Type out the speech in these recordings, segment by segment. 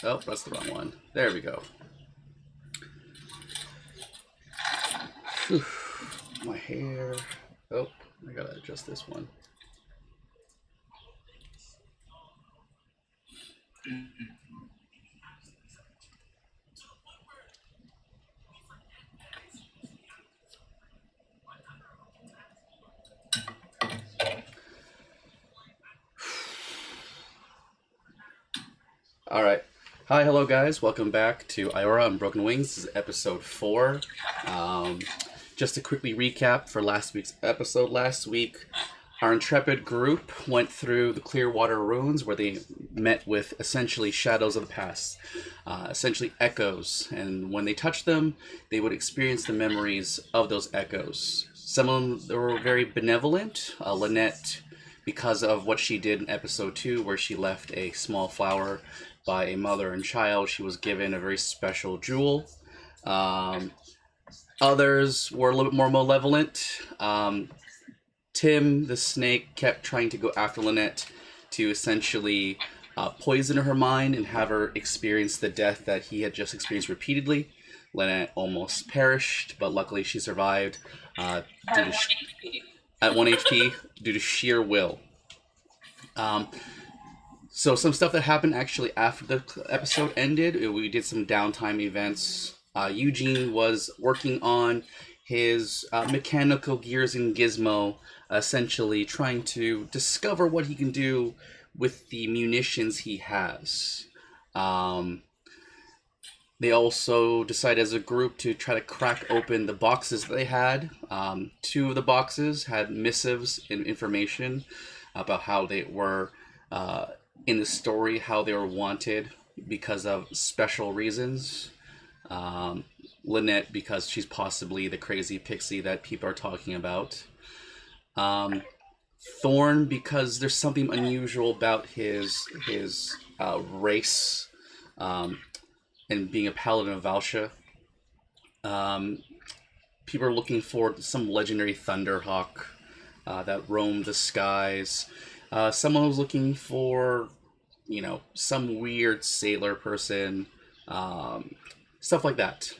Oh, that's the wrong one. There we go. Whew. My hair. Oh, I gotta adjust this one. All right. Hi, hello, guys. Welcome back to Iora on Broken Wings. This is episode 4. Just to quickly recap for last week's episode. Last week, our intrepid group went through the Clearwater Ruins, where they met with essentially shadows of the past, essentially echoes. And when they touched them, they would experience the memories of those echoes. Some of them were very benevolent. Lynette, because of what she did in episode 2, where she left a small flower by a mother and child, she was given a very special jewel. Others were a little bit more malevolent. Tim, the snake, kept trying to go after Lynette to essentially poison her mind and have her experience the death that he had just experienced repeatedly. Lynette almost perished, but luckily she survived at 1 HP due to sheer will. So some stuff that happened actually after the episode ended. We did some downtime events. Eugene was working on his mechanical gears and gizmo, essentially trying to discover what he can do with the munitions he has. They also decided as a group to try to crack open the boxes that they had. 2 of the boxes had missives and information about how they were, in the story, how they were wanted because of special reasons. Lynette, because she's possibly the crazy pixie that people are talking about. Thorn, because there's something unusual about his race, and being a paladin of Valsha. People are looking for some legendary thunderhawk that roamed the skies. Someone was looking for, some weird sailor person, stuff like that.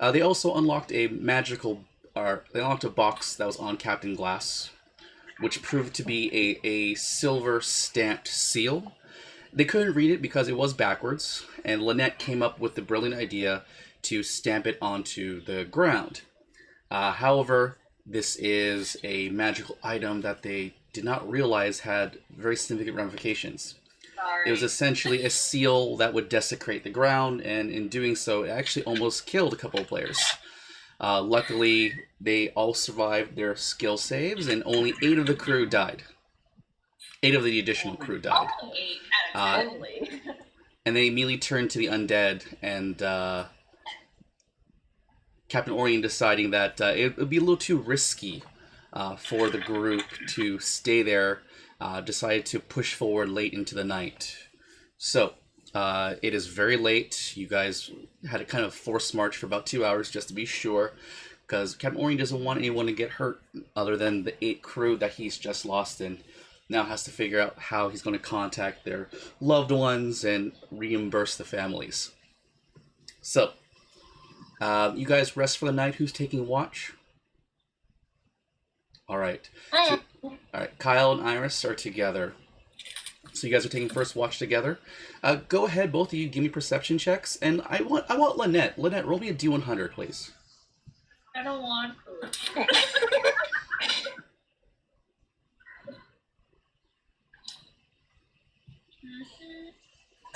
They also unlocked they unlocked a box that was on Captain Glass, which proved to be a silver stamped seal. They couldn't read it because it was backwards, and Lynette came up with the brilliant idea to stamp it onto the ground. However, this is a magical item that they did not realize had very significant ramifications. Sorry. It was essentially a seal that would desecrate the ground, and in doing so, it actually almost killed a couple of players. Luckily, they all survived their skill saves, and only 8 of the crew died. 8 of the additional crew died. And they immediately turned to the undead, and Captain Orion, deciding that it would be a little too risky for the group to stay there, decided to push forward late into the night. So, it is very late. You guys had a kind of forced march for about 2 hours just to be sure, because Captain Orion doesn't want anyone to get hurt other than the 8 crew that he's just lost, and now has to figure out how he's going to contact their loved ones and reimburse the families. So, you guys rest for the night. Who's taking watch? All right. All right. Kyle and Iris are together. So you guys are taking first watch together. Go ahead, both of you. Give me perception checks, and I want Lynette. Lynette, roll me a D100, please. I don't want to.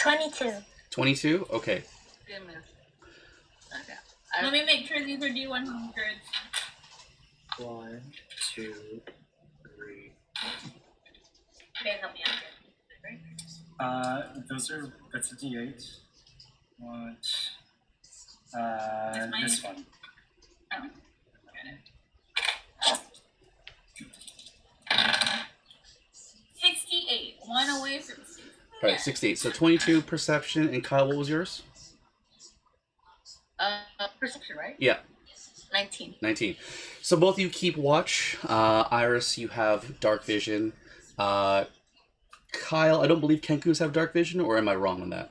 22. 22. Okay. Goodness. Okay. Let me make sure these are D100s. 1, 2, 3. Okay, help me out here. That's a D8. What? This This one. Oh. Okay. 68. One away from 60. All right, 68. So 22 perception, and Kyle, what was yours? Perception, right? Yeah. 19. 19. So both of you keep watch. Iris, you have dark vision. Kyle, I don't believe Kenkus have dark vision, or am I wrong on that?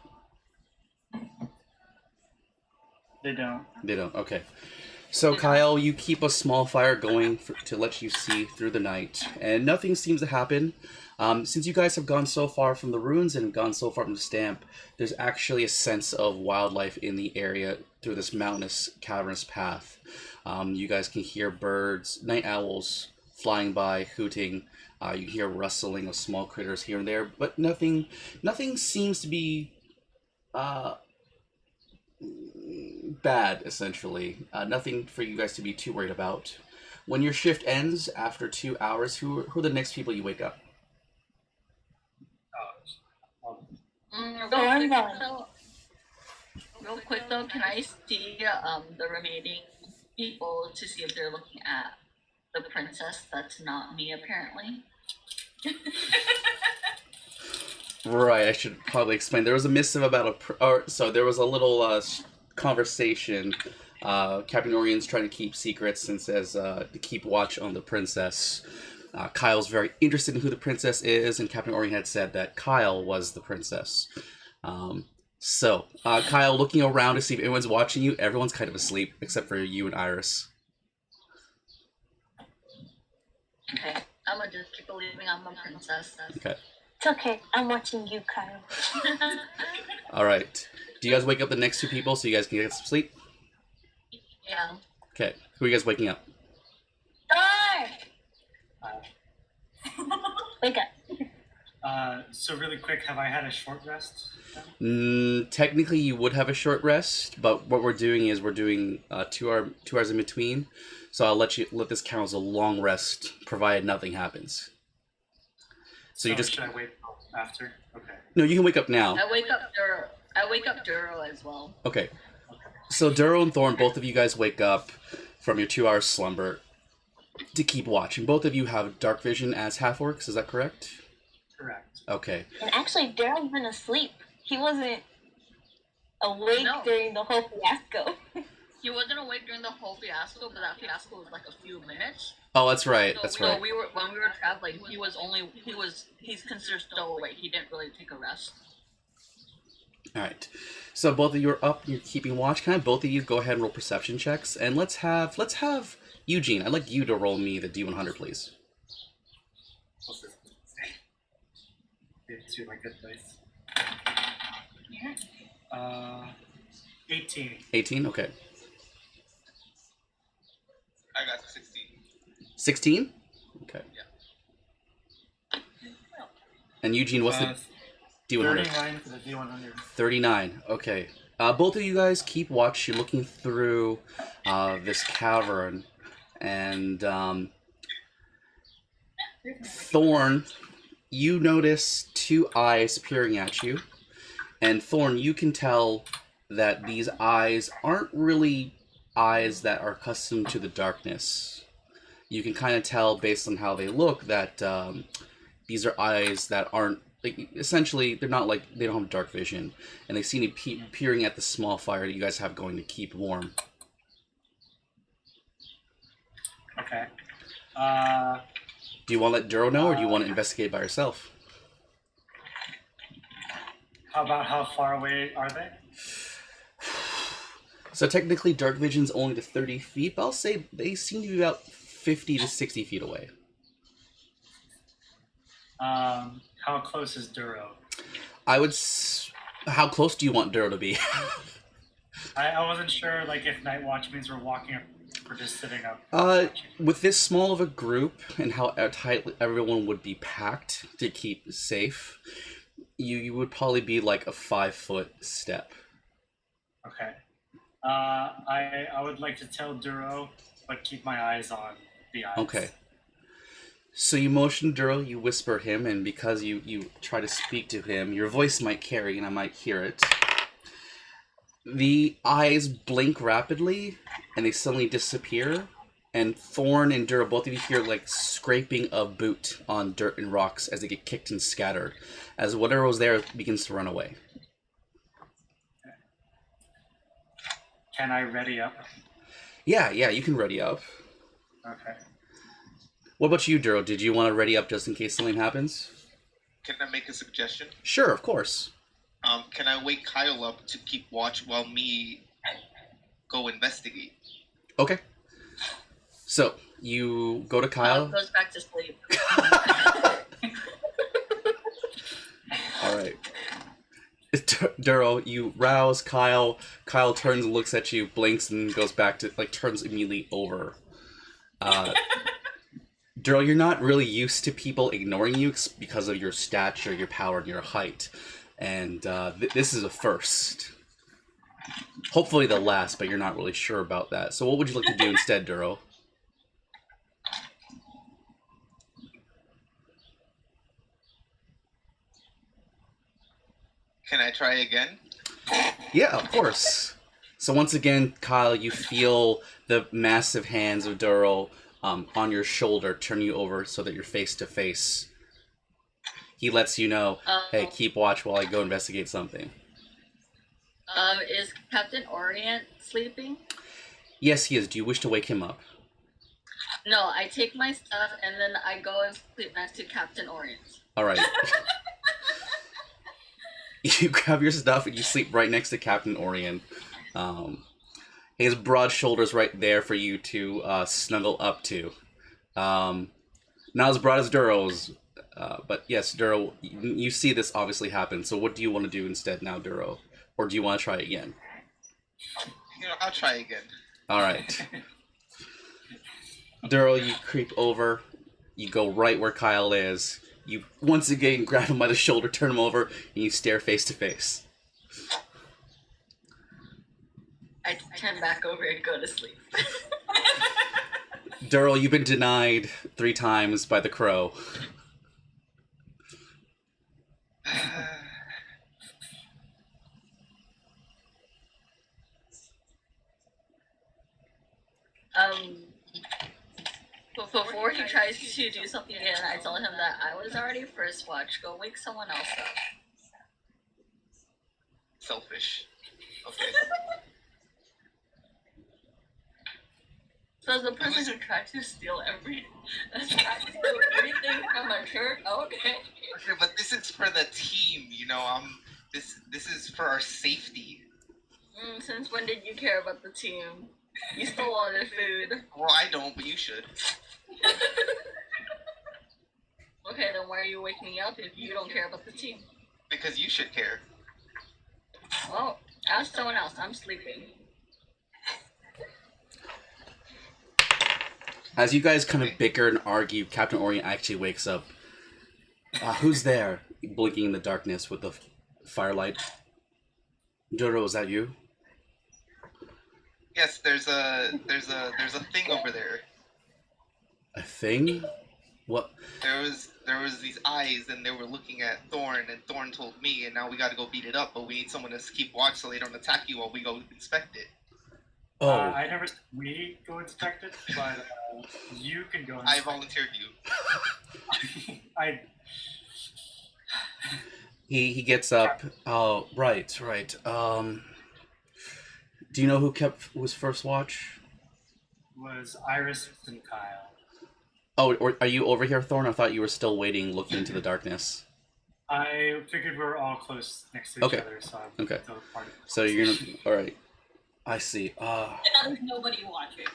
They don't. They don't. Okay. So Kyle, you keep a small fire going to let you see through the night, and nothing seems to happen. Since you guys have gone so far from the ruins and gone so far from the stamp, there's actually a sense of wildlife in the area through this mountainous, cavernous path. You guys can hear birds, night owls flying by, hooting. You hear rustling of small critters here and there, but nothing seems to be bad, essentially. Nothing for you guys to be too worried about. When your shift ends after 2 hours, who are the next people you wake up? Real quick though, can I see the remaining people to see if they're looking at the princess? That's not me, apparently. Right, I should probably explain. There was a missive about so there was a little conversation. Captain Orion's trying to keep secrets and says to keep watch on the princess. Kyle's very interested in who the princess is, and Captain Orion had said that Kyle was the princess. Kyle, looking around to see if anyone's watching you, everyone's kind of asleep except for you and Iris. Okay, I'm gonna just keep believing I'm a princess. Okay. It's okay. I'm watching you, Kyle. All right. Do you guys wake up the next two people so you guys can get some sleep? Yeah. Okay. Who are you guys waking up? Wake up. So really quick, have I had a short rest? Technically, you would have a short rest, but what we're doing is we're doing 2 hours in between. So I'll let this count as a long rest, provided nothing happens. So you just should I wait after? Okay. No, you can wake up now. I wake up Duro as well. Okay. So Duro and Thorn, both of you guys wake up from your 2 hour slumber to keep watch, and both of you have dark vision as half orcs. Is that correct? Correct. Okay. And actually, Daryl's been asleep. He wasn't awake during the whole fiasco. He wasn't awake during the whole fiasco, but that fiasco was like a few minutes. Oh, that's right. So that's right. right. When we were traveling, he's considered still awake. He didn't really take a rest. All right. So both of you are up. You're keeping watch. Can I have both of you go ahead and roll perception checks? And let's have Eugene. I'd like you to roll me the D100, please. What's this? Get to my good place. Yeah. 18. 18. Okay. I got 16. 16. Okay. Yeah. And Eugene, what's the D100? 39 for the D100. 39. Okay. Both of you guys keep watch. You're looking through this cavern, and Thorn, you notice 2 eyes peering at you, and Thorn, you can tell that these eyes aren't really eyes that are accustomed to the darkness. You can kind of tell based on how they look that these are eyes that aren't, like, essentially, they're not like, they don't have dark vision, and they seem to be peering at the small fire that you guys have going to keep warm. Okay. Do you want to let Duro know, or do you want to investigate by yourself? How about how far away are they? So technically, dark vision's only to 30 feet, but I'll say they seem to be about 50 to 60 feet away. How close is Duro? How close do you want Duro to be? I wasn't sure, like, if night watch means we're walking up or just sitting up. With this small of a group and how tight everyone would be packed to keep safe, you would probably be like a 5-foot step. Okay. I would like to tell Duro, but keep my eyes on the eyes. Okay. So you motion Duro, you whisper him, and because you try to speak to him, your voice might carry and I might hear it. The eyes blink rapidly and they suddenly disappear, and Thorn and Duro, both of you hear like scraping of boot on dirt and rocks as they get kicked and scattered, as whatever was there begins to run away. Can I ready up? Yeah, you can ready up. Okay. What about you, Duro? Did you want to ready up just in case something happens? Can I make a suggestion? Sure, of course. Can I wake Kyle up to keep watch while me go investigate. Okay. So you go to Kyle Kyle. goes back to sleep. All right. Duro, you rouse Kyle. Kyle turns, looks at you, blinks, and goes back to turns immediately over. Duro, you're not really used to people ignoring you because of your stature, your power, and your height, and this is a first. Hopefully the last, but you're not really sure about that. So what would you like to do instead, Duro? Can I try again? Yeah, of course. So once again, Kyle, you feel the massive hands of Duro on your shoulder turn you over so that you're face to face. He lets you know, hey, keep watch while I go investigate something. Is Captain Orient sleeping? Yes, he is. Do you wish to wake him up? No, I take my stuff and then I go and sleep next to Captain Orient. All right. You grab your stuff and you sleep right next to Captain Orient. His broad shoulders right there for you to snuggle up to. Not as broad as Duro's, but yes, Duro, you see this obviously happen. So what do you want to do instead now, Duro? Or do you want to try again? I'll try again. All right. Duro, you creep over. You go right where Kyle is. You once again grab him by the shoulder, turn him over, and you stare face to face. I turn back over and go to sleep. Duro, you've been denied 3 times by the crow. Before he tries to do something again, I told him that I was already first watch. Go wake someone else up. Selfish. Okay. So the person who tried to steal everything from my church, okay. Okay, but this is for the team, this is for our safety. Since when did you care about the team? You stole all their food. Well, I don't, but you should. Okay, then why are you waking me up if you don't care about the team? Because you should care. Well, ask someone else. I'm sleeping. As you guys kind of bicker and argue, Captain Orient actually wakes up. Who's there? Blinking in the darkness with the firelight. Duro, is that you? Yes, there's a thing over there. A thing? What? There was these eyes, and they were looking at Thorn, and Thorn told me, and now we got to go beat it up. But we need someone to keep watch so they don't attack you while we go inspect it. Oh. I never. We go inspect it, but you can go. I volunteered you. He gets up. Oh, right. Do you know who was first watch? Was Iris and Kyle. Oh, or are you over here, Thorn? I thought you were still waiting, looking into the darkness. I figured we were all close next to each other, so I'm okay. still part of it. So you're gonna. All right. I see. And there's nobody watching.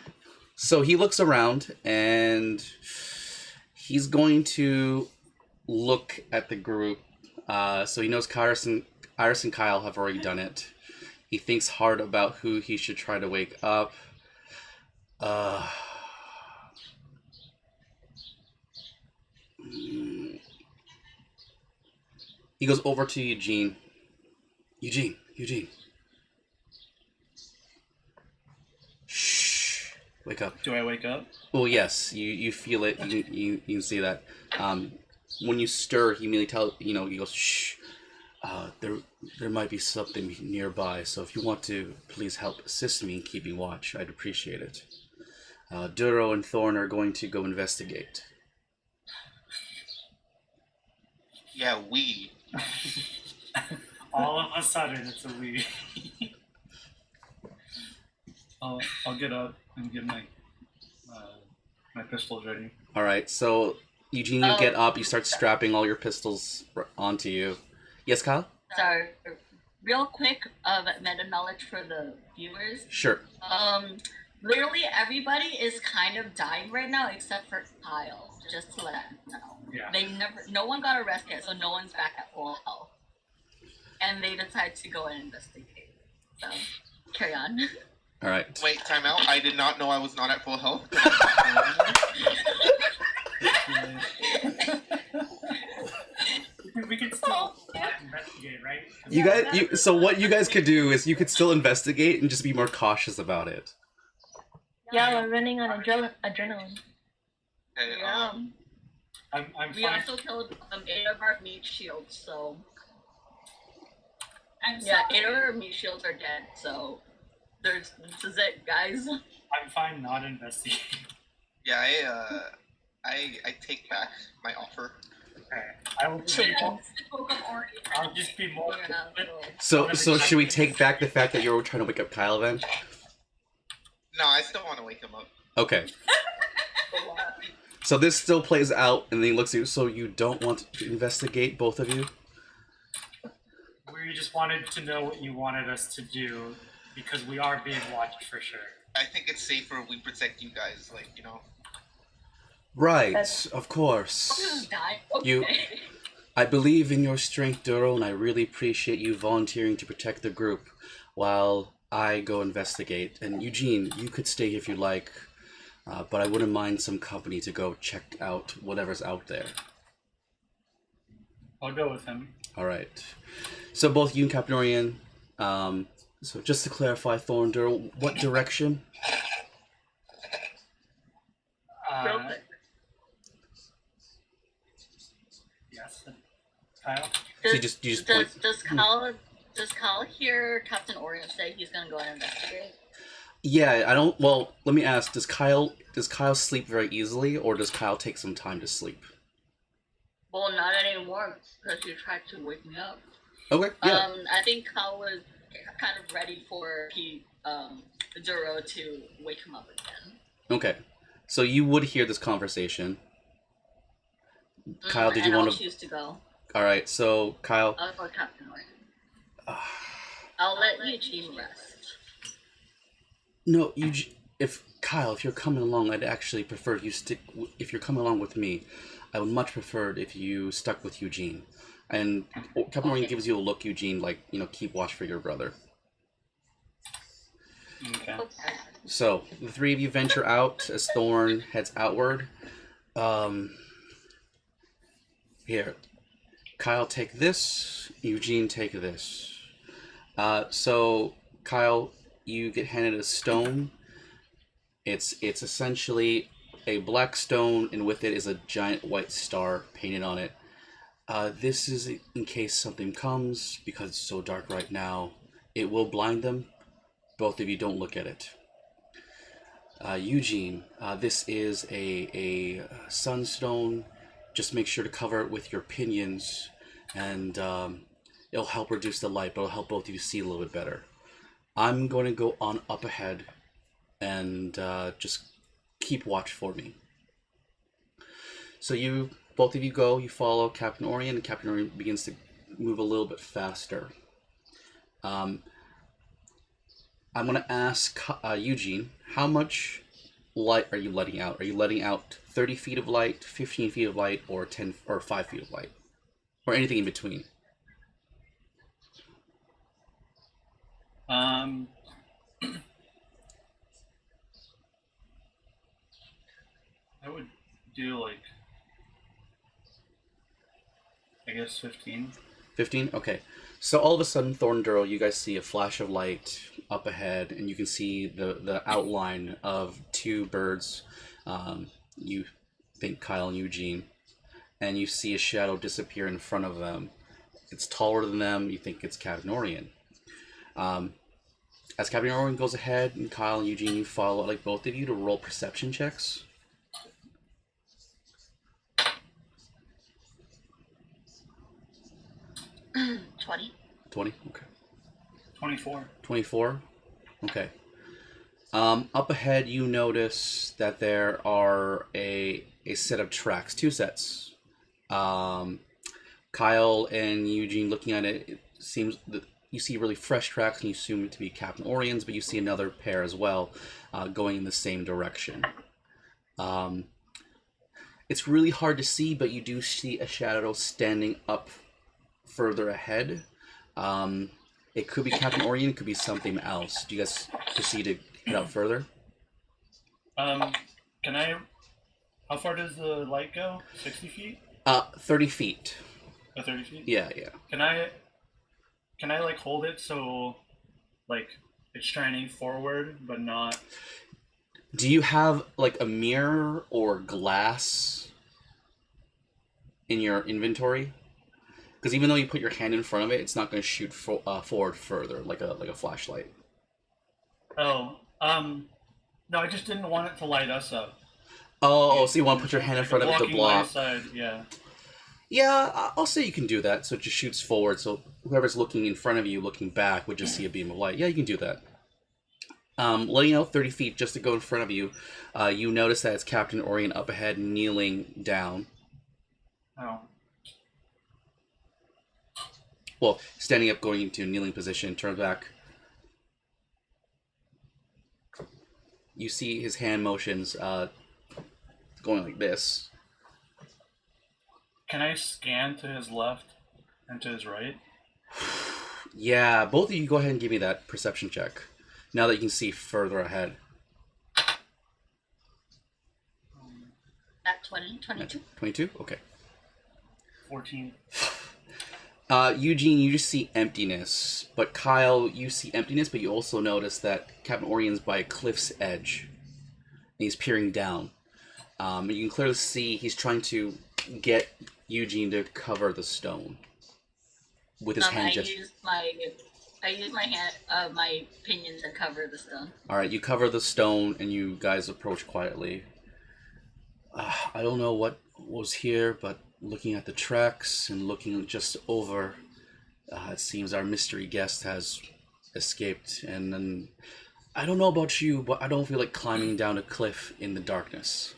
So he looks around and he's going to look at the group. So he knows Iris and Kyle have already done it. He thinks hard about who he should try to wake up. He goes over to Eugene. Eugene. Shh. Wake up. Do I wake up? Well, yes. You feel it. You can see that. When you stir, he immediately he goes, shh. There might be something nearby, so if you want to, please help assist me in keeping watch. I'd appreciate it. Duro and Thorn are going to go investigate. Yeah, we. All of a sudden, it's a we. I'll get up and get my my pistols ready. All right, so Eugene, you get up. You start strapping all your pistols onto you. Yes, Kyle? Sorry. real quick meta knowledge for the viewers. Sure. Literally everybody is kind of dying right now except for Kyle. Just to let you know. Yeah. No one got arrested, so no one's back at full health. And they decide to go and investigate. So, carry on. All right. Wait, time out. I did not know I was not at full health. We can still investigate, right? You guys. So what you guys could do is you could still investigate and just be more cautious about it. Yeah, we're running on adrenaline. Okay, I'm We fine. also killed 8 of our meat shields, so. I'm Yeah, sorry. 8 of our meat shields are dead, so. This is it, guys. I'm fine not investigating. yeah, I take back my offer. Okay. I will be more, Spoke of Ori. I'll just be more. Yeah, So should we take back the fact that you're trying to wake up Kyle then? No, I still want to wake him up. Okay. So this still plays out, and then he looks at you. So you don't want to investigate, both of you? We just wanted to know what you wanted us to do because we are being watched for sure. I think it's safer if we protect you guys, like, you know. Right, That's- of course. Die. You- Okay. I believe in your strength, Duro, and I really appreciate you volunteering to protect the group while I go investigate. And Eugene, you could stay if you like, but I wouldn't mind some company to go check out whatever's out there. I'll go with him. All right. So both you and Captain Orion, so just to clarify, Thorn, Duro, what direction? Real quick. Yes. Kyle? So you just point. Does Kyle hear Captain Orion say he's gonna go and investigate? Yeah, I don't. Well, let me ask: Does Kyle sleep very easily, or does Kyle take some time to sleep? Well, not anymore because you tried to wake me up. Okay. Yeah. I think Kyle was kind of ready for Duro to wake him up again. Okay. So you would hear this conversation. Kyle, did you and want I'll to? choose to go. All right. So Kyle. I'll go Captain Orion. I'll let Eugene rest. No, if Kyle, if you're coming along, I'd actually prefer if you stick. If you're coming along with me, I would much prefer it if you stuck with Eugene. And Captain Orion gives you a look, Eugene, like, keep watch for your brother. Okay. Okay. So the three of you venture out as Thorn heads outward. Here, Kyle, take this. Eugene, take this. So Kyle, you get handed a stone. It's essentially a black stone, and with it is a giant white star painted on it. This is in case something comes, because it's so dark right now. It will blind them. Both of you don't look at it. Eugene, this is a sunstone. Just make sure to cover it with your pinions, and it'll help reduce the light, but it'll help both of you see a little bit better. I'm going to go on up ahead, and just keep watch for me. So both of you go, you follow Captain Orion, and Captain Orion begins to move a little bit faster. I'm going to ask Eugene, how much light are you letting out? Are you letting out 30 feet of light, 15 feet of light, or 10 or 5 feet of light? Or anything in between? I would do like, I guess 15. 15? Okay. So all of a sudden, Thorn Duro, you guys see a flash of light up ahead, and you can see the outline of two birds. You think Kyle and Eugene, and you see a shadow disappear in front of them. It's taller than them. You think it's Captain Orion. As Captain Orion goes ahead, and Kyle and Eugene, you follow, I'd like both of you to roll perception checks. 20. 20? Okay. 24. 24? Okay. Up ahead, you notice that there are a set of tracks, two sets. Kyle and Eugene, looking at it, it seems that you see really fresh tracks, and you assume it to be Captain Orion's, but you see another pair as well, going in the same direction. It's really hard to see, but you do see a shadow standing up further ahead. It could be Captain Orion, it could be something else. Do you guys proceed to head out further? Can I? How far does the light go? 60 feet? 30 feet. 30 feet? Yeah, yeah. Can I like hold it so like it's shining forward but not? Do you have like a mirror or glass in your inventory? Because even though you put your hand in front of it, it's not going to shoot forward further like a flashlight. Oh, no, I just didn't want it to light us up. Oh, so you want to put your hand in front of it to Walking block? side, yeah. Yeah, I'll say you can do that. So it just shoots forward. So whoever's looking in front of you, looking back, would just see a beam of light. Yeah, you can do that. Letting out 30 feet just to go in front of you, you notice that it's Captain Orion up ahead, kneeling down. Oh. Well, standing up, going into a kneeling position, turn back. You see his hand motions going like this. Can I scan to his left and to his right? Yeah, both of you go ahead and give me that perception check. Now that you can see further ahead. At 20, 22. 22? Okay. 14. Eugene, you just see emptiness. But Kyle, you see emptiness, but you also notice that Captain Orion's by a cliff's edge. And he's peering down. And you can clearly see he's trying to get Eugene to cover the stone. With his hand gesture. I use my hand, my pinion to cover the stone. Alright, you cover the stone and you guys approach quietly. I don't know what was here, but looking at the tracks and looking just over, it seems our mystery guest has escaped. And then, I don't know about you, but I don't feel like climbing down a cliff in the darkness.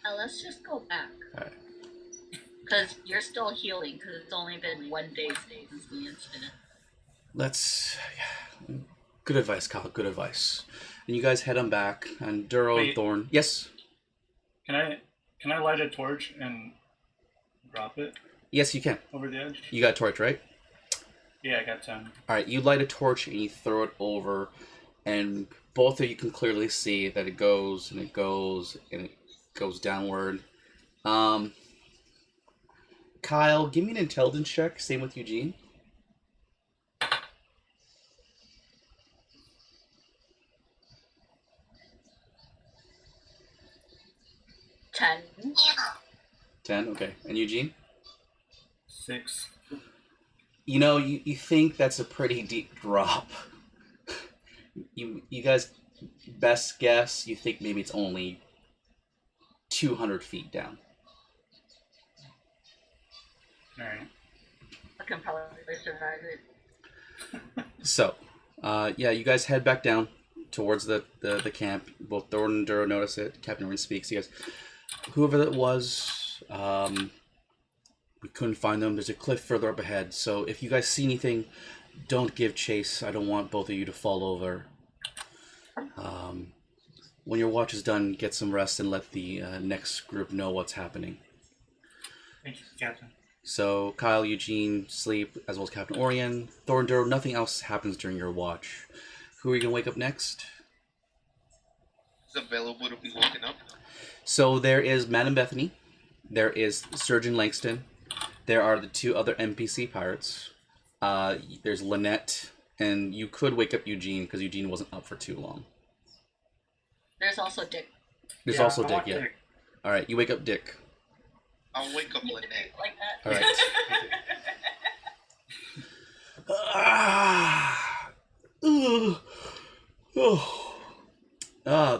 Now let's just go back. Alright. Because you're still healing, because it's only been 1 day since the incident. Let's... Good advice, Kyle, good advice. And you guys head on back, and Duro and Wait. Thorn... Yes? Can I light a torch and drop it Yes, you can. over the edge? You got a torch, right? Yeah, I got 10. Alright, you light a torch and you throw it over, and both of you can clearly see that it goes, and it goes, and it goes downward. Kyle, give me an intelligence check, same with Eugene. 10. 10, okay. And Eugene? 6. You know, you think that's a pretty deep drop. You guys, best guess, you think maybe it's only 200 feet down. Alright. I can probably survive it. So, yeah, you guys head back down towards the camp. Both Thorn and Duro notice it. Captain Rin speaks. You guys, whoever that was, we couldn't find them. There's a cliff further up ahead. So if you guys see anything, don't give chase. I don't want both of you to fall over. When your watch is done, get some rest and let the next group know what's happening. Thank you, Captain. So Kyle, Eugene sleep, as well as Captain Orion. Thorn, Duro, nothing else happens during your watch. Who are you going to wake up next? Is available to be woken up. So there is Madame Bethany. There is Surgeon Langston. There are the two other NPC pirates. There's Lynette. And you could wake up Eugene, because Eugene wasn't up for too long. There's also Dick. There's Yeah, also I Dick, want yeah. Dick. Alright, you wake up Dick. I'll wake up Lynette. Like that. Alright.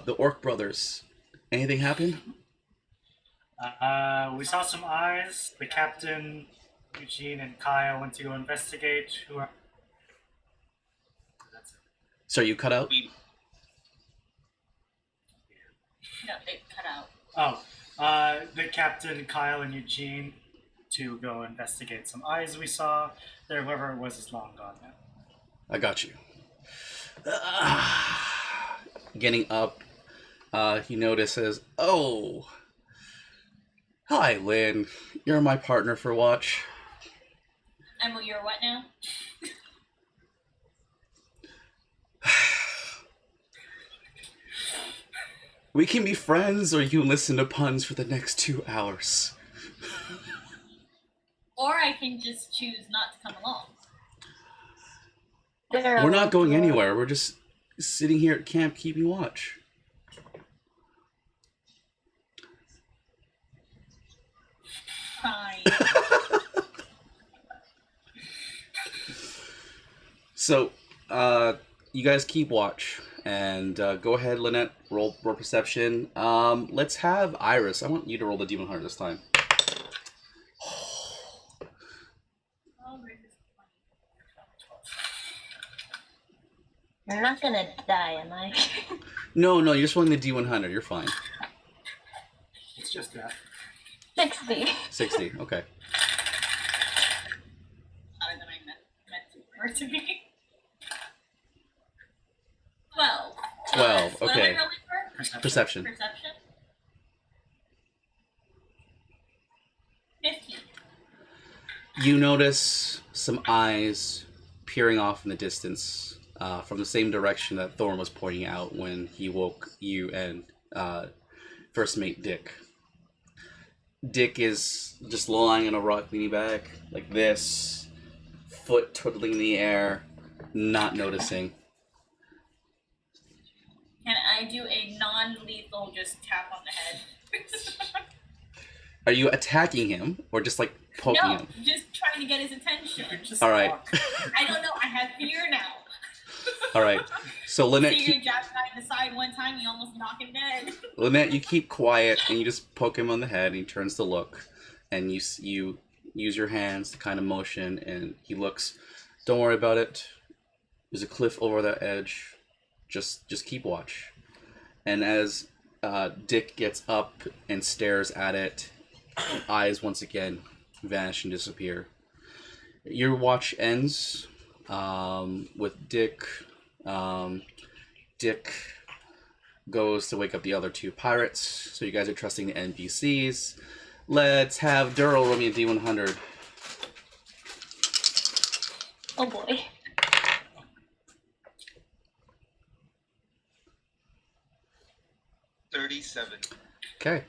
The Orc brothers. Anything happen? We saw some eyes. The captain, Eugene, and Kyle went to go investigate. Who are... That's it. Sorry, you cut out? No, it cut out. The captain, Kyle, and Eugene to go investigate some eyes we saw. There, whoever it was is long gone now. I got you. Getting up, he notices, oh, hi, Lynn. You're my partner for watch. And you're what now? We can be friends, or you can listen to puns for the next 2 hours. Or I can just choose not to come along. We're not going anywhere. We're just sitting here at camp keeping watch. Fine. So, you guys keep watch. And go ahead, Lynette, roll perception. Let's have Iris. I want you to roll the demon hunter this time. You're not gonna die, am I? No, you're just rolling the D100. You're fine. It's just that. 60. 60. Okay. Other than I meant to be. 12. 12, What am okay. I rolling for? Perception. Perception. 15. You notice some eyes peering off in the distance from the same direction that Thorn was pointing out when he woke you and first mate Dick. Dick is just lying on a rock, leaning back like this, foot twiddling in the air, not noticing. Can I do a non-lethal just tap on the head? Are you attacking him or just like poking No, him? just trying to get his attention. All right. I don't know. I have fear now. All right. So Lynette, See your jab guy in the side one time, you almost knock him dead. Lynette, you keep quiet and you just poke him on the head. And he turns to look, and you use your hands to kind of motion, and he looks. Don't worry about it. There's a cliff over that edge. Just keep watch. And as Dick gets up and stares at it, eyes once again vanish and disappear. Your watch ends with Dick. Dick goes to wake up the other two pirates. So you guys are trusting the NPCs. Let's have Duro roll me a D100. Oh boy. 37. Okay.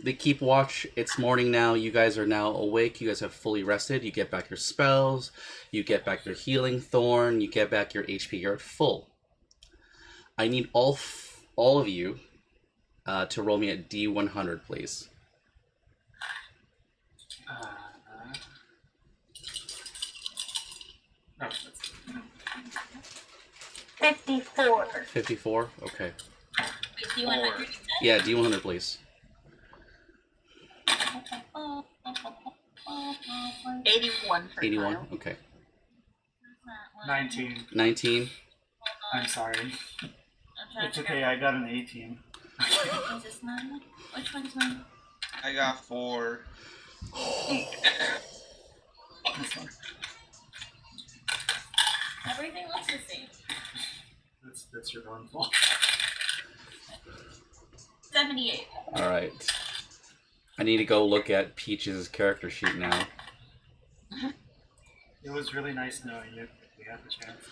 They keep watch. It's morning now. You guys are now awake. You guys have fully rested. You get back your spells. You get back your healing thorn. You get back your HP. You're at full. I need all of you to roll me at D100, please. No, 54. 54? Okay. Wait, do you want 100? Yeah, D100, please. 81 for 81? Kyle. Okay. 19. 19? I'm sorry. I'm trying It's to okay, I got an 18. Is this mine? Which one's mine? I got 4. This one. Everything looks the same. That's your own fault. 78. Alright. I need to go look at Peach's character sheet now. It was really nice knowing you. We had the chance.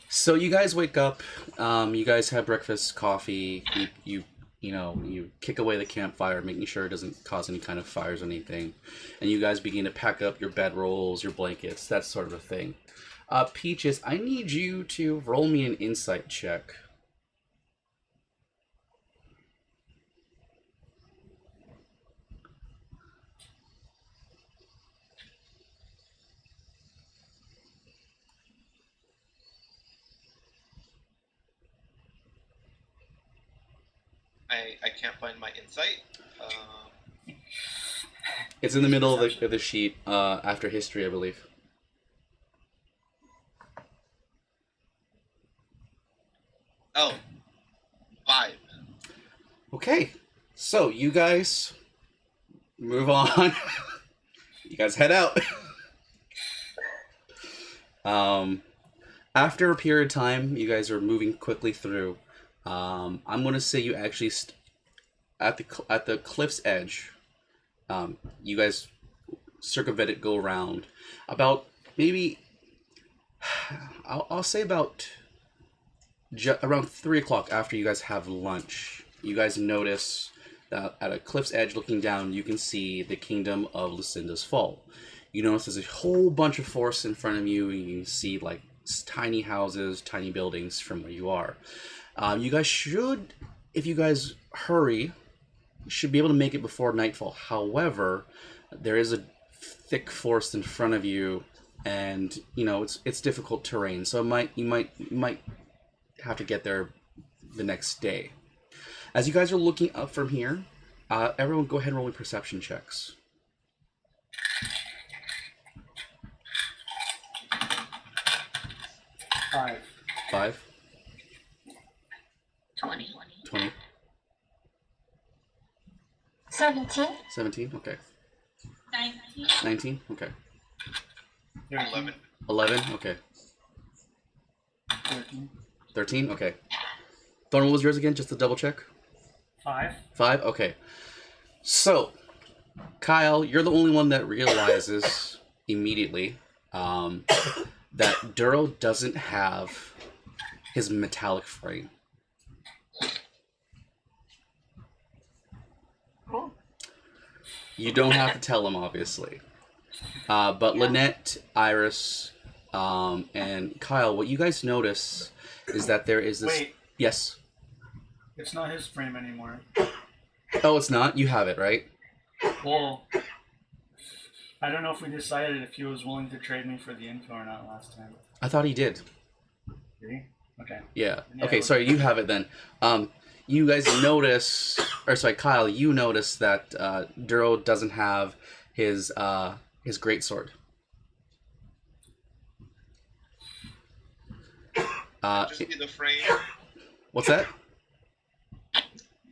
So you guys wake up, you guys have breakfast, coffee, you kick away the campfire, making sure it doesn't cause any kind of fires or anything. And you guys begin to pack up your bedrolls, your blankets, that sort of a thing. Peaches, I need you to roll me an insight check. I can't find my insight. It's in the middle of the sheet, after history, I believe. Oh, 5. Okay, so you guys move on. You guys head out. After a period of time, you guys are moving quickly through. I'm gonna say you actually at the cliff's edge. You guys circumvent it, go around. About maybe I'll say about around 3 o'clock after you guys have lunch. You guys notice that at a cliff's edge, looking down, you can see the kingdom of Lucinda's Fall. You notice there's a whole bunch of forests in front of you. You can see like tiny houses, tiny buildings from where you are. You guys should, if you guys hurry, should be able to make it before nightfall. However, there is a thick forest in front of you, and you know it's difficult terrain. So you might have to get there the next day. As you guys are looking up from here, everyone go ahead and roll me perception checks. 5. 5, 20. 20, 17. 17, okay. 19. 19, okay. 11. 11, okay. 13. 13, okay. Thorn, what was yours again, just to double check? 5. 5, okay. So, Kyle, you're the only one that realizes immediately that Duro doesn't have his metallic frame. Cool. You don't have to tell him, obviously. But Yeah. Lynette, Iris, and Kyle, what you guys notice is that there is this... Wait, Yes? it's not his frame anymore. Oh, it's not? You have it, right? Well, I don't know if we decided if he was willing to trade me for the info or not last time. I thought he did. Did he? Okay. Yeah. Yeah, Okay, it was- sorry, you have it then. You guys notice, or sorry, Kyle, you notice that Duro doesn't have his greatsword. Just be the frame. What's that?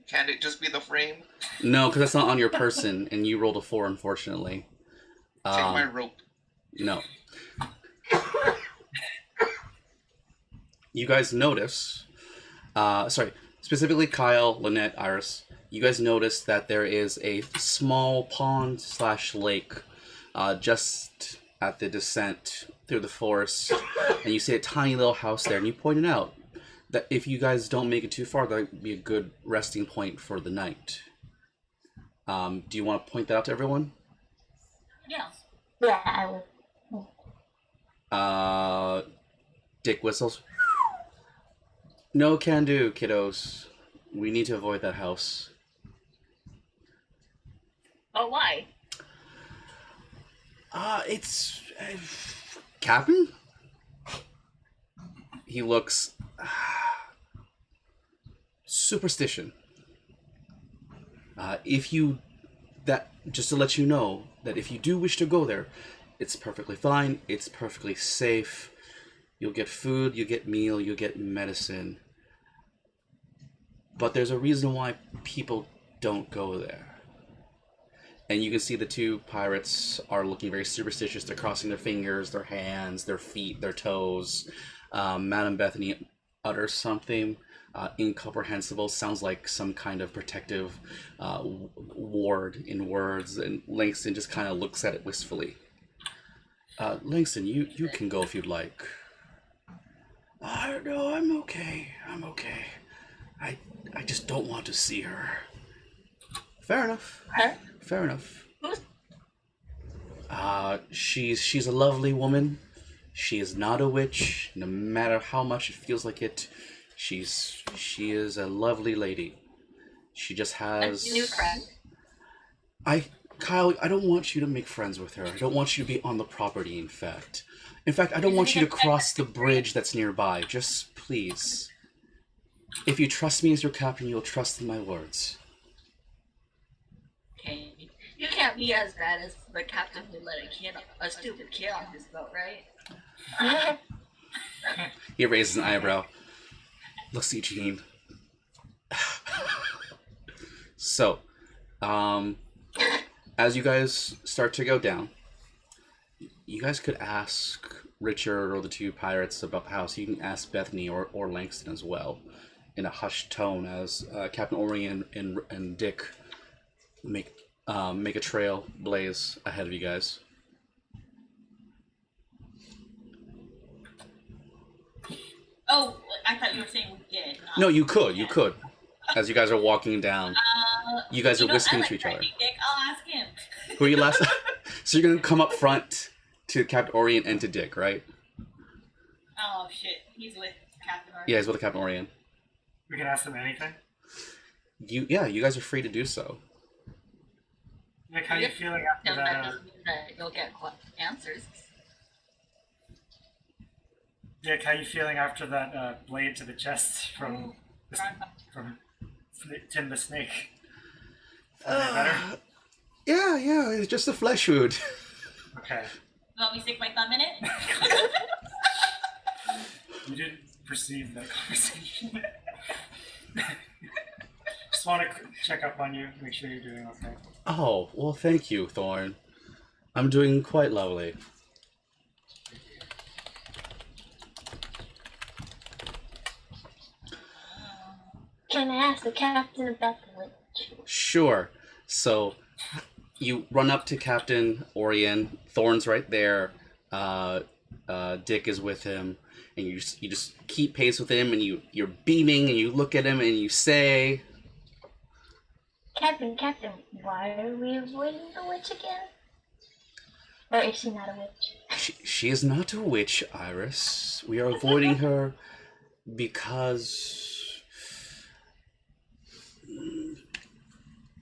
Can it just be the frame? No, because that's not on your person, and you rolled a 4, unfortunately. Take my rope. No. You guys notice, specifically Kyle, Lynette, Iris, you guys notice that there is a small pond/lake just at the descent through the forest, and you see a tiny little house there, and you pointed out that if you guys don't make it too far, that would be a good resting point for the night. Do you want to point that out to everyone? Yeah. Yeah, I will. Dick whistles. No can do, kiddos. We need to avoid that house. Oh, why? It's... Captain? He looks... superstition. Just to let you know, that if you do wish to go there, it's perfectly fine, it's perfectly safe. You'll get food, you'll get meal, you'll get medicine. But there's a reason why people don't go there. And you can see the two pirates are looking very superstitious. They're crossing their fingers, their hands, their feet, their toes. Madame Bethany utters something incomprehensible. Sounds like some kind of protective ward in words. And Langston just kind of looks at it wistfully. Langston, you can go if you'd like. No, I'm okay. I'm okay. I just don't want to see her. Fair enough. Her? Fair enough. Who's She's a lovely woman. She is not a witch, no matter how much it feels like it. She is a lovely lady. She just has... a new friend? Kyle, I don't want you to make friends with her. I don't want you to be on the property, in fact. In fact, I don't want you to cross the bridge that's nearby. Just please. If you trust me as your captain, you'll trust in my words. Okay. You can't be as bad as the captain who let a stupid kid on his boat, right? He raises an eyebrow. Looks at Eugene. as you guys start to go down, you guys could ask Richard or the two pirates about the house. You can ask Bethany or Langston as well, in a hushed tone, as Captain Orion and Dick make a trail blaze ahead of you guys. Oh, I thought you were saying we did. No, you could. As you guys are walking down, you guys are whispering to each other. Dick. I'll ask him. Who are you last? So you're gonna come up front to Captain Orion and to Dick, right? Oh shit, he's with Captain Orion. Yeah, he's with Captain Orion. We can ask them anything. You guys are free to do so. Nick, how you feeling after That that? doesn't mean that you'll get answers. Dick, how you feeling after that blade to the chest from Tim the Snake? Better? Yeah, it's just a flesh wound. Okay. You want me to stick my thumb in it? You didn't perceive that conversation. Just want to check up on you, make sure you're doing okay. Oh, well, thank you, Thorn. I'm doing quite lovely. Can I ask the captain about the witch? Sure. So, you run up to Captain Orion. Thorn's right there. Dick is with him. And you just keep pace with him, and you're beaming, and you look at him, and you say... Captain, why are we avoiding the witch again? Or is she not a witch? She is not a witch, Iris. We are avoiding her because...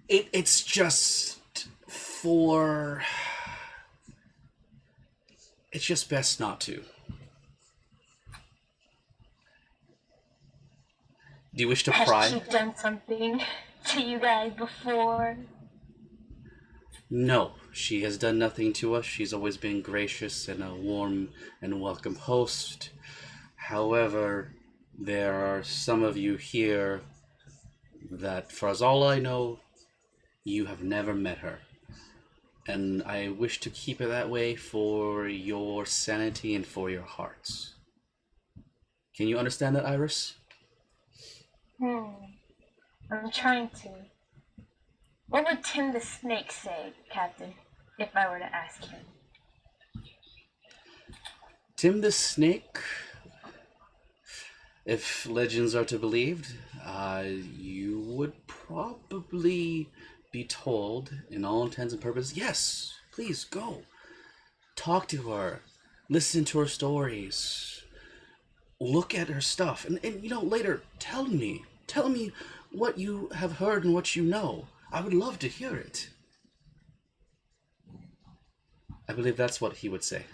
It's just for... It's just best not to. Do you wish to pry? Has she done something to you guys before? No, she has done nothing to us. She's always been gracious and a warm and welcome host. However, there are some of you here that, for as all I know, you have never met her. And I wish to keep it that way for your sanity and for your hearts. Can you understand that, Iris? I'm trying to. What would Tim the Snake say, Captain, if I were to ask him? Tim the Snake, if legends are to be believed, you would probably be told, in all intents and purposes, yes, please go. Talk to her. Listen to her stories. Look at her stuff. And later, tell me what you have heard and what you know. I would love to hear it. I believe that's what he would say.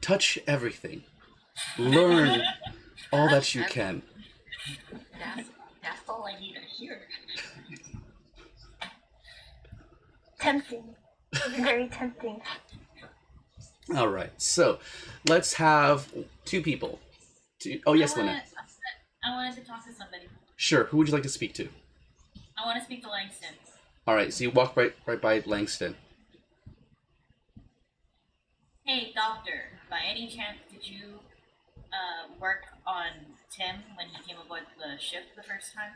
Touch everything. Learn all that you can. That's all I need to hear. Tempting. Very tempting. All right, so let's have two people. Oh, yes, Lynette. I wanted to talk to somebody. Sure, who would you like to speak to? I want to speak to Langston. All right, so you walk right by Langston. Hey, doctor, by any chance did you work on Tim when he came aboard the ship the first time?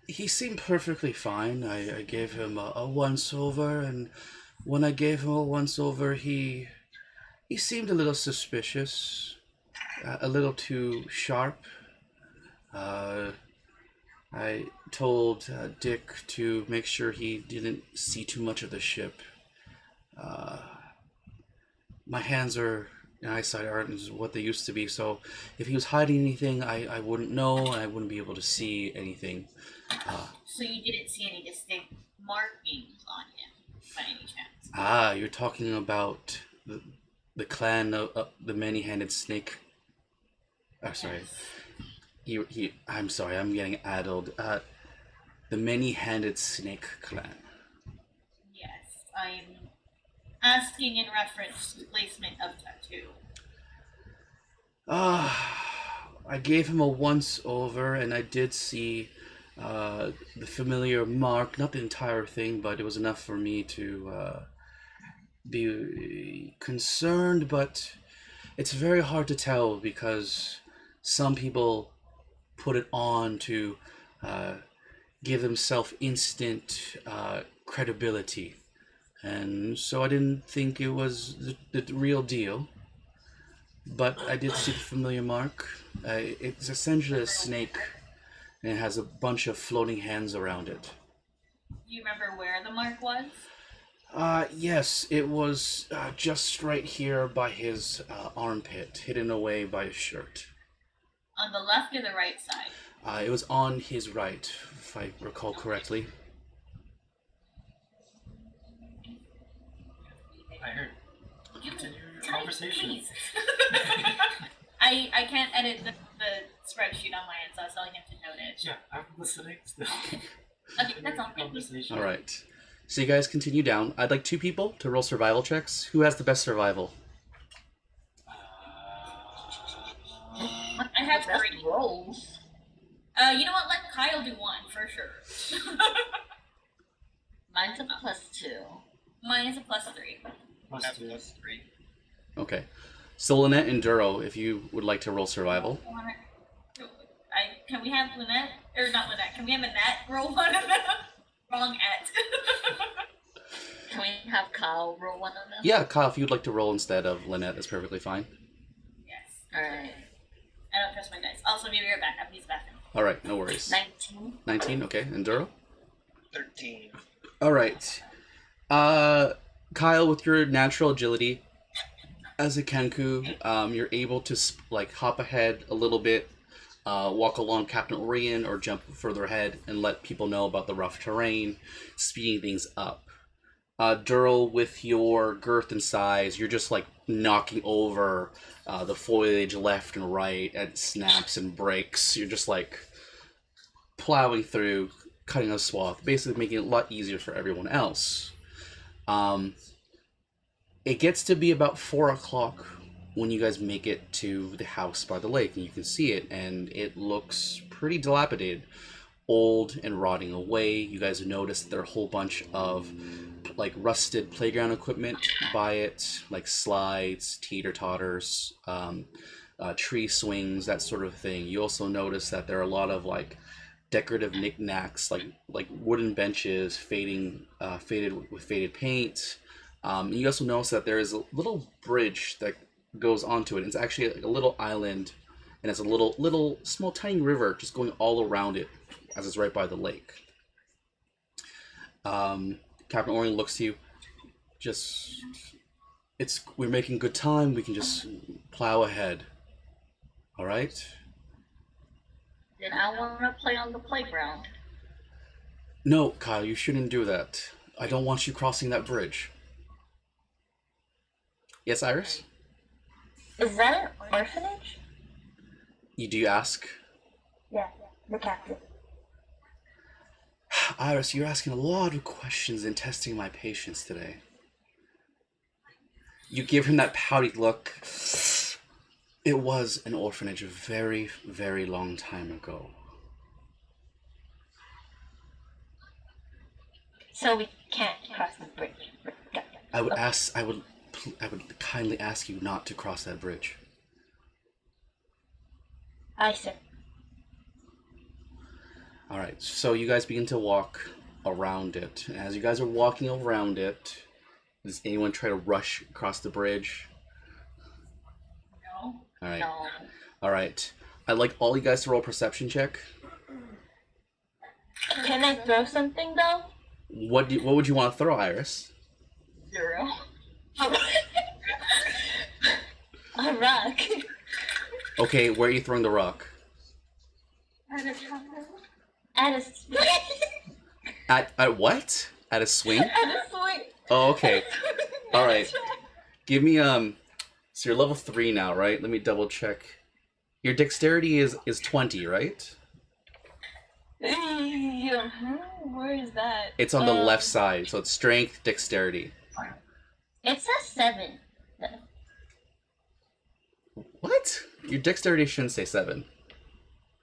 He seemed perfectly fine. I gave him a once-over, and when I gave him a once-over, he seemed a little suspicious, a little too sharp. I told Dick to make sure he didn't see too much of the ship. My hands and eyesight aren't what they used to be, so if he was hiding anything, I wouldn't know, and I wouldn't be able to see anything. So you didn't see any distinct markings on him, by any chance? You're talking about the clan of the many-handed snake. Oh, sorry. Yes. I'm sorry, I'm getting addled. The many-handed snake clan. Yes, I'm asking in reference to placement of tattoo. I gave him a once-over, and I did see the familiar mark, not the entire thing, but it was enough for me to be concerned, but it's very hard to tell because some people put it on to give themselves instant credibility. And so I didn't think it was the real deal. But I did see the familiar mark. It's essentially a snake, and it has a bunch of floating hands around it. Do you remember where the mark was? Yes, it was just right here by his armpit, hidden away by his shirt. On the left or the right side? It was on his right, if I recall correctly. I heard. Continue your conversation. Please. I can't edit the spreadsheet on my end, so I was telling him to note it. Yeah, I'm listening still. Okay, that's all. Thank you. Conversation. All right. So you guys continue down. I'd like 2 people to roll survival checks. Who has the best survival? I have Best 3 rolls. You know what? Let Kyle do 1 for sure. Mine's a +2. Mine is a +3. Plus Have 2. plus 3. Okay. So Lynette and Duro, if you would like to roll survival. Can we have Lynette or not Lynette? Can we have Annette roll one of them? Wrong at. Can we have Kyle roll one of them? Yeah, Kyle, if you'd like to roll instead of Lynette, that's perfectly fine. Yes. Alright. I don't trust my dice. Also, maybe you're back. I'm using bathroom. All right, no worries. 19. 19, okay. And Duro? 13. All right. Kyle, with your natural agility as a Kenku, you're able to hop ahead a little bit, walk along Captain Orion, or jump further ahead and let people know about the rough terrain, speeding things up. Duro, with your girth and size, you're just knocking over the foliage left and right at snaps and breaks. You're just plowing through, cutting a swath, basically making it a lot easier for everyone else. It gets to be about 4 o'clock when you guys make it to the house by the lake, and you can see it, and it looks pretty dilapidated, old and rotting away. You guys notice there are a whole bunch of rusted playground equipment by it, like slides, teeter-totters, tree swings, that sort of thing. You also notice that there are a lot of decorative knickknacks, like wooden benches, faded with faded paint. You also notice that there is a little bridge that goes onto it. It's actually a little island, and it's a little small tiny river just going all around it as it's right by the lake. Captain Orion looks to you. We're making good time. We can just plow ahead. All right. Then I want to play on the playground. No, Kyle, you shouldn't do that. I don't want you crossing that bridge. Yes, Iris? Is that an orphanage? Do you ask? Yeah, the captain. Iris, you're asking a lot of questions and testing my patience today. You give him that pouty look. It was an orphanage a very, very long time ago. So we can't cross the bridge. I would kindly ask you not to cross that bridge. Aye, sir. All right, so you guys begin to walk around it. And as you guys are walking around it, does anyone try to rush across the bridge? No. All right. No. All right. I'd like all you guys to roll a perception check. Can I throw something though? What would you want to throw, Iris? 0. A rock. Okay, where are you throwing the rock? At a swing. At what? At a swing? At a swing. Oh, okay. All right. Give me so you're level 3 now, right? Let me double check. Your dexterity is 20, right? Where is that? It's on the left side, so it's strength, dexterity. It says 7. What? Your dexterity shouldn't say 7.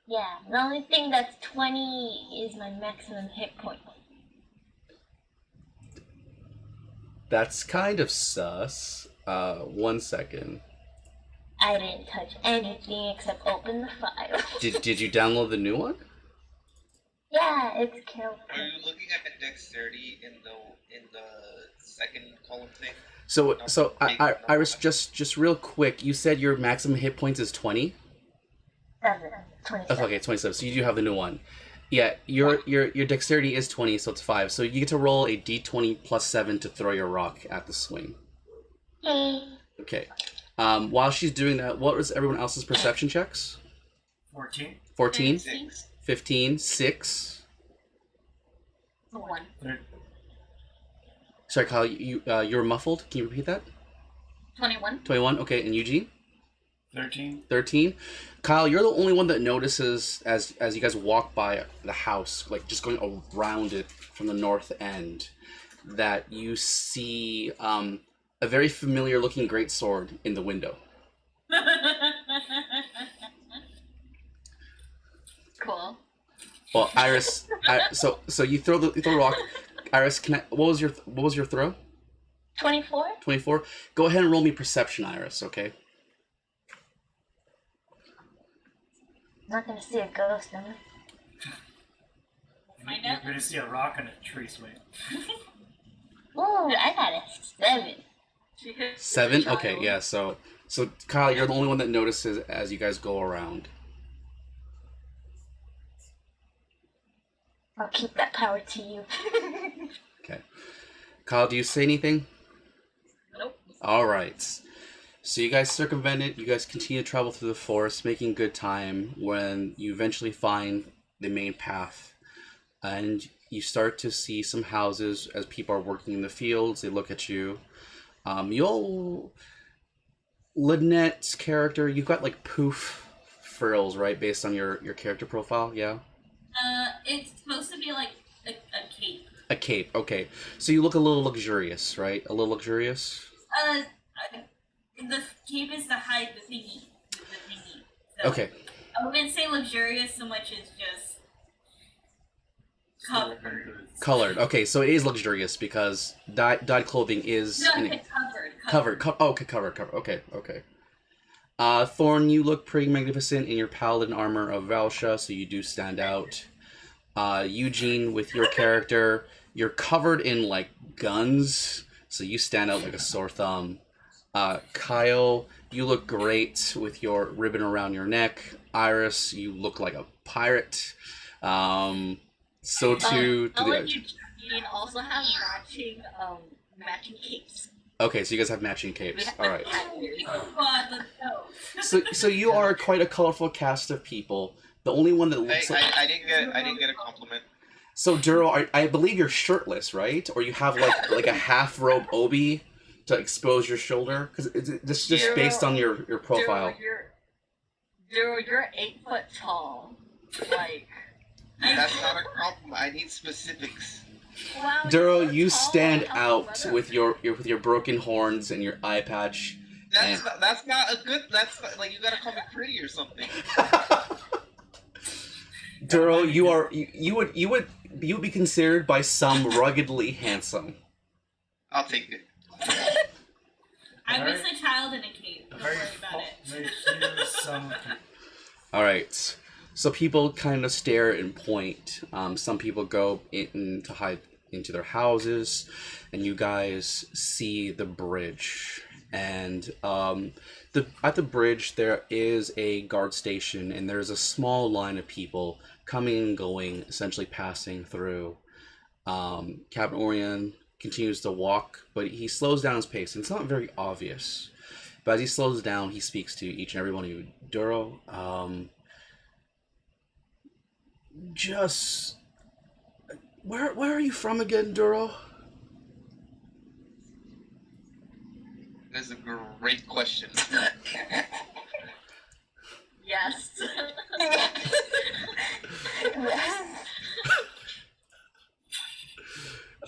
Yeah, the only thing that's 20 is my maximum hit point. That's kind of sus. 1 second. I didn't touch anything except open the file. Did you download the new one? Yeah, it's killed. Are you looking at dexterity in the second column thing? So Iris, just real quick, you said your maximum hit points is 20? 27. Okay, 27. So you do have the new one. Yeah, your dexterity is 20, so it's 5. So you get to roll a d20 plus 7 to throw your rock at the swing. Hey. Okay. While she's doing that, what was everyone else's perception checks? 14. 14, 6. 15, 6. 1. Sorry, Kyle, you're muffled. Can you repeat that? 21. 21. Okay, and Eugene? 13. 13. Kyle, you're the only one that notices as you guys walk by the house, like just going around it from the north end, that you see a very familiar looking greatsword in the window. Cool. Well, Iris, so you throw the rock. Iris, what was your throw? 24? 24. Go ahead and roll me perception, Iris. Okay. Not gonna see a ghost, am I? You're going to see a rock on a tree swing. Ooh, I got a 7. She hit 7. the Okay, child. yeah. So Kyle, you're the only one that notices as you guys go around. I'll keep that power to you. Okay. Kyle, do you say anything? Nope. All right. So you guys circumvent it. You guys continue to travel through the forest, making good time when you eventually find the main path. And you start to see some houses as people are working in the fields. They look at you. Lynette's character, you've got like poof frills, right? Based on your character profile, yeah? It's supposed to be like a cape. A cape, okay. So you look a little luxurious, right? A little luxurious? The cape is to hide the thingy. The thingy. So Okay. I wouldn't say luxurious so much as just covered. Colored. Okay, so it is luxurious because dyed clothing is... No, in- covered. Covered. Okay. Thorn, you look pretty magnificent in your paladin armor of Valsha, so you do stand out. Eugene, with your character, you're covered in like guns, so you stand out like a sore thumb. Kyle, you look great with your ribbon around your neck. Iris, you look like a pirate. So too. I'll let you also have matching capes. Okay, so you guys have matching capes. All right. Oh God, let's go. So you are quite a colorful cast of people. The only one that looks like... I didn't get a compliment. So Duro, I believe you're shirtless, right? Or you have like a half robe obi to expose your shoulder? Because this is just Duro, based on your profile. You're 8 foot tall. Like, That's not a compliment. I need specifics. wow. Duro, you're you tall, stand how out clever. with your broken horns and your eye patch. That's not a good. That's not, like you gotta call me pretty or something. Duro, you would be considered by some ruggedly handsome. I'll take it. I was a child in a cape. Don't worry about it. Very cute, some All right. So people kind of stare and point. Some people go in to hide into their houses, and you guys see the bridge. And at the bridge there is a guard station, and there's a small line of people coming and going, essentially passing through. Captain Orion continues to walk, but he slows down his pace, and it's not very obvious. But as he slows down, he speaks to each and every one of you. Duro, just where are you from again, Duro? That's a great question. Yes.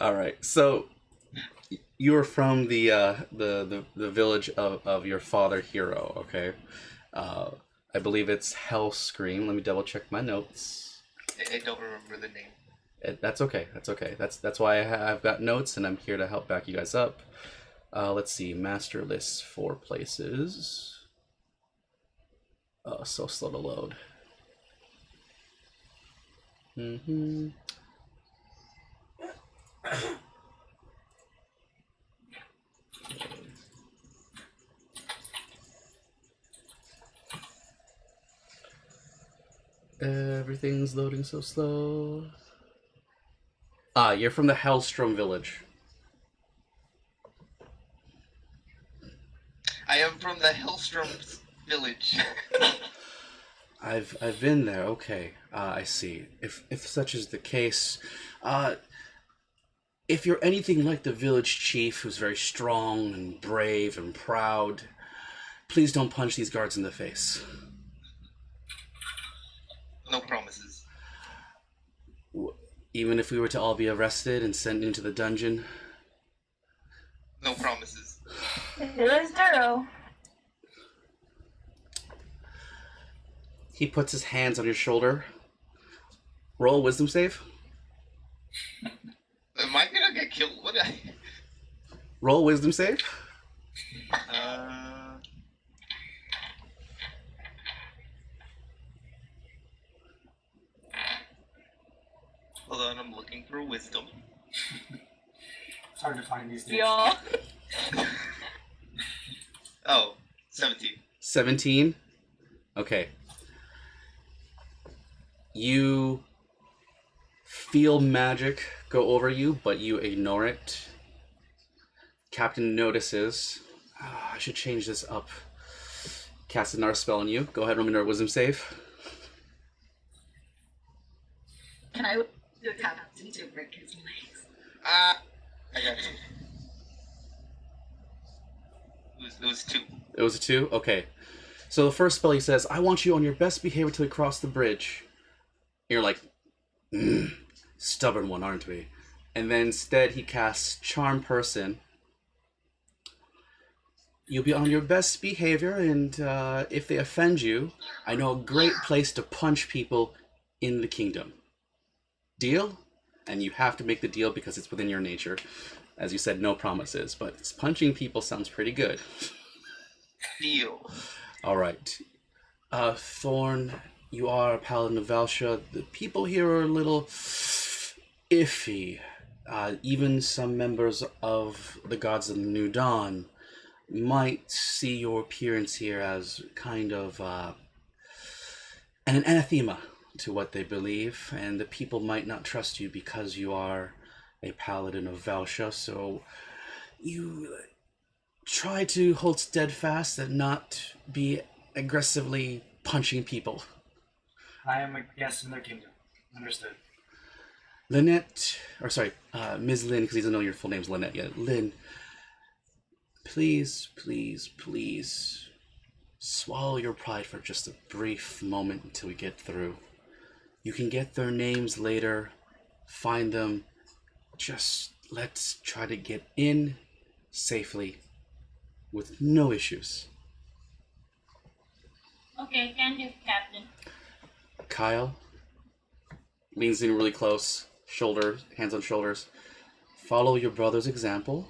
All right, so you are from the village of your father, Hero. Okay, I believe it's Hell Scream. Let me double check my notes. I don't remember the name. That's okay. That's okay. That's why I've got notes, and I'm here to help back you guys up. Let's see. Master list 4 places. Oh, so slow to load. Mm-hmm. Everything's loading so slow. You're from the Hellstrom village. I am from the Hellstrom village. I've been there. Okay, I see. If such is the case, if you're anything like the village chief, who's very strong and brave and proud, please don't punch these guards in the face. No promises. Even if we were to all be arrested and sent into the dungeon? No promises. It is Duro. He puts his hands on your shoulder. Roll a wisdom save. Am I gonna get killed? What? Roll a wisdom save. Hold on, I'm looking for wisdom. It's hard to find these days. Yeah. Oh, 17. 17? Okay. You feel magic go over you, but you ignore it. Captain notices. I should change this up. Cast another spell on you. Go ahead and roll me another wisdom save. Can I do a captain to break his legs? I got you. It was 2. It was a 2? Okay. So the first spell he says, I want you on your best behavior till we cross the bridge. And you're like, stubborn one, aren't we? And then instead he casts Charm Person. You'll be on your best behavior, and if they offend you, I know a great place to punch people in the kingdom. Deal? And you have to make the deal because it's within your nature. As you said, no promises, but punching people sounds pretty good. Deal. All right. Thorn, you are a paladin of Valsha. The people here are a little iffy. Even some members of the Gods of the New Dawn might see your appearance here as kind of an anathema to what they believe, and the people might not trust you because you are a paladin of Valsha, so you try to hold steadfast and not be aggressively punching people. I am a guest in their kingdom. Understood. Lynette, or sorry, Ms. Lynn, because he doesn't know your full name's Lynette yet. Lynn, please, please, please swallow your pride for just a brief moment until we get through. You can get their names later, find them. Just let's try to get in safely with no issues. Okay, can do, Captain. Kyle leans in really close, hands on shoulders. Follow your brother's example.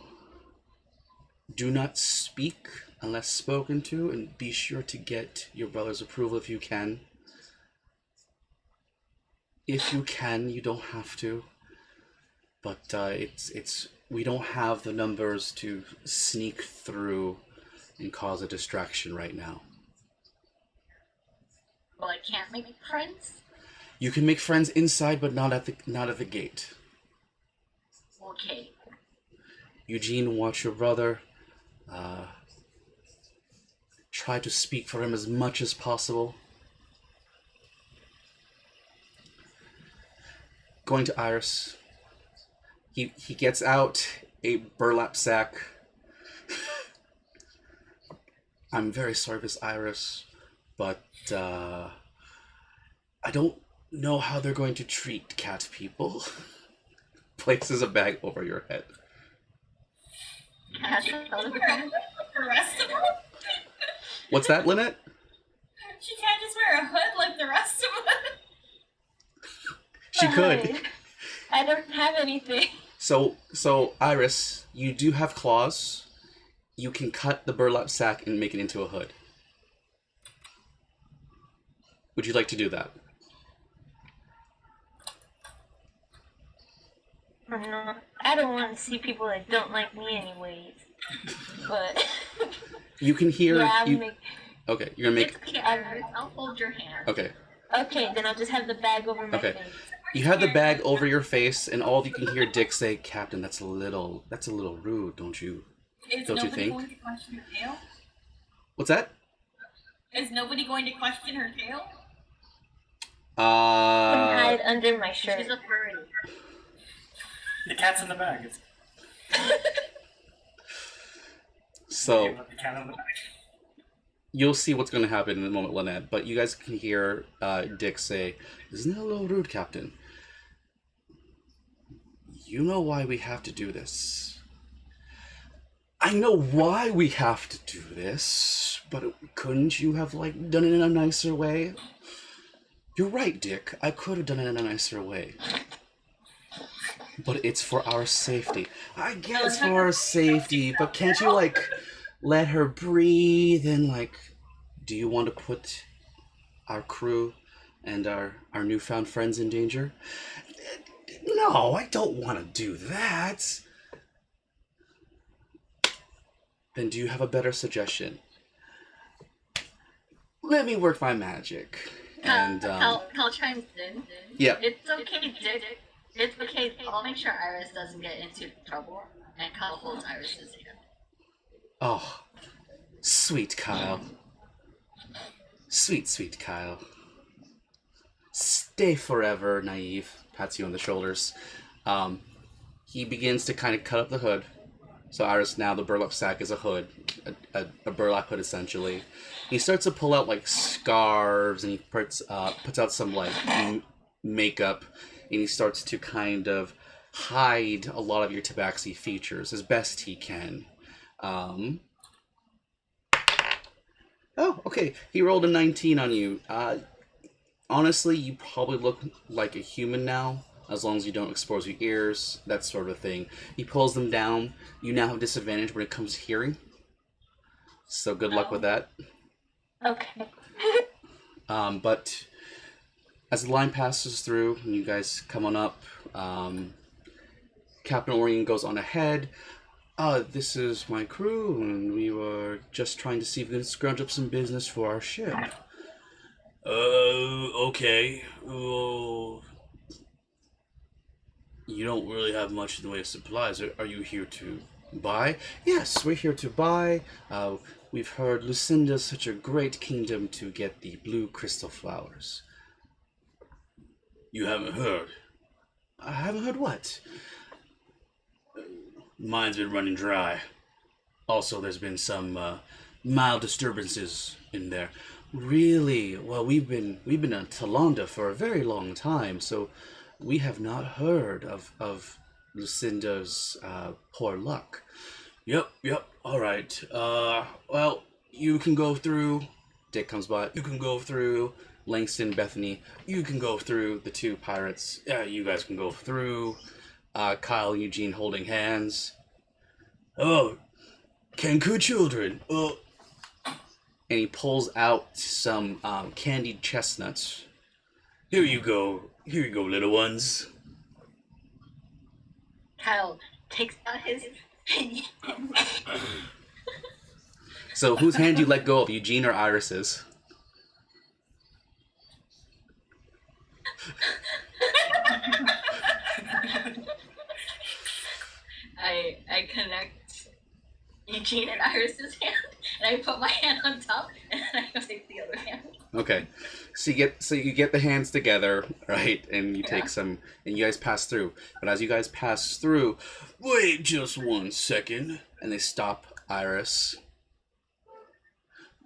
Do not speak unless spoken to, and be sure to get your brother's approval if you can. If you can, you don't have to. But we don't have the numbers to sneak through and cause a distraction right now. Well, I can't make friends. You can make friends inside, but not at the gate. Okay. Eugene, watch your brother. Try to speak for him as much as possible. Going to Iris. He gets out a burlap sack. I'm very sorry, Miss Iris, but I don't know how they're going to treat cat people. Places a bag over your head. Has the other friend? The rest of them? What's that, Lynette? She can't just wear a hood like the rest of us. She could. Fine. I don't have anything. So Iris, you do have claws. You can cut the burlap sack and make it into a hood. Would you like to do that? No, I don't want to see people that don't like me anyways. But You can hear. yeah, Okay, you're gonna It's make. okay, Iris. I'll hold your hand. Okay, okay, then I'll just have the bag over my Okay. face. you have the bag over your face, and all you can hear Dick say, "Captain, that's a little rude, don't you?" Is Don't you nobody think? going to question her tail? What's that? Is nobody going to question her tail? Hide under my shirt. She's a furry. The cat's in the bag. It's So the cat in the bag. you'll see what's going to happen in a moment, Lynette. But you guys can hear Dick say, "Isn't that a little rude, Captain? You know why we have to do this." "I know why we have to do this, but couldn't you have done it in a nicer way?" "You're right, Dick. I could have done it in a nicer way. But it's for our safety." "I get it's for our safety, but can't you let her breathe and do you want to put our crew and our newfound friends in danger?" "No, I don't want to do that." "Then do you have a better suggestion?" "Let me work my magic." And Cal chimes in. yeah. It's okay, Dick. It's okay. I'll make sure Iris doesn't get into trouble. And Cal holds Iris's hand. Oh, sweet Kyle. Sweet Kyle. Stay forever, naive. Pats you on the shoulders. He begins to kind of cut up the hood. So Iris, now the burlap sack is a hood, a burlap hood essentially. He starts to pull out scarves, and he puts out some makeup, and he starts to kind of hide a lot of your tabaxi features as best he can. Oh, okay. He rolled a 19 on you. Honestly, you probably look like a human now, as long as you don't expose your ears, that sort of thing. He pulls them down. You now have disadvantage when it comes to hearing. So good luck with that. Okay. But as the line passes through and you guys come on up, Captain Orion goes on ahead. This is my crew, and we were just trying to see if we can scrounge up some business for our ship." Okay. You don't really have much in the way of supplies. Are you here to buy?" "Yes, we're here to buy. We've heard Lucinda's such a great kingdom to get the blue crystal flowers." "You haven't heard?" "I haven't heard what?" "Mine's been running dry. Also, there's been some mild disturbances in there." "Really? Well, we've been in Talanda for a very long time, so we have not heard of Lucinda's poor luck." Yep, all right. Well, you can go through. Dick comes by. "You can go through." Langston, Bethany, "You can go through." The two pirates, "Yeah, you guys can go through." Kyle and Eugene holding hands. "Oh, Kenku children. Oh." And he pulls out some candied chestnuts. Here you go, little ones." Kyle takes out his. So whose hand do you let go of, Eugene or Iris's? I connect Eugene and Iris's hand, and I put my hand on top, and then I take the other hand. Okay, so you get the hands together, right? And you take some, and you guys pass through. But as you guys pass through, "Wait just 1 second," and they stop Iris.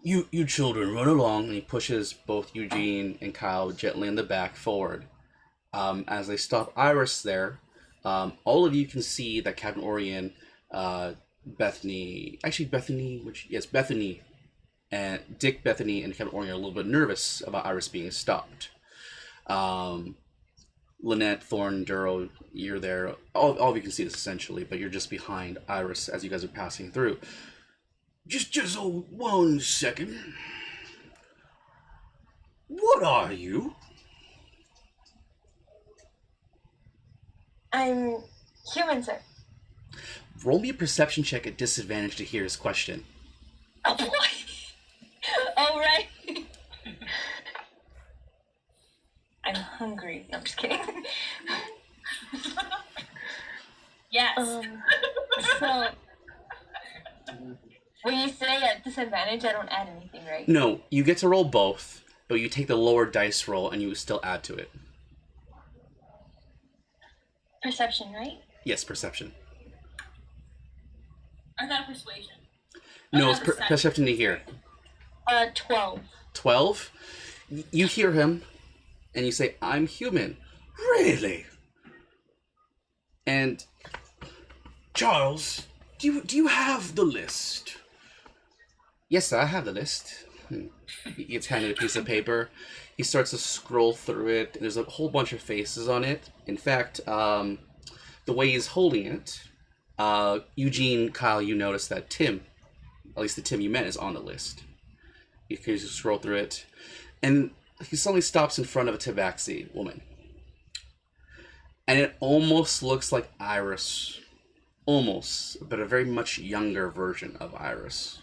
You children, run along." And he pushes both Eugene and Kyle gently in the back forward. As they stop Iris there, all of you can see that Captain Orion, Bethany, and Dick, Bethany, and Captain Orin are a little bit nervous about Iris being stopped. Lynette, Thorn, Duro, you're there. All of you can see this essentially, but you're just behind Iris as you guys are passing through. Just hold 1 second. What are you? I'm human, sir. Roll me a perception check at disadvantage to hear his question. Oh boy. All right. I'm hungry. No, I'm just kidding. Yes. So when you say at disadvantage, I don't add anything, right? No, you get to roll both, but you take the lower dice roll and you still add to it. Perception, right? Yes, perception. I thought persuasion. No, Oh, it's perception to hear. 12. 12? You hear him, and you say, I'm human. Really? And, Charles, do you have the list? Yes, sir, I have the list. He gets handed a piece of paper. He starts to scroll through it. There's a whole bunch of faces on it. In fact, the way he's holding it, Eugene, Kyle, you notice that Tim, at least the Tim you met, is on the list. You can scroll through it, and he suddenly stops in front of a tabaxi woman. And it almost looks like Iris. Almost, but a very much younger version of Iris.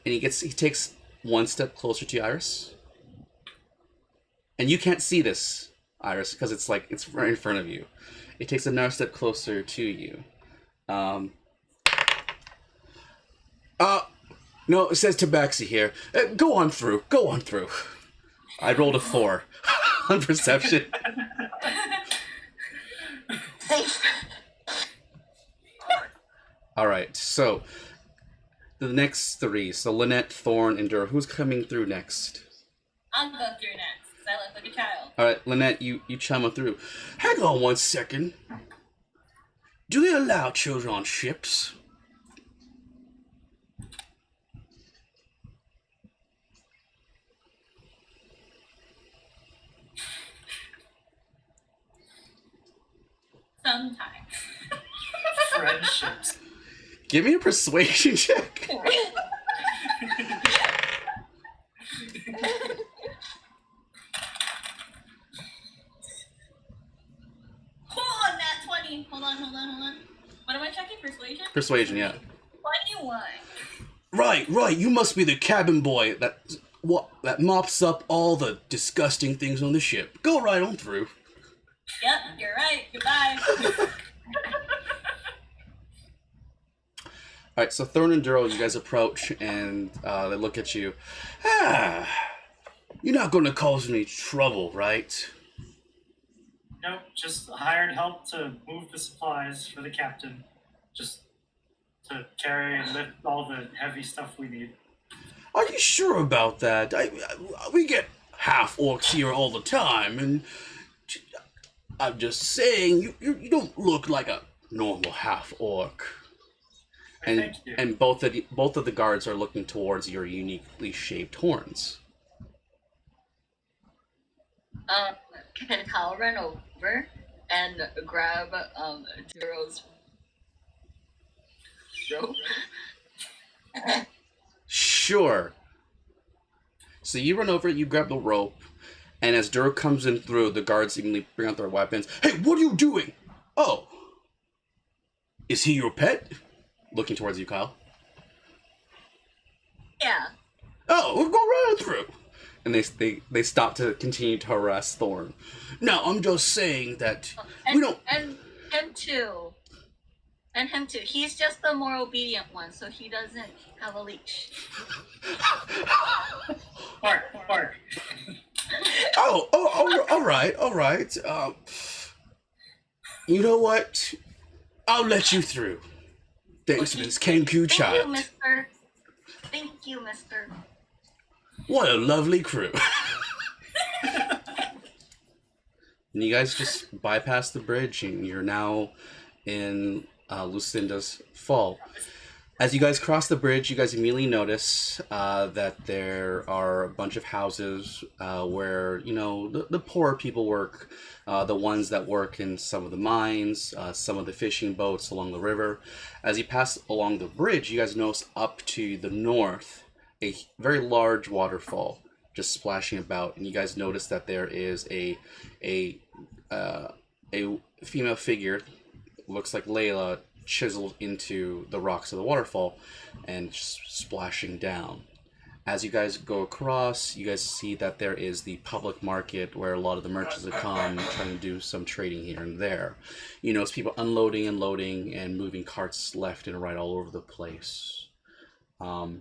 And he takes 1 step closer to Iris. And you can't see this, Iris, because it's right in front of you. It takes another step closer to you. No, it says Tabaxi here. Go on through. I rolled a 4 on perception. Alright, so the next 3. So Lynette, Thorn, and Dura. Who's coming through next? I'll go through next, because I look like a child. Alright, Lynette, you chime on through. Hang on 1 second. Do they allow children on ships? Sometimes. Friendships. Give me a persuasion check. Oh, nat 20. Hold on. What am I checking? Persuasion? Persuasion, yeah. 21. Right. You must be the cabin boy that mops up all the disgusting things on the ship. Go right on through. Yep, you're right. Goodbye. Alright, so Thorn and Duro, you guys approach and they look at you. You're not going to cause any trouble, right? Nope, just hired help to move the supplies for the captain. Just to carry and lift all the heavy stuff we need. Are you sure about that? We get half orcs here all the time, and I'm just saying, you don't look like a normal half orc. Thank you. And both of the guards are looking towards your uniquely shaped horns. Can Kyle run over and grab Duro's rope? Sure. So you run over, you grab the rope, and as Duro comes in through, the guards immediately bring out their weapons. Hey, what are you doing? Oh. Is he your pet? Looking towards you, Kyle. Yeah. Oh, we'll go right through. And they stop to continue to harass Thorn. No, I'm just saying that we don't... And him too. And him too. He's just the more obedient one, so he doesn't have a leash. Bark. all right. You know what? I'll let you through. Thanks, Miss Kenku Child. Thank you, mister. What a lovely crew. And you guys just bypass the bridge, and you're now in Lucinda's fall. As you guys cross the bridge, you guys immediately notice that there are a bunch of houses where, you know, the poorer people work, the ones that work in some of the mines, some of the fishing boats along the river. As you pass along the bridge, you guys notice up to the north a very large waterfall just splashing about, and you guys notice that there is a female figure, looks like Layla, chiseled into the rocks of the waterfall and splashing down. As you guys go across, you guys see that there is the public market where a lot of the merchants have come trying to do some trading here and there. You notice people unloading and loading and moving carts left and right all over the place. All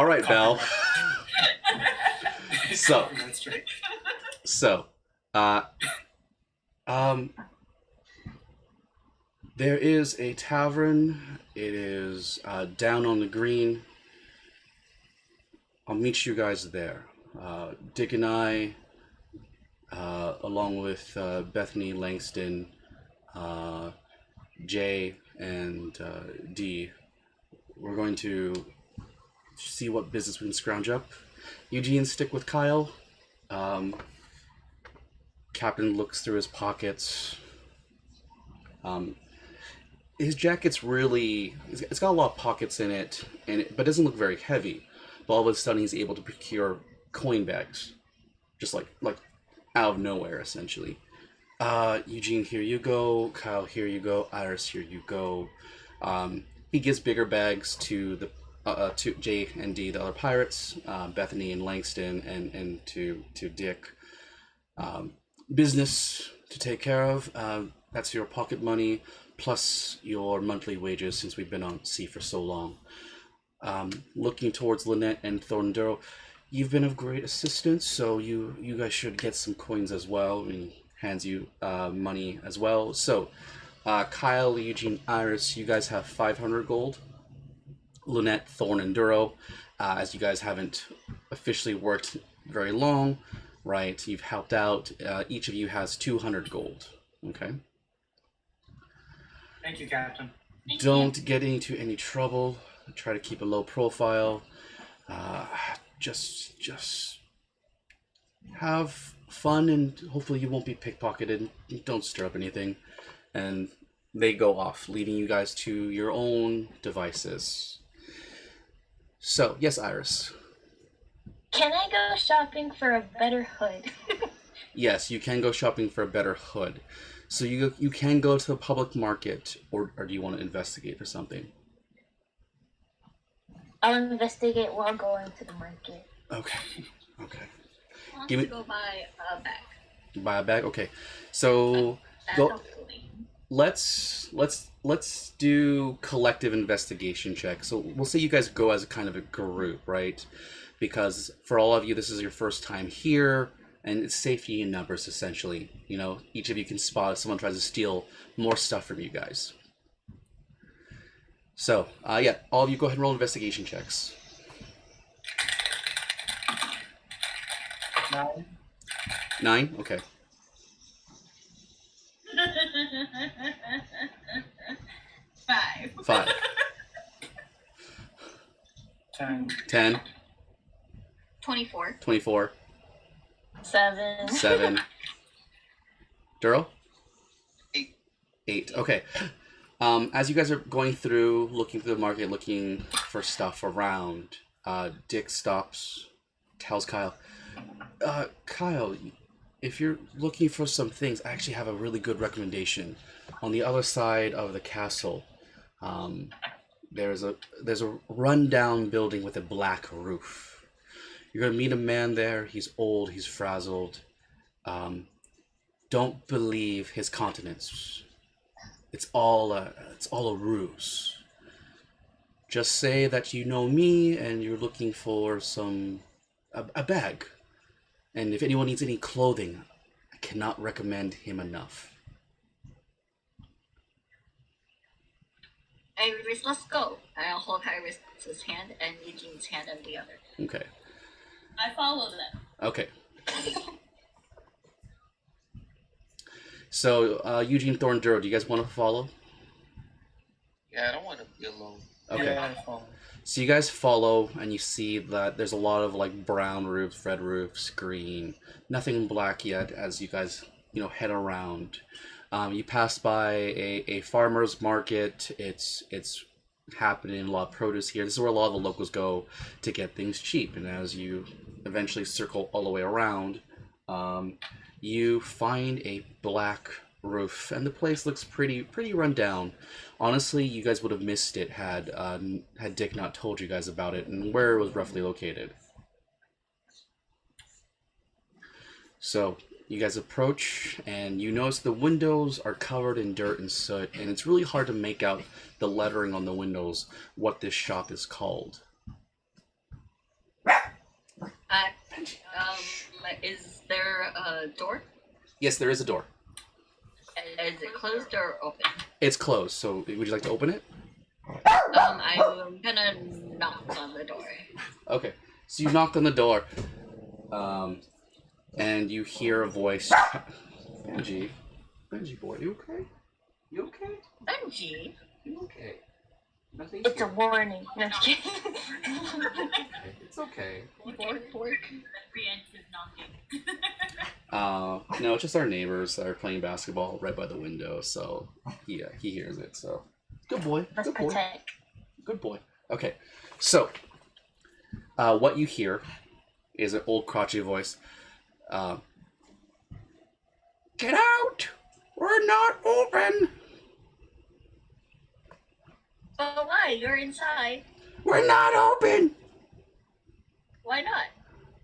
right, Belle. So, there is a tavern. It is down on the green. I'll meet you guys there. Dick and I, along with Bethany, Langston, Jay, and Dee, we're going to see what business we can scrounge up. Eugene, stick with Kyle. Captain looks through his pockets. His jacket's really, it's got a lot of pockets in it, but it doesn't look very heavy. But all of a sudden he's able to procure coin bags. Just like out of nowhere, essentially. Eugene, here you go. Kyle, here you go. Iris, here you go. He gives bigger bags to to Jay and Dee, the other pirates, Bethany and Langston, and to Dick. Business to take care of. That's your pocket money plus your monthly wages since we've been on sea for so long. Looking towards Lynette and Thornduro, you've been of great assistance, so you guys should get some coins as well. And he hands you money as well. So Kyle, Eugene, Iris, you guys have 500 gold. Lynette, Thorn, and Duro, as you guys haven't officially worked very long, right? You've helped out. Each of you has 200 gold. Okay. Thank you, Captain. Don't get into any trouble. Try to keep a low profile. Just have fun, and hopefully you won't be pickpocketed. Don't stir up anything. And they go off, leaving you guys to your own devices. So, yes, Iris. Can I go shopping for a better hood? Yes, you can go shopping for a better hood. So you can go to the public market, or do you want to investigate for something? I'll investigate while going to the market. Okay. I want Give to me- go buy a bag. Buy a bag. Okay. So go. Let's do collective investigation check. So we'll say you guys go as a kind of a group, right? Because for all of you, this is your first time here, and it's safety in numbers, essentially. You know, each of you can spot if someone tries to steal more stuff from you guys. So, yeah, all of you go ahead and roll investigation checks. 9. 9? Okay. 5. 5. 10. 10. 24. 24. 7. 7. Duro? 8. 8. Okay. As you guys are going through, looking through the market, looking for stuff around, Dick stops, tells Kyle, Kyle, if you're looking for some things, I actually have a really good recommendation. On the other side of the castle, there's a rundown building with a black roof. You're gonna meet a man there. He's old. He's frazzled. Don't believe his countenance. It's all a ruse. Just say that you know me and you're looking for a bag. And if anyone needs any clothing, I cannot recommend him enough. Iris, let's go. I'll hold Iris's hand and Eugene's hand and the other. Okay. I follow them. Okay. So, Eugene Thornduro, do you guys want to follow? Yeah, I don't want to be alone. Okay. Yeah, I follow. So you guys follow, and you see that there's a lot of like brown roofs, red roofs, green. Nothing black yet. As you guys, head around. You pass by a farmer's market. It's happening. A lot of produce here. This is where a lot of the locals go to get things cheap. And as you eventually circle all the way around, you find a black roof, and the place looks pretty run down. Honestly, you guys would have missed it had Dick not told you guys about it and where it was roughly located. So you guys approach, and you notice the windows are covered in dirt and soot, and it's really hard to make out the lettering on the windows what this shop is called. Is there a door? Yes, there is a door. Is it closed or open? It's closed, so would you like to open it? I'm gonna knock on the door. Okay, so you knock on the door, and you hear a voice. Benji boy, you okay? You okay? Benji? You okay? Nothing. It's a warning. No, just kidding. It's okay. Fork. Preemptive knocking. No, it's just our neighbors that are playing basketball right by the window, so he hears it, so. Good boy. Let's Good boy. protect. Good boy. Okay, so, what you hear is an old crotchety voice. Get out! We're not open! Oh, why? You're inside. We're not open! Why not?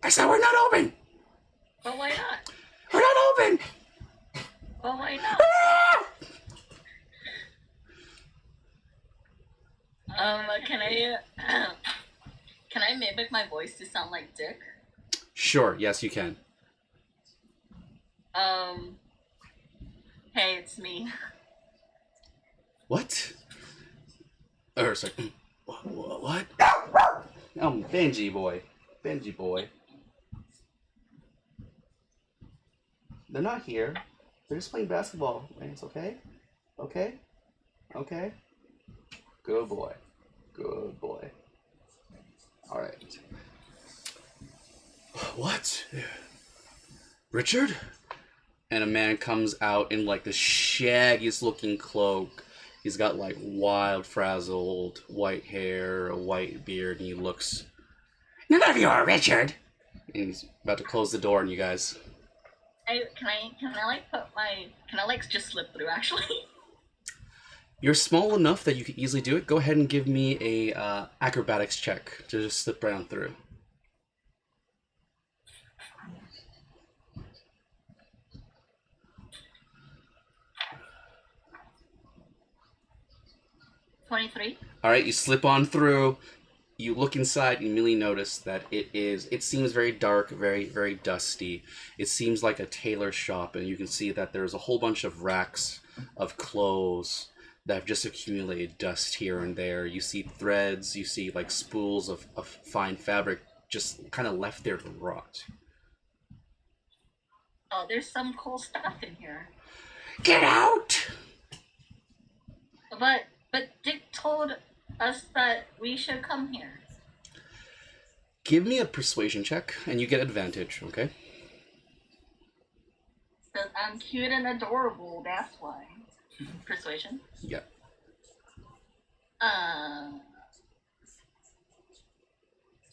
I said we're not open! Well, why not? We're not open! Well, why not? Can I mimic my voice to sound like Dick? Sure, yes you can. Hey, it's me. What? Sorry. What? Benji boy. They're not here. They're just playing basketball. And it's okay? Okay? Good boy. Alright. What? Richard? And a man comes out in like the shaggiest looking cloak. He's got like wild, frazzled white hair, a white beard, and he looks. None of you are Richard! And he's about to close the door on you guys. Can I just slip through actually? You're small enough that you can easily do it. Go ahead and give me a acrobatics check to just slip right on through. $23. All right, you slip on through. You look inside, you immediately notice that it seems very dark, very, very dusty. It seems like a tailor shop, and you can see that there's a whole bunch of racks of clothes that have just accumulated dust here and there. You see threads, you see like spools of fine fabric just kind of left there to rot. Oh, there's some cool stuff in here. Get out! But Dick told us that we should come here. Give me a persuasion check, and you get advantage, okay? Because I'm cute and adorable, that's why. Persuasion? Yeah.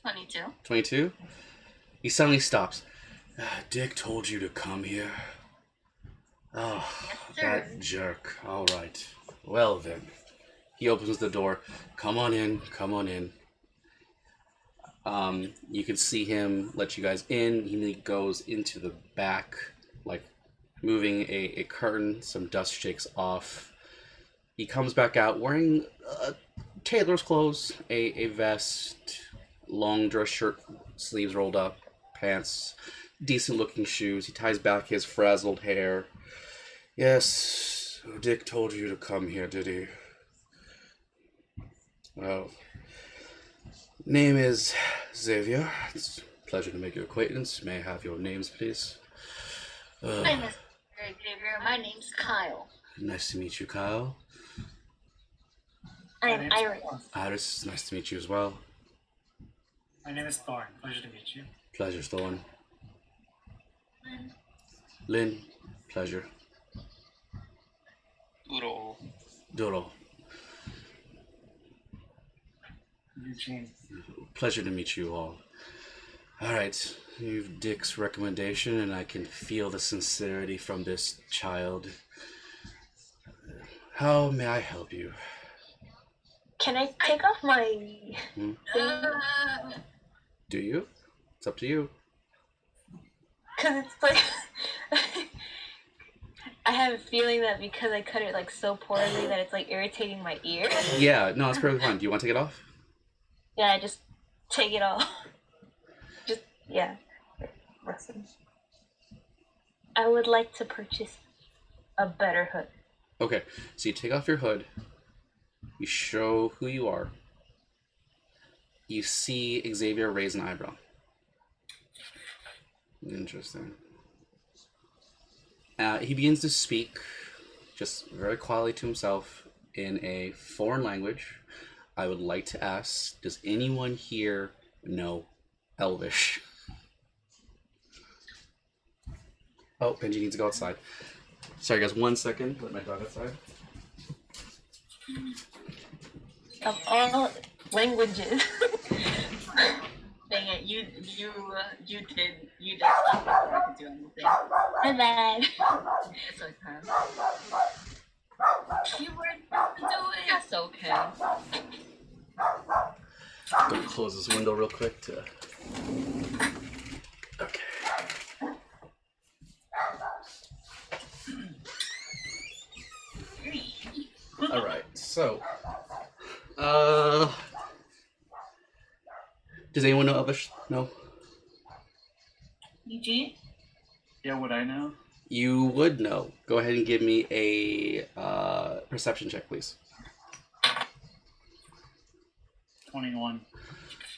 22. 22? He suddenly stops. Dick told you to come here. Oh, Yes, sir. that jerk. All right. Well then. He opens the door. Come on in. You can see him let you guys in. He goes into the back, like moving a curtain. Some dust shakes off. He comes back out wearing tailor's clothes, a vest, long dress shirt, sleeves rolled up, pants, decent looking shoes. He ties back his frazzled hair. Yes, Dick told you to come here, did he? Well, name is Xavier. It's a pleasure to make your acquaintance. May I have your names, please? Hi, Mr. Xavier. My name's Kyle. Nice to meet you, Kyle. I am Iris. Iris, nice to meet you as well. My name is Thorn. Pleasure to meet you. Pleasure, Thorn. Lynn. Lynn, pleasure. Doodle. Doodle, Eugene. pleasure to meet you all. Alright, you've Dick's recommendation, and I can feel the sincerity from this child. How may I help you? Can I take off my thing? Do you? It's up to you. Because it's like I have a feeling that because I cut it like so poorly that it's like irritating my ear. Yeah, no, it's perfectly fine. Do you want to take it off? Yeah, I just take it off. Just yeah. Listen. I would like to purchase a better hood. Okay, so you take off your hood. You show who you are. You see Xavier raise an eyebrow. Interesting. He begins to speak, just very quietly to himself, in a foreign language. I would like to ask, does anyone here know Elvish? Oh, Benji needs to go outside. Sorry guys, 1 second. Let my dog outside. Of all languages. Dang it, you did stuff before I could do anything. My bad. It's okay. You were to do it. It's okay. Go close this window real quick to... Okay. Alright, so... Does anyone know Elvish? No? Eugene? Yeah, would I know? You would know. Go ahead and give me a perception check, please. 21.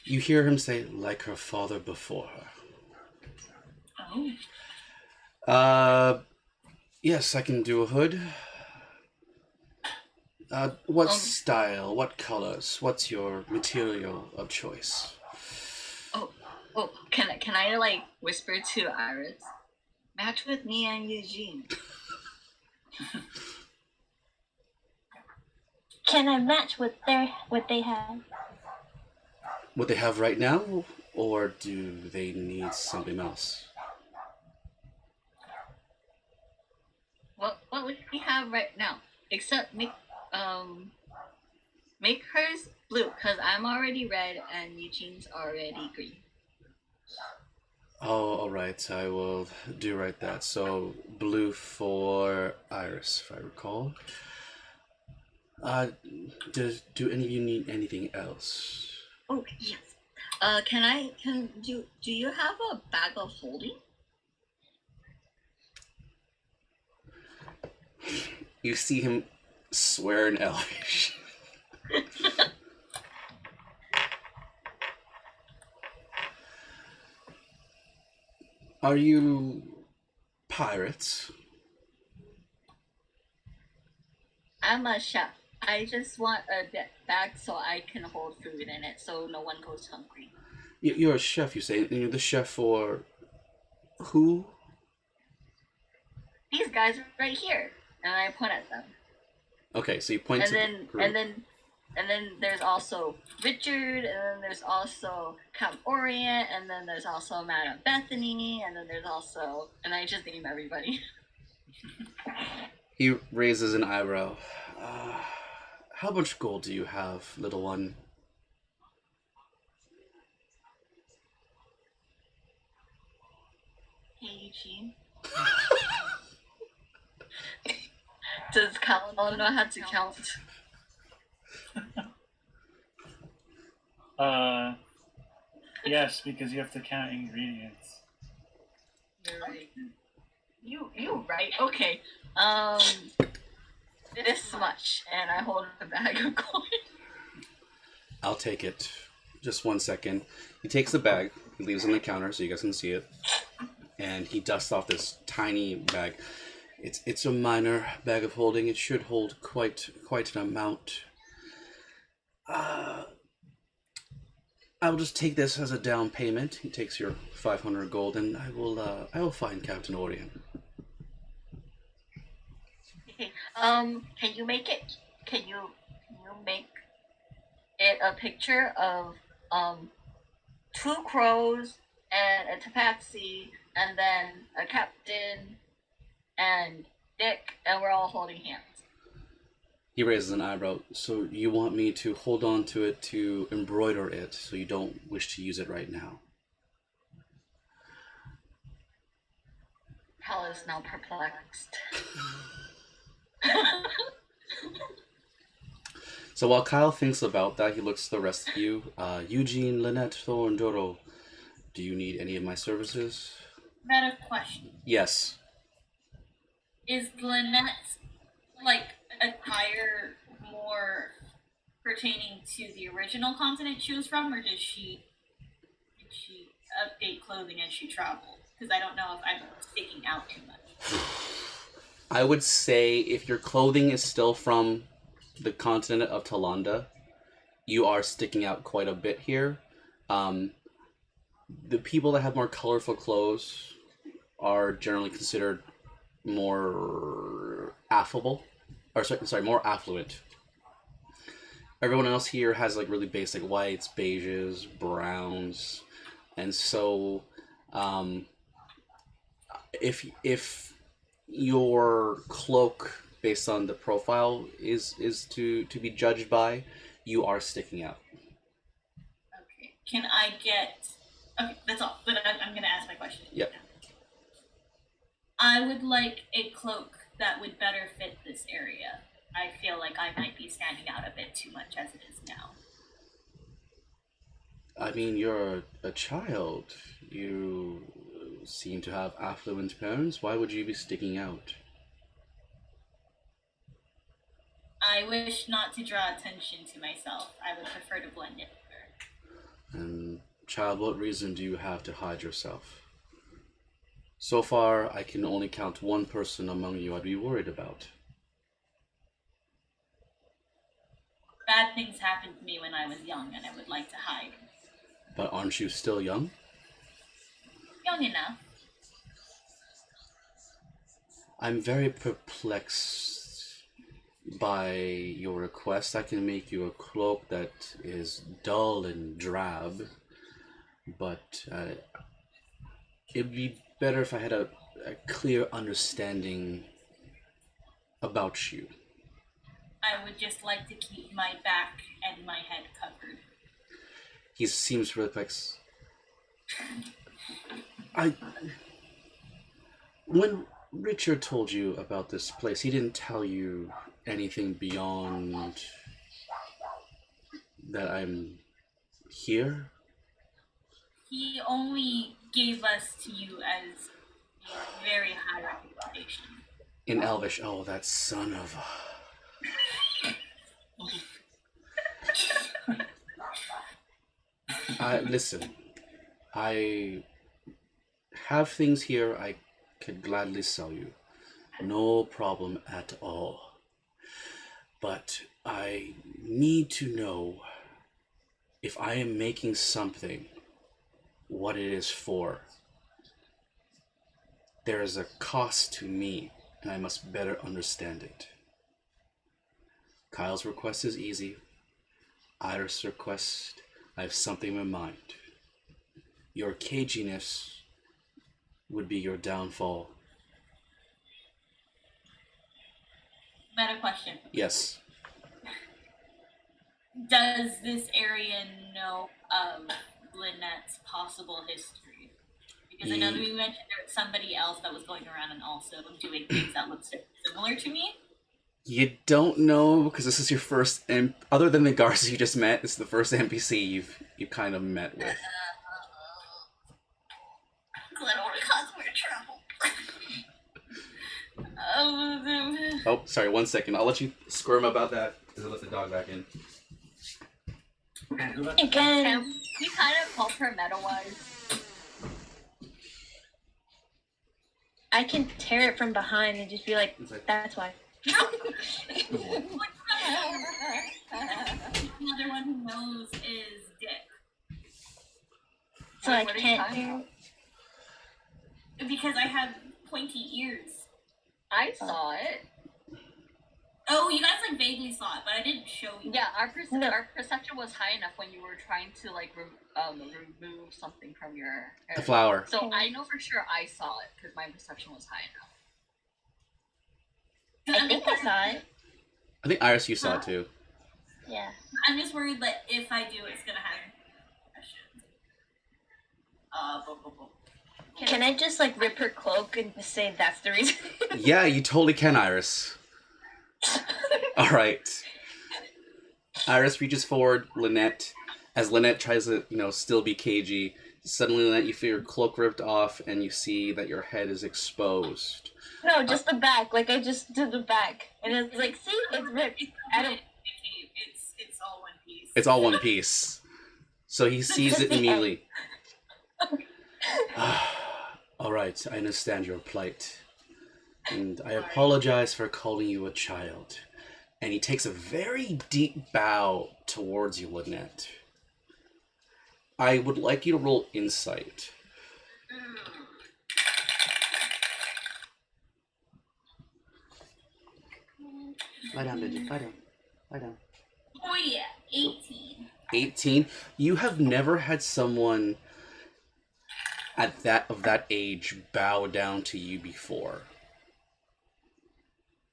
You hear him say, like her father before her. Oh. Yes, I can do a hood. What style? What colors? What's your material of choice? Oh, can I like whisper to Iris? Match with me and Eugene. Can I match what they have? What they have right now, or do they need something else? What would we have right now? Except make hers blue, cause I'm already red and Eugene's already green. Oh, alright, I will do right that. So, blue for Iris, if I recall. Do any of you need anything else? Oh yes. Do you have a bag of holding? You see him swear in Elvish. Are you pirates? I'm a chef. I just want a bag so I can hold food in it so no one goes hungry. You're a chef, you say, and you're the chef for who? These guys are right here, and I point at them. Okay, so you point And to then the group. and then there's also Richard, and then there's also Count Orient, and then there's also Madame Bethany, and then there's also, and I just name everybody. He raises an eyebrow. How much gold do you have, little one? Hey Eugene. Does Cal know how to count? Yes, because you have to count ingredients. You're right. You right? Okay. This much, and I hold a bag of coin. I'll take it. Just 1 second. He takes the bag, he leaves it on the counter so you guys can see it, and he dusts off this tiny bag. It's a minor bag of holding. It should hold quite an amount. Uh, I will just take this as a down payment. He takes your 500 gold, and I will find Captain Orient. Okay. Can you make it? Can you make it a picture of two crows and a tabaxi and then a captain and Dick, and we're all holding hands. He raises an eyebrow. So you want me to hold on to it to embroider it, so you don't wish to use it right now? Hal is now perplexed. So while Kyle thinks about that, he looks at the rest of you. Eugene, Lynette, Thor, and Doro, do you need any of my services? Meta question. Yes. Is Lynette's, like, attire more pertaining to the original continent she was from, or did she update clothing as she traveled? Because I don't know if I'm sticking out too much. I would say if your clothing is still from the continent of Talanda, you are sticking out quite a bit here. The people that have more colorful clothes are generally considered more affable, or sorry, more affluent. Everyone else here has like really basic whites, beiges, browns, and so if your cloak based on the profile is to be judged by, you are sticking out. Okay. Can I get... Okay, that's all. But I'm going to ask my question. Yep. I would like a cloak that would better fit this area. I feel like I might be standing out a bit too much as it is now. I mean, you're a child. You seem to have affluent parents. Why would you be sticking out? I wish not to draw attention to myself. I would prefer to blend in better. And child, what reason do you have to hide yourself? So far, I can only count one person among you I'd be worried about. Bad things happened to me when I was young, and I would like to hide. But aren't you still young? Young enough. I'm very perplexed by your request. I can make you a cloak that is dull and drab, but it'd be better if I had a clear understanding about you. I would just like to keep my back and my head covered. He seems perplexed. When Richard told you about this place, he didn't tell you anything beyond that I'm here? He only gave us to you as a very high reputation. In Elvish, oh, that son of listen, I have things here I could gladly sell you. No problem at all. But I need to know if I am making something, what it is for. There is a cost to me, and I must better understand it. Kyle's request is easy. Iris' request, I have something in mind. Your caginess would be your downfall. Meta question. Yes. Does this area know of Lynette's possible history? Because I know that we mentioned there was somebody else that was going around and also doing things that looked similar to me. You don't know because this is your first, other than the guards you just met, this is the first NPC you kind of met with. Glad only cause more trouble. Oh, sorry, 1 second. I'll let you squirm about that because I let the dog back in. Okay, who let Again. We kind of help her meta-wise. I can tear it from behind and just be like, It's like, that's why. Another one who knows is Dick. So I What are you can't talking tear about? it. Because I have pointy ears. I saw it. Oh, you guys like vaguely saw it, but I didn't show you. Yeah, No. our perception was high enough when you were trying to like remove something from your hair. the flower. So I know for sure I saw it because my perception was high enough. I think I saw it. I think Iris, you saw it too. Yeah. I'm just worried that if I do, it's gonna have questions. Can I just like rip her cloak and just say that's the reason? Yeah, you totally can, Iris. All right. Iris reaches forward, Lynette. As Lynette tries to, still be cagey, suddenly, Lynette, you feel your cloak ripped off, and you see that your head is exposed. No, just the back. Like I just did the back, and it's like, see, it's ripped. I don't. It's all one piece. It's all one piece. So he sees it immediately. All right, I understand your plight. And I apologize for calling you a child. And he takes a very deep bow towards you, Lynette. I would like you to roll insight. Lie down, Bridget. Lie down. Lie down. Oh yeah, 18. 18. You have never had someone at that age bow down to you before.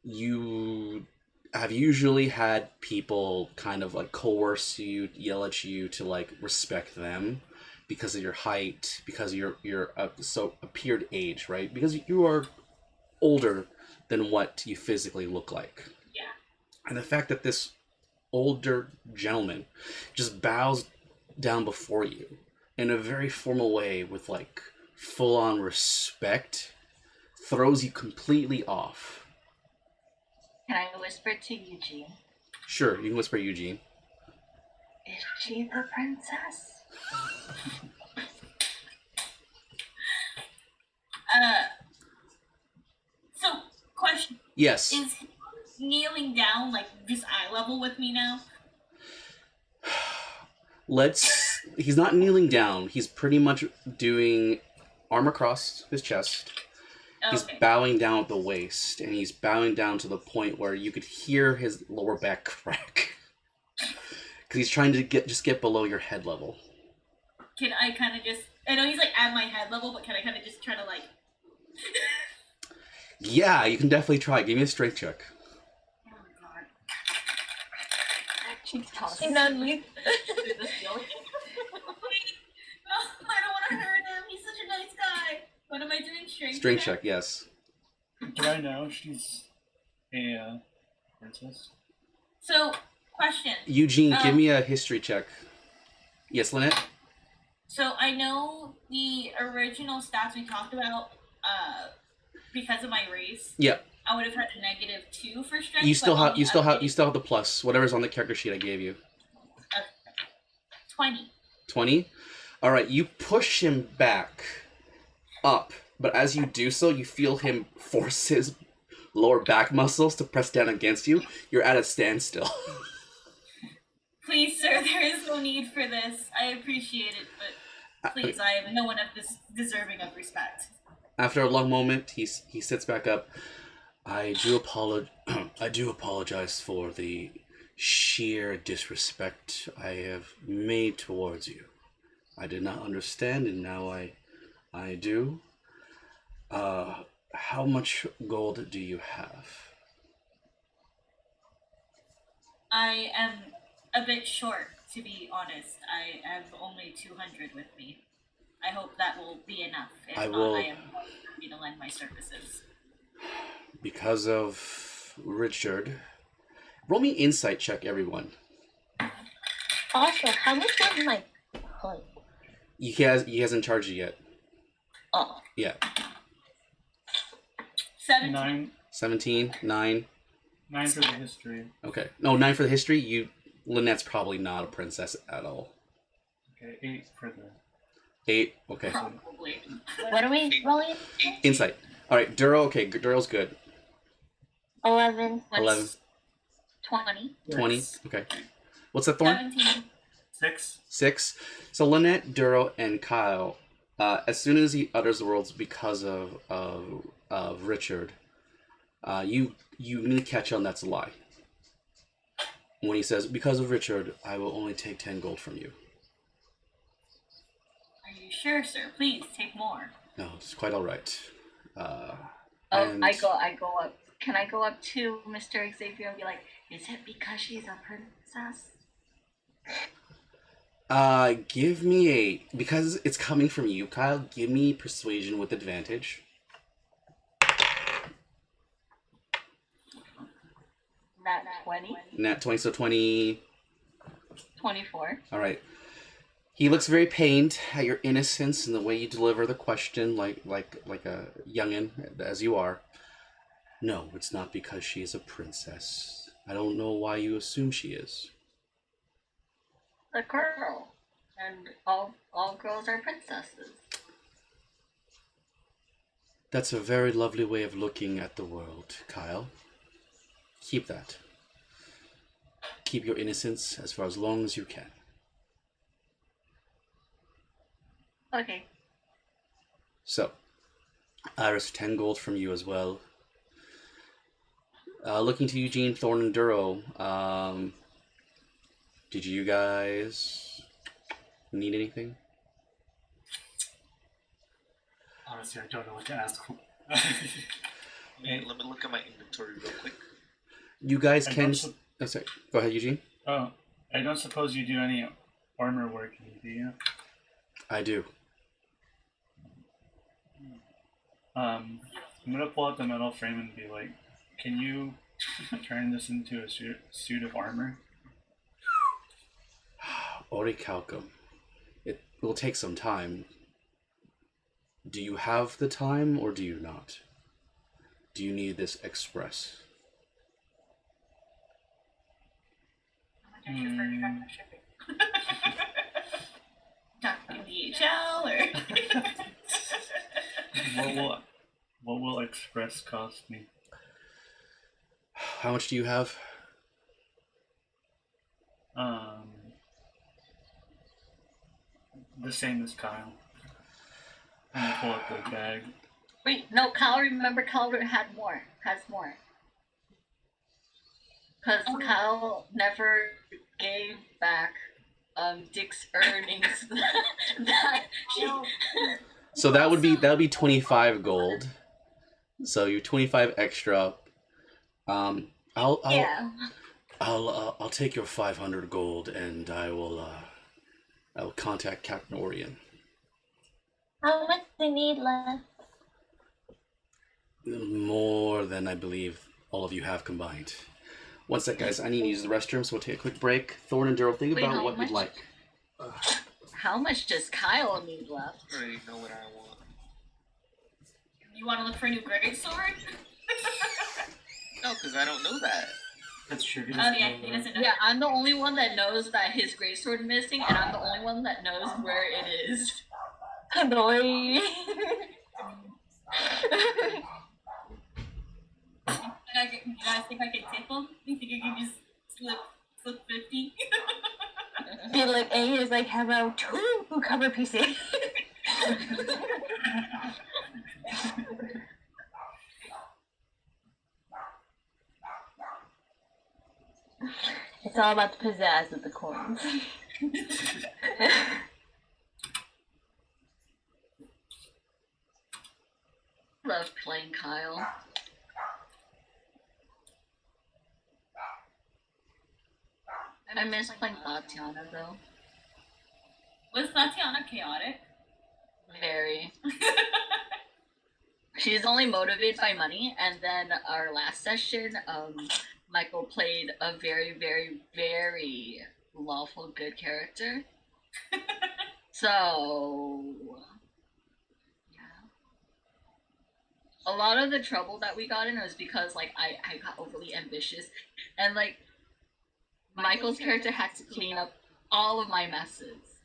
You have usually had people kind of like coerce you, yell at you to like respect them because of your height, because of your appeared age, right? Because you are older than what you physically look like. Yeah. And the fact that this older gentleman just bows down before you in a very formal way with like full-on respect throws you completely off. Can I whisper to Eugene? Sure, you can whisper Eugene. Is she the princess? So, question. Yes. Is he kneeling down, like, just eye level with me now? He's not kneeling down. He's pretty much doing arm across his chest. He's Okay. bowing down at the waist, and he's bowing down to the point where you could hear his lower back crack. Because he's trying to get below your head level. Can I kind of just... I know he's, like, at my head level, but can I kind of just try to, like... Yeah, you can definitely try. Give me a strength check. Oh, God. She's tossing. She's underneath. Wait, no, I don't want to hurt him. He's such a nice guy. What am I doing? Strength check, yes. Do I know she's a princess? So, question. Eugene, give me a history check. Yes, Lynette? So, I know the original stats we talked about, because of my race, Yeah. I would have had a -2 for strength. You still but have the plus. Whatever's on the character sheet I gave you. 20. 20? Alright, you push him back up, but as you do so, you feel him force his lower back muscles to press down against you. You're at a standstill. Please, sir, there is no need for this. I appreciate it, but please, I am no one of this deserving of respect. After a long moment, he sits back up. I do apologize for the sheer disrespect I have made towards you. I did not understand, and now I do. How much gold do you have? I am a bit short, to be honest. I have only 200 with me. I hope that will be enough. If I not, will- I am happy to lend my services. Because of Richard. Roll me insight check, everyone. Also, how much was my hood? He hasn't charged you yet. Oh, Yeah. 17. 9. 17, 9. 9 for the history. Okay. No, 9 for the history. Lynette's probably not a princess at all. Okay, 8 for the... 8. Okay. Probably. what are we rolling? Insight. All right, Duro. Okay, Duro's good. 11. 11, 20. 20. Okay. What's that, Thorn? 17. 6. 6. So Lynette, Duro, and Kyle. As soon as he utters the words "because of Richard," you need to catch on that's a lie. When he says "because of Richard," I will only take 10 gold from you. Are you sure, sir? Please take more. No, it's quite all right. I go up. Can I go up to Mr. Xavier and be like, is it because she's a princess? Give me because it's coming from you, Kyle. Give me persuasion with advantage. Nat 20. Nat 20, so 20. 24. All right. He looks very pained at your innocence and the way you deliver the question, like a youngin, as you are. No, it's not because she is a princess. I don't know why you assume she is. A girl. And all girls are princesses. That's a very lovely way of looking at the world, Kyle. Keep that. Keep your innocence as far as long as you can. Okay. So, Iris, 10 gold from you as well. Looking to Eugene, Thorn, and Duro. Did you guys need anything? Honestly, I don't know what to ask. Man, let me look at my inventory real quick. You guys I can... don't Oh, sorry. Go ahead, Eugene. Oh, I don't suppose you do any armor work, do you? I do. I'm gonna pull out the metal frame and be like, can you turn this into a suit of armor? Orichalcum. It will take some time. Do you have the time or do you not? Do you need this express? Talking DHL or What will express cost me? How much do you have? The same as Kyle. I'm gonna pull out the bag. Wait, no, Kyle, remember Kyle has more. Because Kyle never gave back Dick's earnings that she... So that would be 25 gold. So you're 25 extra. I'll take your 500 gold and I will contact Captain Orion. How much do you need left? More than I believe all of you have combined. One sec, guys. I need to use the restroom, so we'll take a quick break. Thorn and Daryl, think Wait, about how what much? you'd like. How much does Kyle need left? I already know what I want. you want to look for a new great sword? No, because I don't know that. That's true. He Oh doesn't yeah, know he that. doesn't know. Yeah, I'm the only one that knows that his greatsword is missing, and I'm the only one that knows where it is. Annoying. You guys think I could tip him? You think I can just slip 50? Be like, A is like, how about 2 cover pieces? It's all about the pizzazz of the coins. Love playing Kyle. I miss playing Tatiana though. Was Tatiana chaotic? Very. She's only motivated by money, and then our last session, Michael played a very, very, very lawful good character. So, yeah. A lot of the trouble that we got in was because, like, I got overly ambitious, and, like, Michael's character had to clean up all of my messes.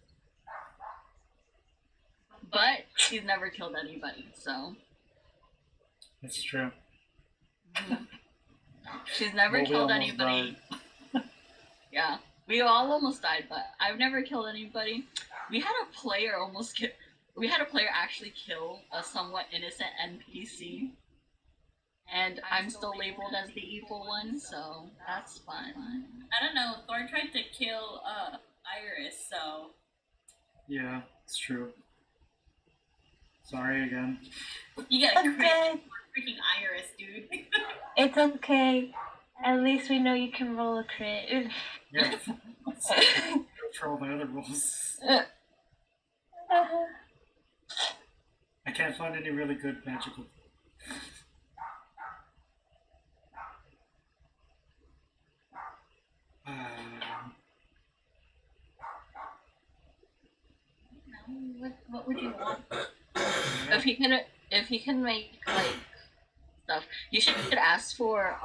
But he's never killed anybody, so... It's true. She's never Well, we killed almost anybody. Yeah, we all almost died, but I've never killed anybody. We had a player We had a player actually kill a somewhat innocent NPC, and I'm still labeled as the evil one, so that's fun. I don't know. Thor tried to kill Iris, so Yeah, it's true. Sorry again. you got a crit Okay, for freaking Iris, dude. it's okay. At least we know you can roll a crit. Yeah. For all my other rules. I can't find any really good magical. What would you want? If he can make like stuff, you should ask for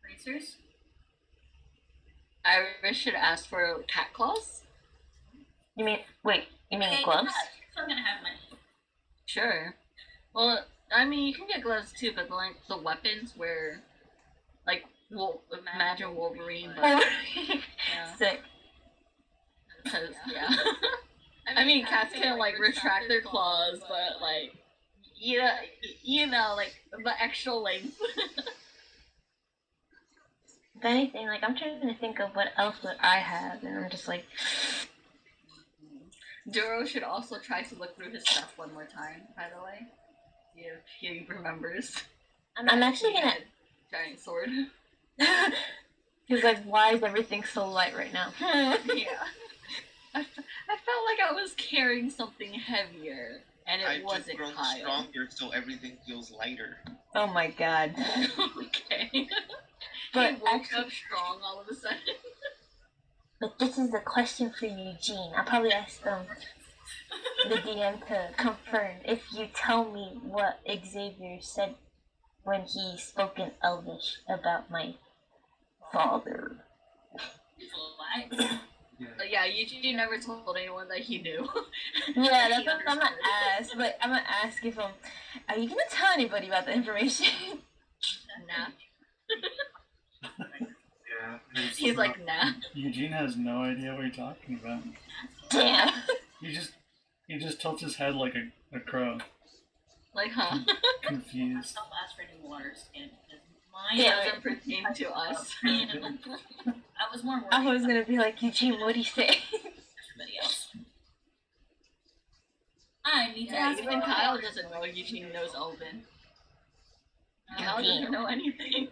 Racers? Iris should ask for cat claws. You mean Okay, gloves? You're still gonna have money. Sure. Well, I mean, you can get gloves too, but like the weapons where, like, imagine Wolverine, but yeah, Sick. because yeah. I mean, cats can like retract their claws, but like, you know, like the extra length. If anything, like I'm trying to think of what else would I have, and I'm just like, Duro should also try to look through his stuff one more time. By the way, if he remembers. I'm actually gonna. Giant sword. He's like, why is everything so light right now? Yeah. I felt like I was carrying something heavier, and it I've just wasn't grown Kyle. stronger, so everything feels lighter. Oh my god. Okay. But He woke actually, up strong all of a sudden. but this is the question for Eugene. I'll probably ask the DM to confirm if you tell me what Xavier said when he spoke in Elvish about my father. What? Yeah, you never told anyone that he knew. Yeah, that's He what I'm gonna understood. ask. But I'm gonna ask if are you gonna tell anybody about the information? Nah. Yeah. He's like, nah. Eugene has no idea what you're talking about. Damn. He just tilts his head like a crow, Like, huh? confused. Don't ask for any water skin because mine Yeah. Doesn't pertain to us. I was more worried I was about gonna be like, Eugene, what'd he say? everybody else. I need to Yeah, ask even for Kyle water. doesn't know Eugene knows Elven. Kyle Damn. doesn't know anything.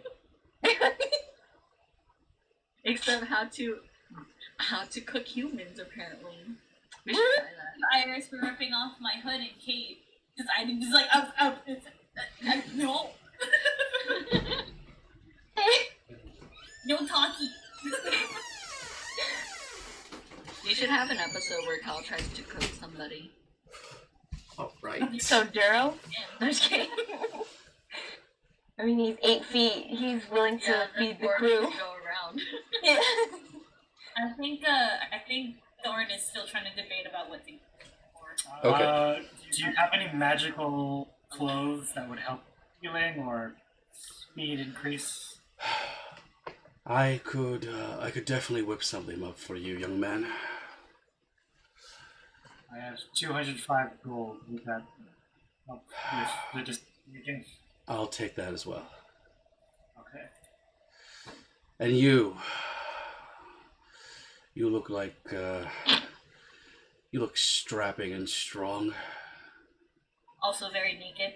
Except how to cook humans, apparently. We should try that. Iris for ripping off my hood and cape because I was like, no, no talkie. You should have an episode where Kyle tries to cook somebody. All right. So Duro? I'm just kidding. I mean, he's 8 feet. He's willing to feed the crew. Go around. Yeah. I think Thorn is still trying to debate about what to get for. Okay. Do you have any magical clothes that would help healing or speed increase? I could definitely whip something up for you, young man. I have 205 gold. With that, with just making. I'll take that as well. Okay. And you look like you look strapping and strong. Also very naked.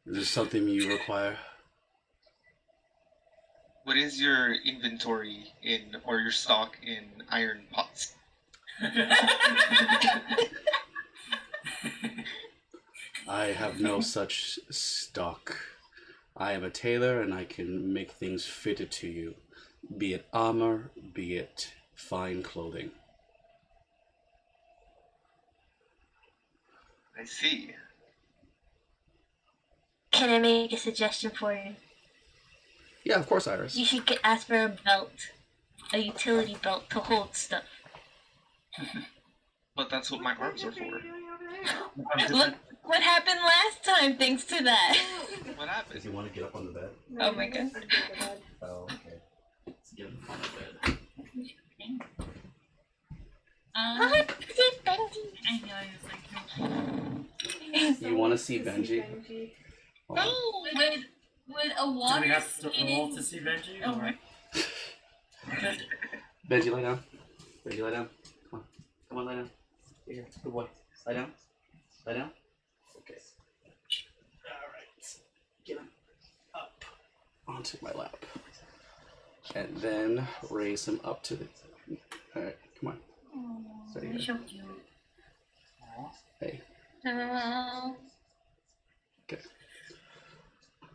Is this something you require? What is your inventory or your stock in iron pots? I have no such stock. I am a tailor and I can make things fitted to you, be it armor, be it fine clothing. I see. Can I make a suggestion for you? Yeah, of course, Iris. You should ask for a belt. A utility belt to hold stuff. But that's what my arms are for. Look what happened last time thanks to that. What happened? Does he want to get up on the bed? Oh my god. Oh, okay. Let's get him on the bed. Hi, see Benji. I know, I was like, You want to see Benji? Hey. would a Do water we have to roll skin? to see Benji? Oh, or- right. Benji, lie down. Benji, lie down. Come on. Come on, lie down. Here, good boy. Lie down. Lie down. Okay. Alright. Get him up onto my lap. And then raise him up to the... Alright, come on. Oh, There you you're go. so cute. Hey. Hello. Okay.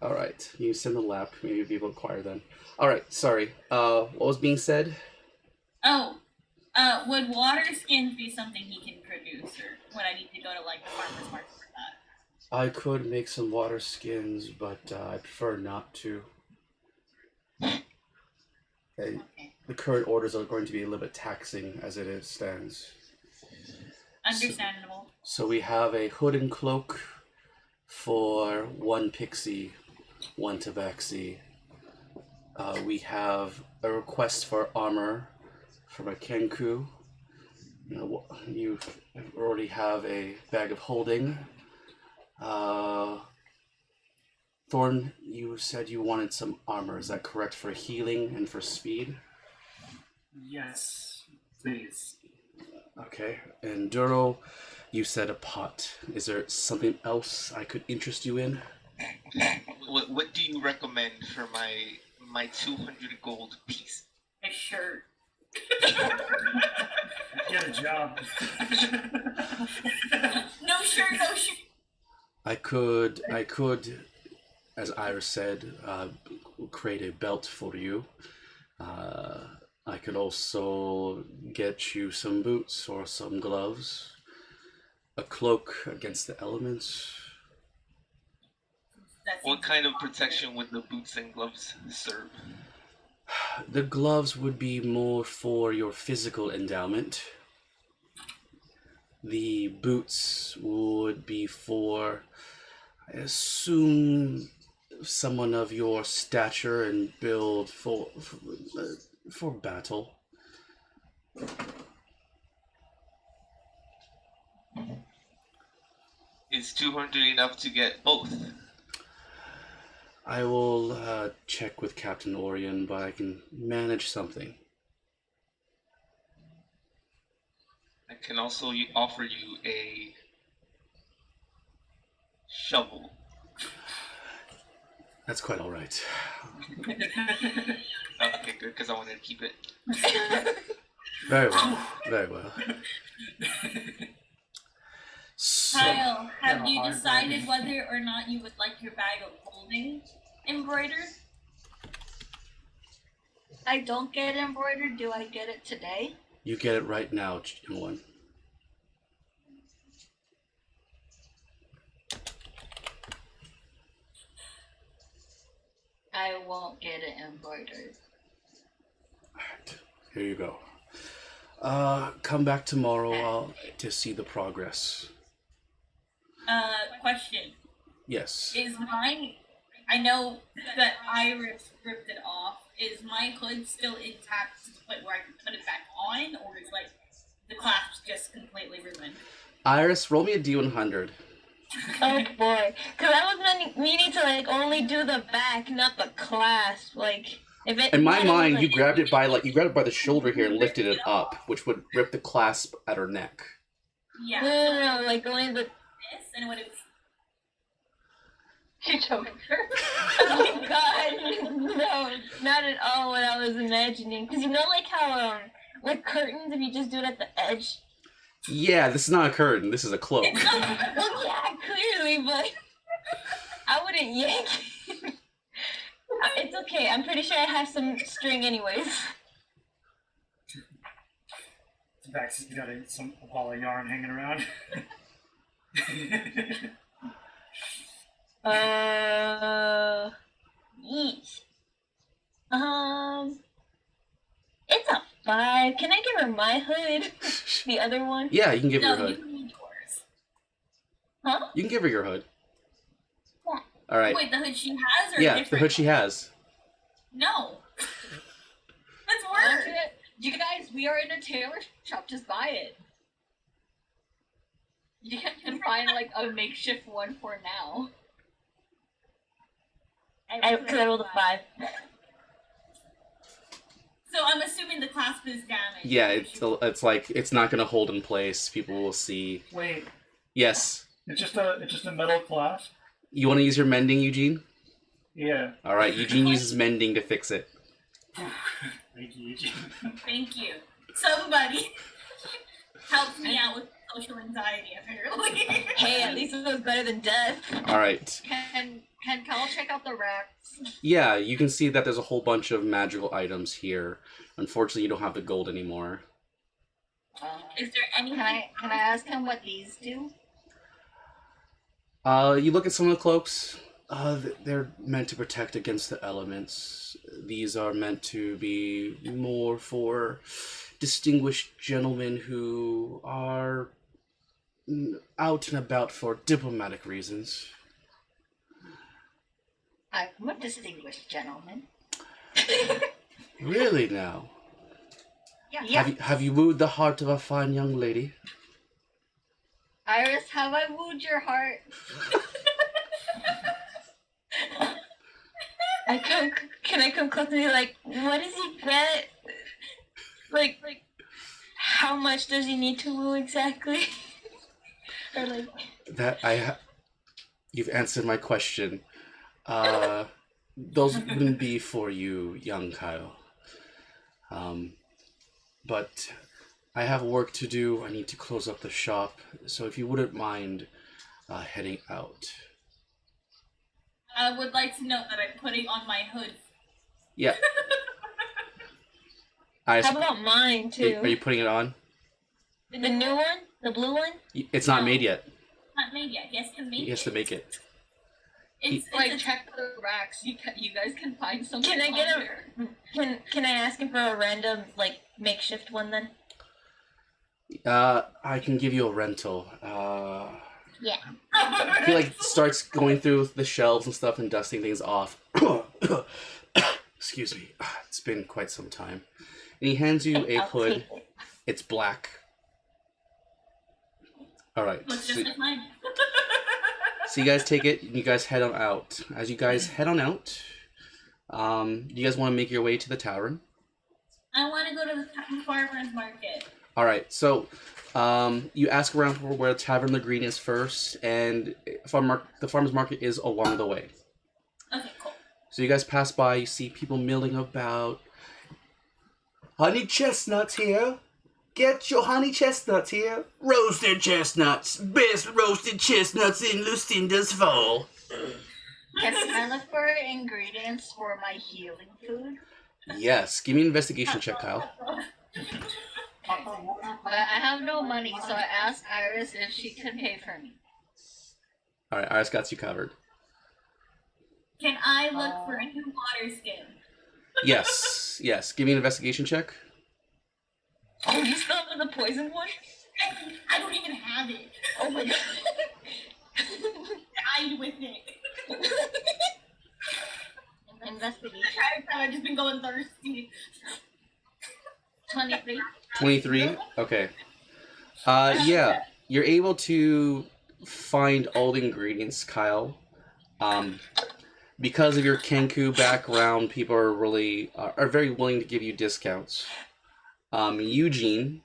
Alright. You sit in the lap. Maybe be able to acquire then. Alright, sorry. What was being said? Oh, would water skins be something he can produce, or would I need to go to like the farmer's market for that? I could make some water skins, but I prefer not to. Hey, Okay, the current orders are going to be a little bit taxing as it is stands. understandable. So we have a hood and cloak for one pixie, one tabaxi. We have a request for armor from a kenku. You already have a bag of holding. Thorn, you said you wanted some armor. Is that correct, for healing and for speed? Yes, please. Okay. And Duro, you said a pot. Is there something else I could interest you in? What do you recommend for my 200 gold piece? A shirt. Get a job. No shirt, no shirt. I could, as Iris said, create a belt for you. I could also get you some boots or some gloves, a cloak against the elements. That What seems kind of protection would the boots and gloves serve? The gloves would be more for your physical endowment. The boots would be for, I assume, someone of your stature and build for battle. Is 200 enough to get both? I will check with Captain Orion, but I can manage something. I can also offer you a shovel. That's quite all right. Okay, good, because I wanted to keep it. Very well. Very well. So, Kyle, have you hard decided body. whether or not you would like your bag of holding embroidered? I don't get embroidered. Do I get it today? you get it right now, young one. I won't get it embroidered. Alright, here you go. Come back tomorrow to see the progress. Question. Yes. Is mine, I know that Iris ripped it off. Is my hood still intact to the point where I can put it back on, or is like the clasp just completely ruined? Iris, roll me a D100. Oh boy. Cause I was meaning to like only do the back, not the clasp. Like if it In my had mind, like, you grabbed it by the shoulder here and lifted it up, which would rip the clasp at her neck. Yeah. no, like only the This, and it would have. You joking? oh god, no, not at all what I was imagining. Cause you know like how with curtains, if you just do it at the edge. Yeah, this is not a curtain. This is a cloak. Well, yeah, clearly, but I wouldn't yank it. It's okay. I'm pretty sure I have some string anyways. Bax has got a ball of yarn hanging around. Yeesh. It's a 5. Can I give her my hood? The other one? Yeah, you can give her No, a you hood. need yours. Huh? You can give her your hood. Yeah. All right. Wait, the hood she has or Yeah, different the hood she has. No. That's Oh, worse. shit. You guys, we are in a tailor shop. Just buy it. You can find like a makeshift one for now. Because I rolled a 5. So I'm assuming the clasp is damaged. Yeah, it's like it's not gonna hold in place. People will see. Wait, Yes. it's just a metal clasp. You want to use your mending, Eugene? Yeah. All right. Eugene uses mending to fix it. Thank you, Eugene. Thank you. Somebody helps me out with social anxiety, apparently. Hey, at least it was better than death. All right. Can Cal check out the racks? Yeah, you can see that there's a whole bunch of magical items here. Unfortunately, you don't have the gold anymore. Is there any? Can I ask him what these do? You look at some of the cloaks. They're meant to protect against the elements. These are meant to be more for distinguished gentlemen who are out and about for diplomatic reasons. I'm a distinguished gentleman. Really now? Yeah. Have you wooed the heart of a fine young lady? Iris, have I wooed your heart? Can I come close and be like, what does he get? Like, how much does he need to woo exactly? Or like, You've answered my question. Those wouldn't be for you, young Kyle. But I have work to do. I need to close up the shop. So if you wouldn't mind heading out. I would like to note that I'm putting on my hood. Yeah. how about mine too? Are you putting it on? The new one? The blue one? It's not made yet. Not made yet. He has to make it. He has to make it. It's Like, check the racks. You guys can find something. Can I get on Can I ask him for a random like makeshift one then? I can give you a rental. Yeah. He like starts going through the shelves and stuff and dusting things off. Excuse me. It's been quite some time. And he hands you a I'll hood. take it. It's black. All right. Looks just like mine. So you guys take it. And you guys head on out. As you guys head on out, you guys want to make your way to the tavern. I want to go to the farmer's market. All right. So you ask around for where Tavern the Green is first, and the farmer's market is along the way. Okay, cool. So you guys pass by. You see people milling about. Honey chestnuts here. Get your honey chestnuts here. Roasted chestnuts. Best roasted chestnuts in Lucinda's fall. Can I look for ingredients for my healing food? Yes. Give me an investigation check, Kyle. But I have no money, so I asked Iris if she could pay for me. All right, Iris got you covered. Can I look for a new water skin? Yes. Yes. Give me an investigation check. Oh, you still have the poison one? I don't even have it. Oh my god. Died with it. Investigation. I've just been going thirsty. 23. 23? Okay. Yeah. You're able to find all the ingredients, Kyle. Because of your Kenku background, people are really are very willing to give you discounts. Eugene,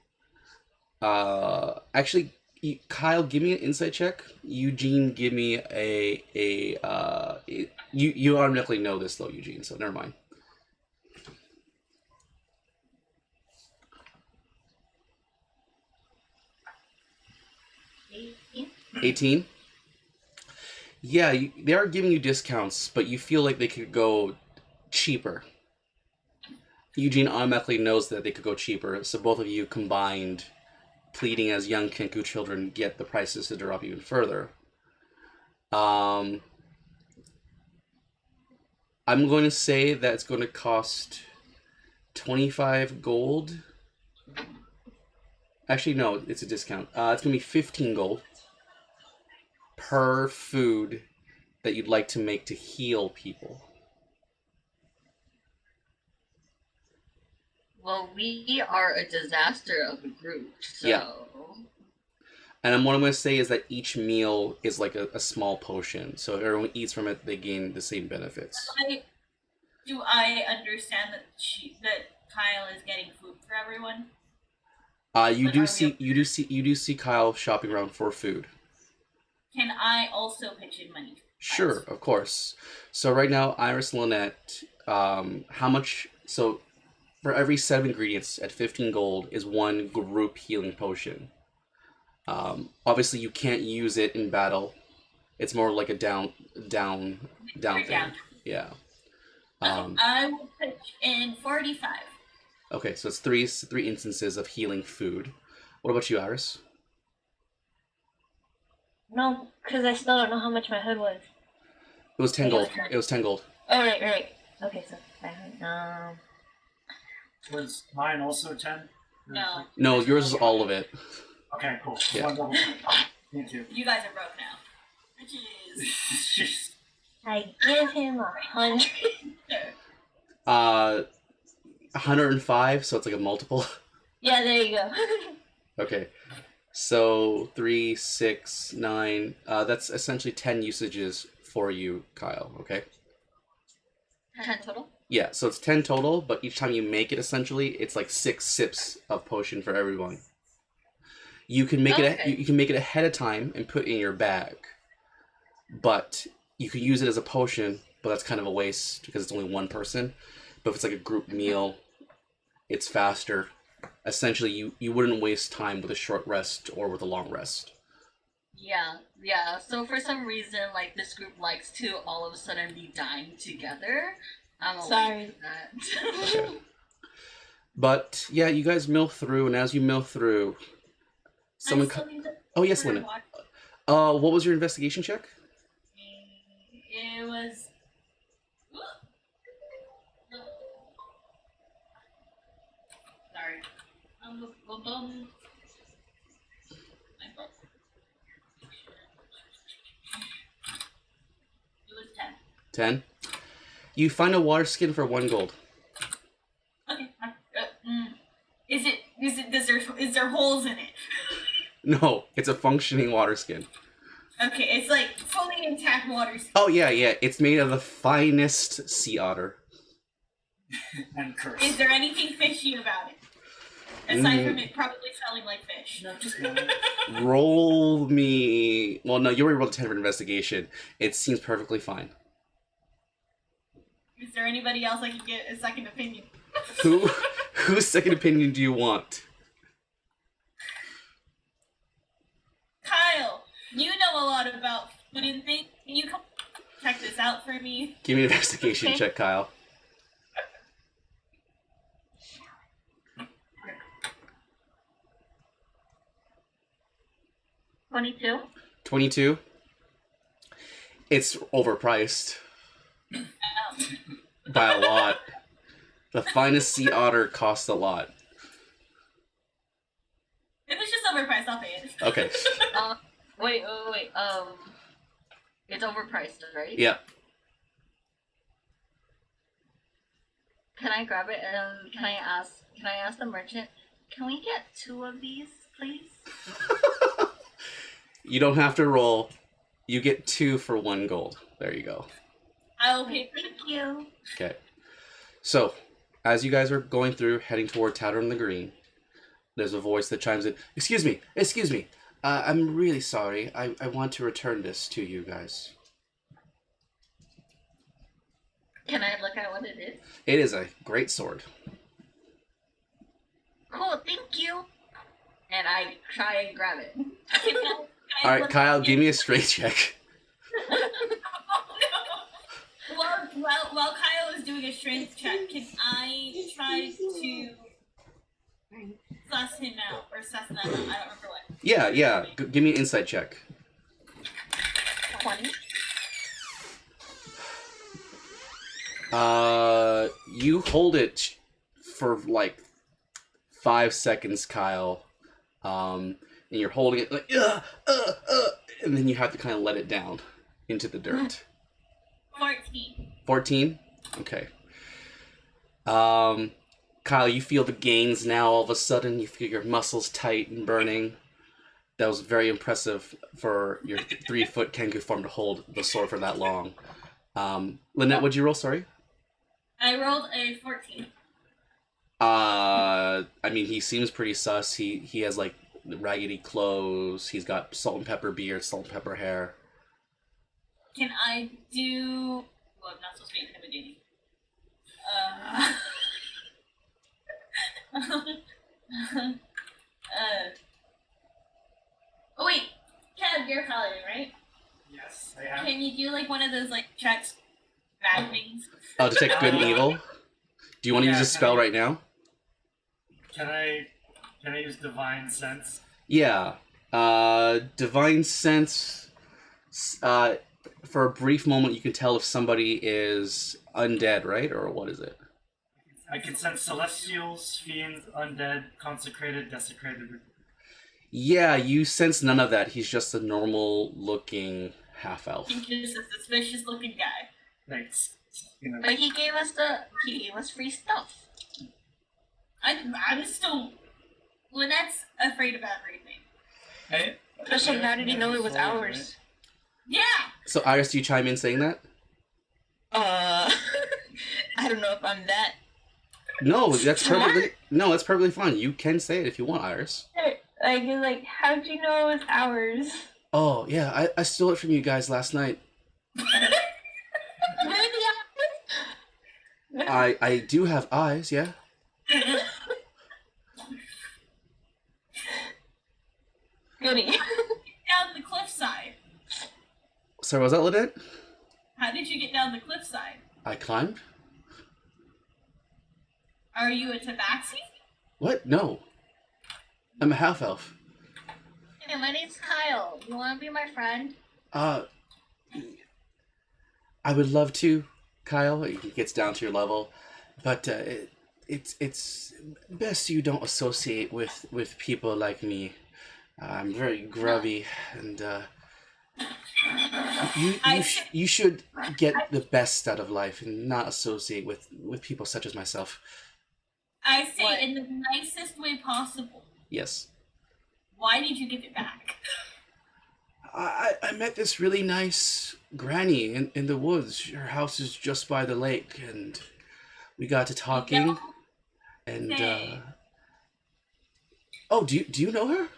actually, Kyle, give me an insight check. Eugene, give me you automatically know this though, Eugene. So never mind. 18. Yeah, they are giving you discounts, but you feel like they could go cheaper. Eugene automatically knows that they could go cheaper, so both of you combined, pleading as young Kenku children, get the prices to drop even further. I'm going to say that it's going to cost 25 gold. Actually, no, it's a discount. It's going to be 15 gold. per food that you'd like to make to heal people. Well, we are a disaster of a group, so. Yeah. And what I'm going to say is that each meal is like a small potion. So if everyone eats from it, they gain the same benefits. Do I understand that Kyle is getting food for everyone? You Like, do see Kyle shopping around for food. Can I also pitch in money? Sure, of course. So right now, Iris Lynette, how much? So for every 7 ingredients at 15 gold is 1 group healing potion. Obviously, you can't use it in battle. It's more like a down thing. Yeah. I will pitch in 45. Okay, so it's three instances of healing food. What about you, Iris? No, because I still don't know how much my hood was. It was 10 gold. It was 10 gold. Oh, right. Okay, so Was mine also 10? No. No, yours is all of it. Okay, cool. Yeah. One double. Thank you. You guys are broke now. Which is I give him 100. 105, so it's like a multiple. Yeah, there you go. Okay. So 3, 6, 9. That's essentially 10 usages for you, Kyle. Okay. 10 total? Yeah, so it's 10 total, but each time you make it, essentially, it's like 6 sips of potion for everyone. You can make Okay. you can make it ahead of time and put it in your bag, but you can use it as a potion, but that's kind of a waste because it's only one person. But if it's like a group meal, it's faster. Essentially, you wouldn't waste time with a short rest or with a long rest. Yeah. So for some reason, like this group likes to all of a sudden be dying together. I'm Sorry. aware of that. Okay. But yeah, you guys mill through, and as you mill through, someone. Oh yes, Lynette. What was your investigation check? It was. Sorry. It was 10. 10. You find a water skin for 1 gold. Okay. Is there holes in it? No, it's a functioning water skin. Okay, it's like fully intact water. Oh yeah, it's made of the finest sea otter. And curse. Is there anything fishy about it? Aside from it probably smelling like fish. No, just one. Roll me. Well, no, you already rolled a 10 for investigation. It seems perfectly fine. Is there anybody else I can get a second opinion? Whose second opinion do you want? Kyle, you know a lot about food and things. Can you come check this out for me? Give me an investigation Okay. check, Kyle. 22? 22. It's overpriced. By a lot. The finest sea otter costs a lot. If it's just overpriced, I'll pay it. Okay. Wait. It's overpriced, right? Yeah. Can I grab it and can I ask the merchant, can we get 2 of these, please? You don't have to roll. You get 2 for 1 gold. There you go. I will pay. Thank you. Okay. So, as you guys are going through, heading toward Tavern the Green, there's a voice that chimes in. Excuse me. I'm really sorry. I want to return this to you guys. Can I look at what it is? It is a great sword. Cool, thank you. And I try and grab it. All right, Kyle, give me a strength check. While Kyle is doing a strength check, can I try to suss him out or suss them out? I don't remember what. Yeah. Give me an insight check. 20. You hold it for like 5 seconds, Kyle. and you're holding it like, and then you have to kind of let it down into the dirt. 14. 14? Okay. Kyle, you feel the gains now all of a sudden. You feel your muscles tight and burning. That was very impressive for your 3-foot Kenku form to hold the sword for that long. Lynette, what'd you roll? Sorry? I rolled a 14. I mean, he seems pretty sus. He has, like, raggedy clothes. He's got salt and pepper beard, salt and pepper hair. Can I do... Well, I'm not supposed to be intimidating. Oh wait, Kev, you're a paladin, right? Yes, I am. Can you do like one of those like checks bad things? Oh, detect good and evil? Do you want to use a spell right now? Can I use divine sense? Yeah. Divine sense. For a brief moment, you can tell if somebody is undead, right? Or what is it? I can sense celestials, fiends, undead, consecrated, desecrated. Yeah, you sense none of that. He's just a normal-looking half-elf. He's just a suspicious looking guy. Thanks. You know, But he gave us free stuff. I'm still... Lynette's afraid of everything. Especially how did he know it was ours? Yeah! So, Iris, do you chime in saying that? I don't know if I'm that. No, that's Smart? perfectly fine. You can say it if you want, Iris. Like, you're like, how'd you know it was ours? Oh, yeah, I stole it from you guys last night. I do have eyes, yeah. Goody. Down the cliffside. Sorry, was that Lynette? How did you get down the cliffside? I climbed? Are you a tabaxi? What? No. I'm a half-elf. Hey, my name's Kyle. You want to be my friend? I would love to, Kyle. He gets down to your level. But it's best you don't associate with people like me. I'm very grubby, and you should get the best out of life and not associate with people such as myself. I say What? in the nicest way possible. Yes. Why did you give it back? I met this really nice granny in the woods. Her house is just by the lake, and we got to talking. No. And Say. oh, do you know her?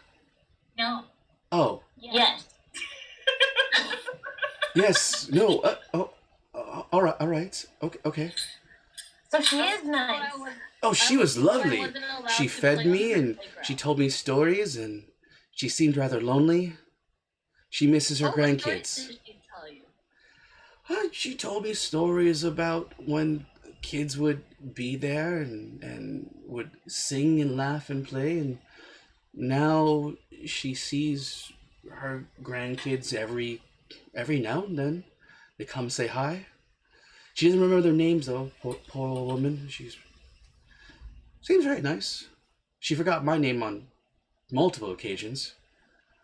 No. Oh, Yes. yes. No. All right. Okay. So she is nice. Oh, she was lovely. I wasn't allowed She to fed play on me her and playground. she told me stories, and she seemed rather lonely. She misses her What stories grandkids. did she tell you? She told me stories about when kids would be there and would sing and laugh and play, and now she sees her grandkids every now and then. They come say hi. She doesn't remember their names though. Poor old woman. Seems very nice. She forgot my name on multiple occasions.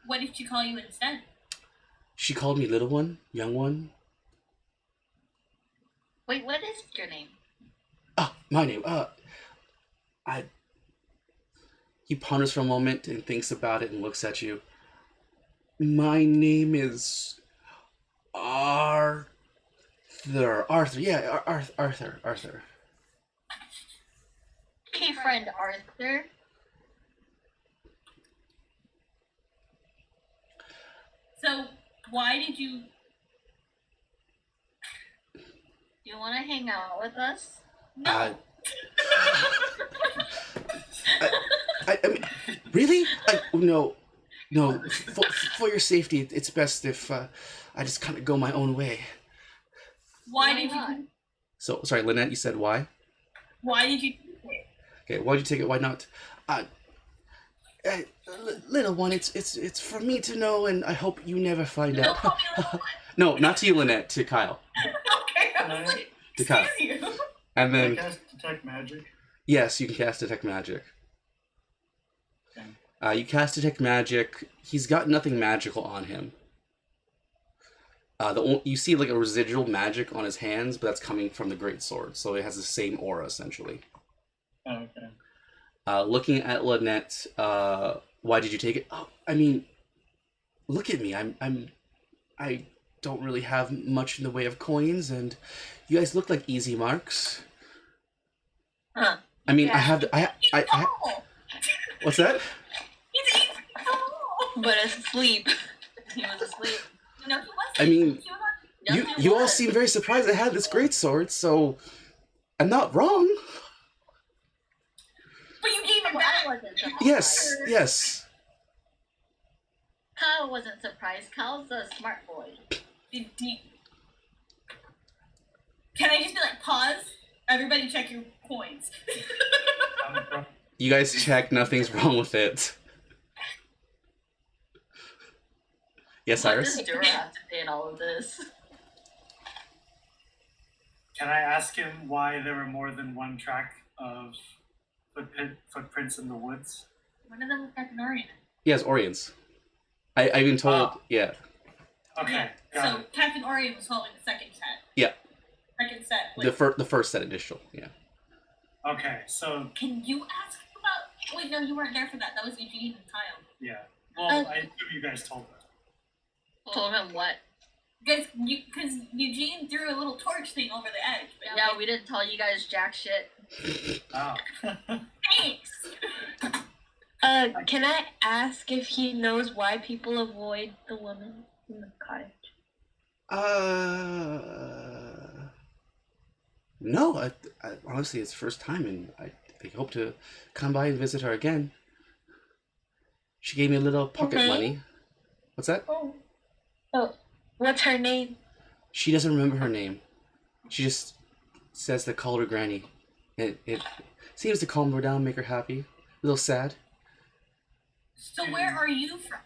What did she call you instead? She called me little one, young one. Wait, what is your name? Ah, my name. He ponders for a moment and thinks about it and looks at you. My name is Arthur. Arthur. Yeah, Arthur. Okay, friend Arthur. So, why did you... You want to hang out with us? No. I mean, really? No. For your safety, it's best if I just kind of go my own way. Why Why did not? you... So, sorry, Lynette, you said why? Why did you... Okay, why'd you take it? Why not? Little one, it's for me to know, and I hope you never find Don't out. call me little one. No, not to you, Lynette. To Kyle. Okay, I was like, To Kyle. excuse you. And Can I then, cast detect magic? yes, you can cast detect magic. Okay. You cast Detect Magic. He's got nothing magical on him. You see like a residual magic on his hands, but that's coming from the great sword, so it has the same aura essentially. Oh, okay. Looking at Lynette, why did you take it? Oh, I mean, look at me. I don't really have much in the way of coins, and you guys look like easy marks. Huh. I mean, Yeah. I have. What's that? He's 8 feet tall. But asleep. He was asleep. No, he wasn't. I mean, He was on- Yes, he you all was. seem very surprised I had this great sword, so I'm not wrong. But you gave it Well, back. I wasn't surprised. Yes. Kyle wasn't surprised. Kyle's a smart boy. Can I just be like, pause? Everybody check your coins. You guys check. Nothing's wrong with it. Yes, What Iris. does Dura have to say in all of this? Can I ask him why there were more than one track of footprints in the woods? One of them was Captain Orient. Yes, Orions. I've been told. Oh. Yeah. Okay, got So it. Captain Orient was holding the second set. Yeah. Second set. Like, The first set initial. Yeah. Okay, so can you ask him about? Wait, no, you weren't there for that. That was Eugene and Kyle. yeah. Well, I assume you guys told them. Told him what? Because Eugene threw a little torch thing over the edge. But Yeah, we didn't tell you guys jack shit. Oh. Thanks. Can I ask if he knows why people avoid the woman in the cottage? No. I honestly, it's the first time, and I hope to come by and visit her again. She gave me a little pocket Okay. money. What's that? Oh, what's her name? She doesn't remember her name. She just says to call her Granny. It seems to calm her down, make her happy. A little sad. So where are you from?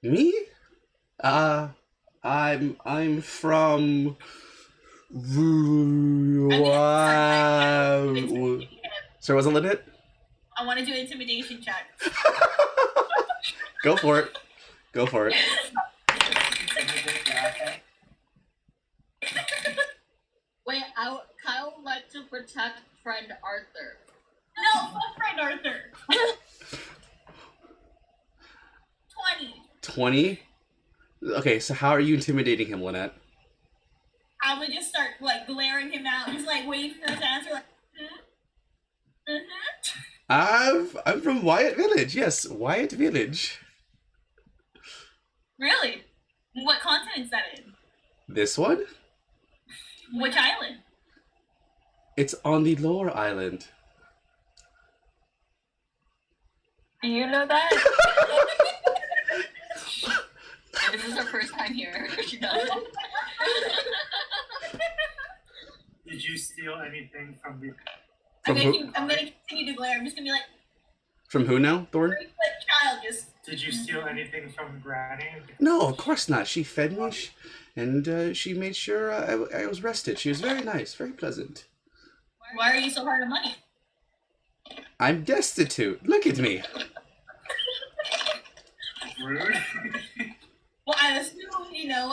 Me? I'm from. Sorry, was it Lynette? I want to do an intimidation check. Go for it. Go for it. Wait, Kyle would like to protect friend Arthur. No, fuck friend Arthur. 20. 20? Okay, so how are you intimidating him, Lynette? I would just start like glaring him out, just like waiting for his answer, like, I'm from Wyatt Village. Yes, Wyatt Village. Really? What continent's that in? This one? Which island? It's on the lower island. Do you know that? This is her first time here. She doesn't. Did you steal anything from the? I'm From gonna, who? I'm gonna continue to glare. I'm just gonna be like, From who now, Thorn? like child, just. Did you steal anything from Granny? No, of course not. She fed me, and she made sure I was rested. She was very nice, very pleasant. Why are you so hard on money? I'm destitute. Look at me. Rude. Well, I assume,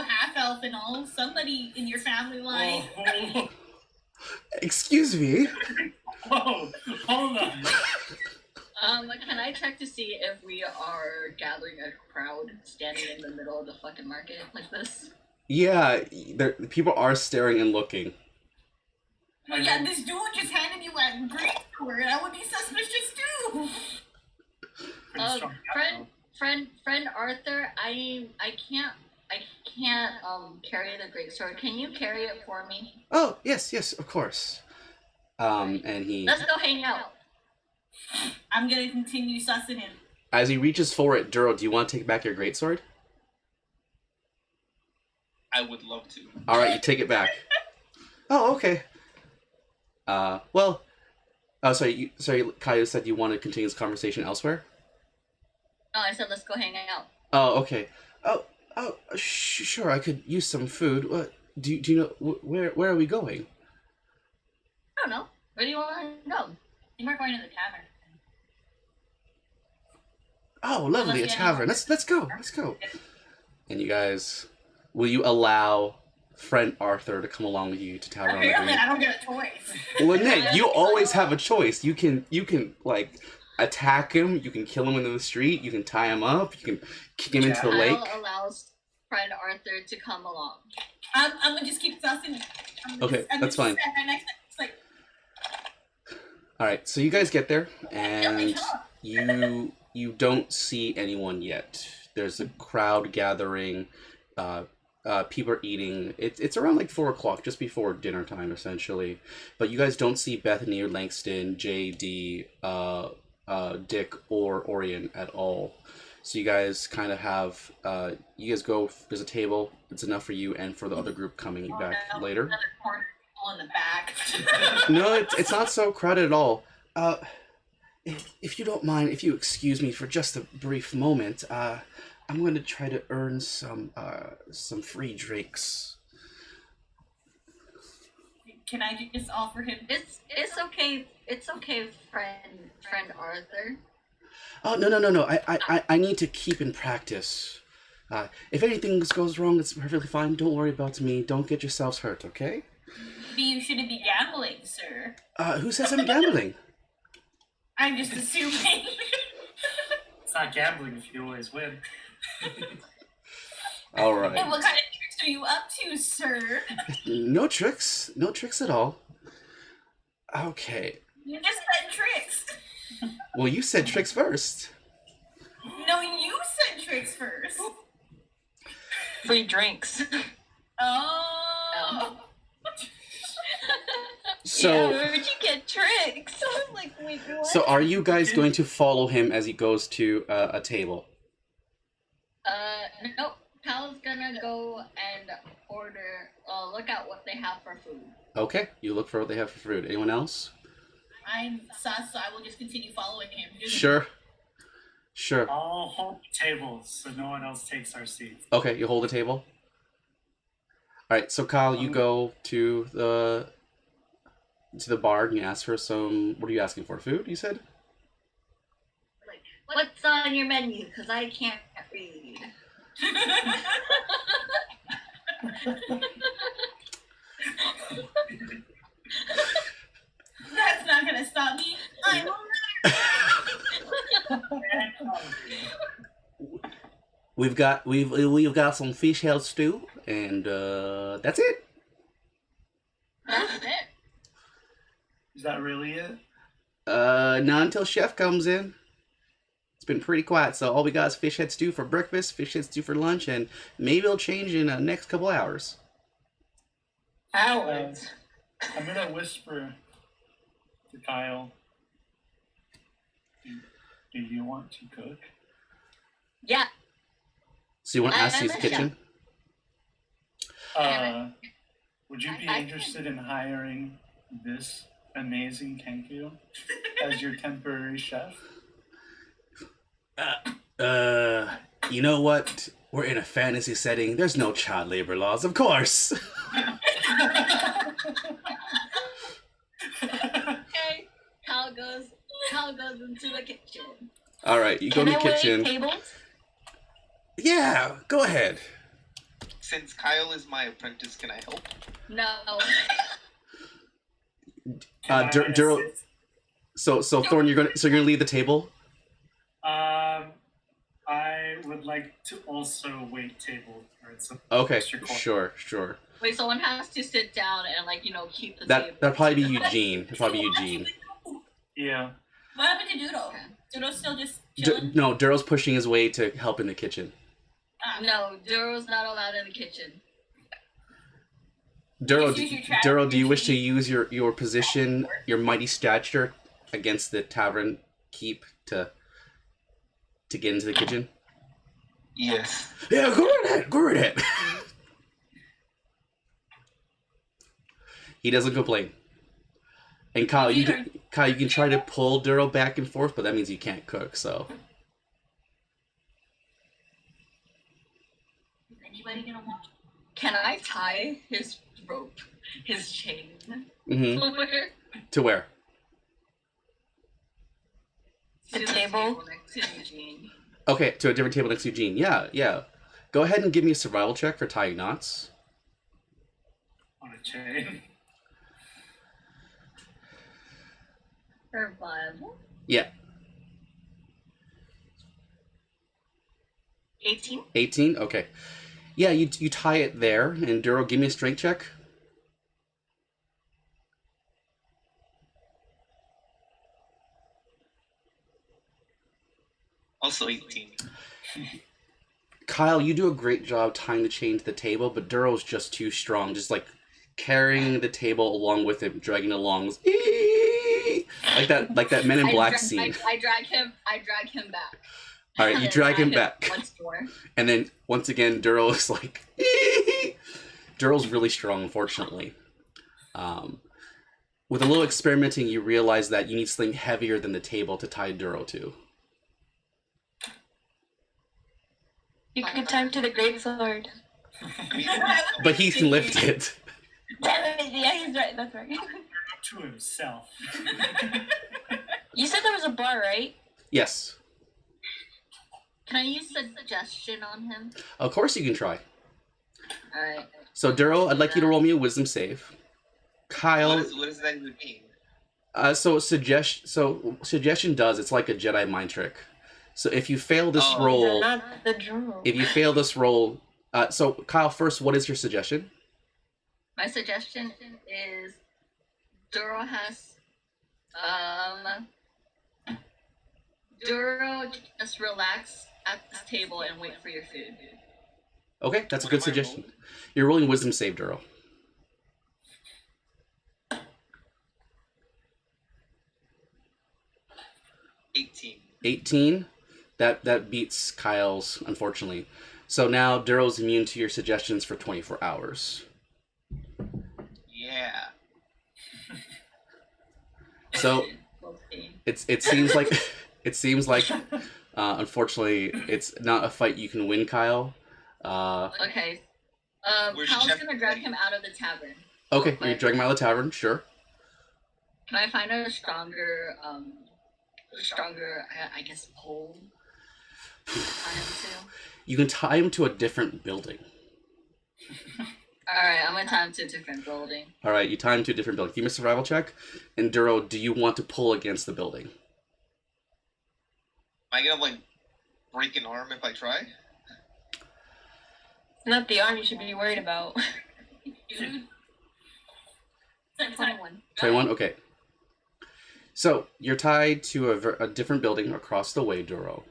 half elf and all. Somebody in your family line. Whoa, Excuse me. whoa, hold on. Can I check to see if we are gathering a crowd standing in the middle of the fucking market like this? Yeah, people are staring and looking. Well, yeah, this dude just handed you a great sword. I would be suspicious too. Pretty strong Friend Arthur, I can't carry the great sword. Can you carry it for me? Oh, yes, of course. And he, Let's go hang out. I'm gonna continue sussing him. as he reaches for it, Duro, do you want to take back your greatsword? I would love to. All right, you take it back. Oh, okay. Well, oh, sorry, Caio said you want to continue this conversation elsewhere? Oh, I said let's go hang out. Oh, okay. Sure, I could use some food. What, do you know, where are we going? I don't know. Where do you want to go? I think we're going to the tavern. Oh, lovely, a Unless you tavern. Let's go. Let's go. And you guys, will you allow friend Arthur to come along with you to Tavern on the Apparently, Green? I don't get a choice. Well, Nick, you always have a choice. You can like attack him. You can kill him in the street. You can tie him up. You can kick him into the lake. Kyle allows friend Arthur to come along. I'm gonna just keep tossing. Okay, that's fine. Right next to, it's like, All right, so you guys get there, and Yummy. you don't see anyone yet. There's a crowd gathering. People are eating. It's around like 4 o'clock, just before dinner time, essentially. But you guys don't see Bethany or Langston, JD, Dick, or Orion at all. So you guys kind of have. You guys go. There's a table. It's enough for you and for the other group coming back no, later. Another corner people in the back. No, it's not so crowded at all. If you don't mind, if you excuse me for just a brief moment, I'm going to try to earn some free drinks. Can I just offer him? It's okay. It's okay, friend Arthur. Oh, no. I need to keep in practice. If anything goes wrong, it's perfectly fine. Don't worry about me. Don't get yourselves hurt, okay? Maybe you shouldn't be gambling, sir. Who says I'm gambling? I'm just assuming. It's not gambling if you always win. All And right. what kind of tricks are you up to, sir? No tricks. No tricks at all. Okay. You just said tricks. Well, you said tricks first. No, you said tricks first. Free drinks. Oh. So. Yeah, where'd you get tricks? I'm like, wait, what? So are you guys going to follow him as he goes to a table? Nope. Kyle's gonna go and order. Look out what they have for food. Okay, you look for what they have for food. Anyone else? I'm sus, so I will just continue following him. Sure. Sure. I'll hold the tables so no one else takes our seats. Okay, you hold the table. All right, so Kyle, you go to the bar and you ask for some. What are you asking for? Food? You said. Like, what's on your menu? Because I can't read. That's not gonna stop me. I'm We've got some fish head stew, and that's it. That's it. Is that really it? Not until chef comes in. It's been pretty quiet, so all we got is fish head stew for breakfast, fish head stew for lunch, and maybe it'll change in the next couple hours. Hours. I'm gonna whisper to Kyle. Do you want to cook? Yeah. So you want to ask I'm his a chef. kitchen? Would you be I interested in hiring this amazing Kenku as your temporary chef? You know what? We're in a fantasy setting. There's no child labor laws, of course. Okay. Kyle goes into the kitchen. All right, you go Can to I the kitchen. wait tables? Yeah, go ahead. Since Kyle is my apprentice, can I help? No. Daryl. So Thorn, you're gonna leave the table. I would like to also wait table. Or it's a Okay, extra cost. sure. Wait, someone has to sit down and keep the table. That'd probably be Eugene. That'd probably be Eugene. Yeah. What happened to Doodle? Doodle's still just D- chilling? no, Daryl's pushing his way to help in the kitchen. No, Duro's not allowed in the kitchen. Daryl, Just use your trap. Daryl, do you wish to use your position, your mighty stature, against the tavern keep to get into the kitchen? Yes. Yeah, go right ahead. He doesn't complain. And Kyle, you can try to pull Daryl back and forth, but that means you can't cook. So Is anybody gonna watch? Can I tie his rope, his chain? hmm Somewhere? to where? To The table? next to Eugene. Okay, to a different table next to Eugene. Yeah, yeah. Go ahead and give me a survival check for tying knots. On a chain. Survival. Yeah, 18. 18. Okay. Yeah, you tie it there, and Duro, give me a strength check. Also 18. Kyle, you do a great job tying the chain to the table, but Duro's just too strong, just like carrying the table along with him, dragging it along. Like that Men in Black scene. I drag him back. All right, you drag him back. Once more. And then once again, Duro is like, Duro's really strong, unfortunately. With a little experimenting, you realize that you need something heavier than the table to tie Duro to. You could tie him to the great sword. But he can lift it. Damn it, yeah, he's right, that's right. To himself. You said there was a bar, right? Yes. Can I use a suggestion on him? Of course you can try. Alright. So Duro, I'd like you to roll me a wisdom save. Kyle, What does that even mean? suggestion does, it's like a Jedi mind trick. So if you fail this roll, Not the drill. if you fail this roll, so Kyle, first, what is your suggestion? My suggestion is Duro has Duro, just relax at this table and wait for your food. Okay, that's a What good am I suggestion. rolling? You're rolling wisdom save, Duro. 18. 18. That beats Kyle's, unfortunately. So now Duro's immune to your suggestions for 24 hours. Yeah. So We'll see. it seems like unfortunately it's not a fight you can win, Kyle. Okay. Where's Kyle's Jeff? gonna drag him out of the tavern. Okay, you're dragging him out of the tavern, sure. Can I find a stronger, I guess, pole? Tie him to? You can tie him to a different building. Alright, I'm gonna tie him to a different building. All right, you tie him to a different building. Give me a survival check. And Duro, do you want to pull against the building? Am I gonna like break an arm if I try? It's not the arm you should be worried about. Dude. 21. 21? Okay. So, you're tied to a different building across the way, Duro.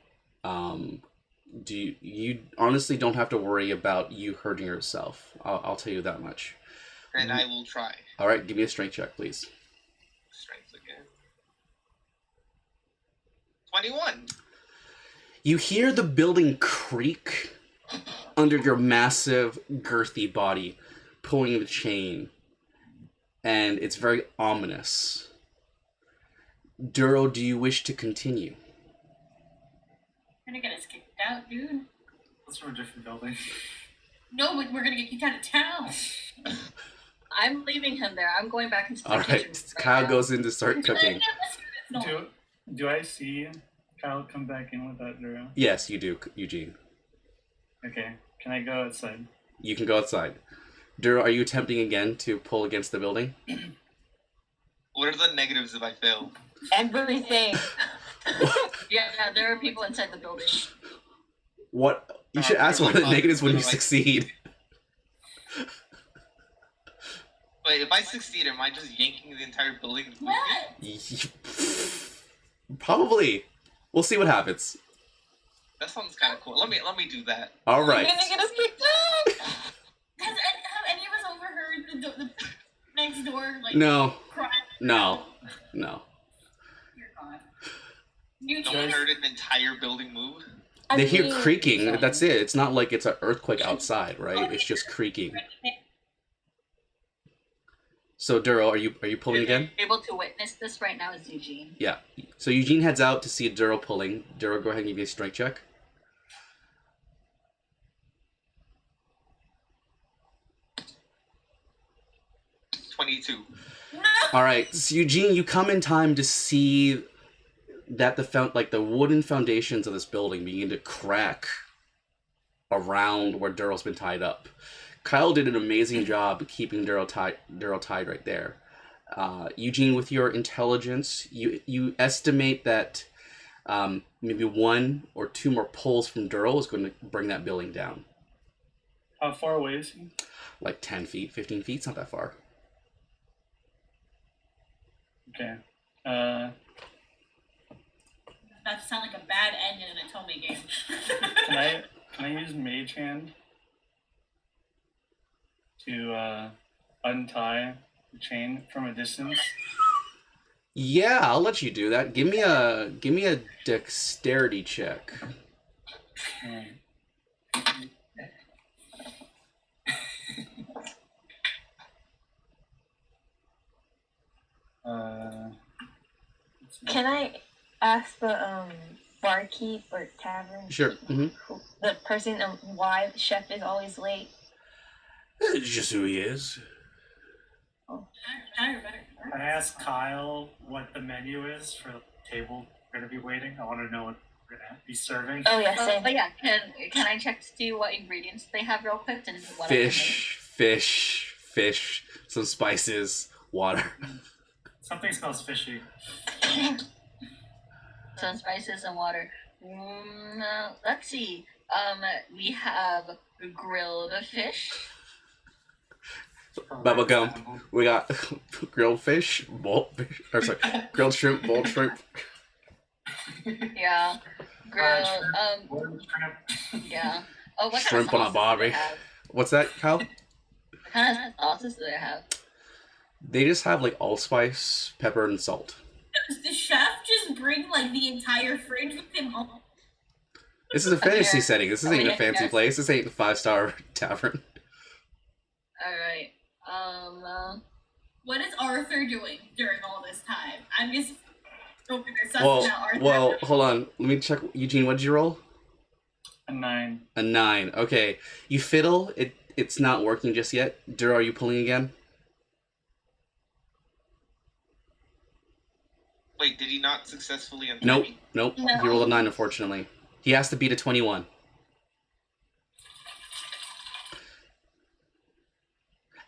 You honestly don't have to worry about you hurting yourself. I'll tell you that much. Then I will try. All right, give me a strength check, please. Strength again. 21. You hear the building creak under your massive, girthy body, pulling the chain. And it's very ominous. Duro, do you wish to continue? You're gonna get us kicked out, dude. That's from a different building. No, we're gonna get kicked out of town. I'm leaving him there. I'm going back into the All kitchen. right, Kyle now. goes in to start cooking. No. Do I see Kyle come back in with that Duro? Yes, you do, Eugene. Okay. Can I go outside? You can go outside. Duro, are you attempting again to pull against the building? What are the negatives if I fail? Everything. Yeah, there are people inside the building. What? You should ask what are the negatives when you succeed. Wait, if I succeed, am I just yanking the entire building with me? What? Probably. We'll see what happens. That sounds kind of cool. Let me do that. All You're right. gonna get us kicked out. Have any of us overheard the next door like No. cry? No. You're gone. You No one heard an entire building move. I They hear mean, creaking. That's it. It's not like it's an earthquake outside, right? It's just creaking. So Duro, are you pulling again? Able to witness this right now is Eugene. Yeah. So Eugene heads out to see Duro pulling. Duro, go ahead and give me a strength check. $22. All right, so Eugene, you come in time to see that the wooden foundations of this building begin to crack around where Durrell's been tied up. Kyle did an amazing job keeping Durrell tied right there. Eugene, with your intelligence, you estimate that maybe 1 or 2 more pulls from Durrell is going to bring that building down. How far away is he? Like 10 feet, 15 feet, it's not that far. Okay. That sounds like a bad end in an Atome game. Can I use Mage Hand to untie the chain from a distance? Yeah, I'll let you do that. Give me a dexterity check. Alright. Can I ask the barkeep or tavern? Sure. Mm-hmm. The person why the chef is always late? It's just who he is. Better. Can I ask Kyle what the menu is for the table we're gonna be waiting? I want to know what we're gonna be serving. Oh yeah, same. But yeah, can I check to see what ingredients they have real quick and what Fish, some spices, water. Something smells fishy. I can make? Some spices and water. Let's see. We have grilled fish. Bubba gum. We got grilled fish, grilled shrimp, boiled shrimp. Yeah. Grilled. Shrimp. Yeah. Oh, what Shrimp kind on of a sauces barbie. do they have? What's that, Kyle? What kind of sauces do they have? They just have like allspice, pepper, and salt. Does the chef just bring like the entire fridge with him home? This is a fantasy Yeah. setting. This isn't a fancy place. This ain't a 5-star tavern. Alright. What is Arthur doing during all this time? I'm just over there sussing out Arthur. Well, hold on. Let me check. Eugene, what did you roll? A 9. A 9. Okay. You fiddle. It's not working just yet. Dura, are you pulling again? Wait, did he not successfully untie Nope. me? Nope. No. He rolled a 9, unfortunately. He has to beat a 21.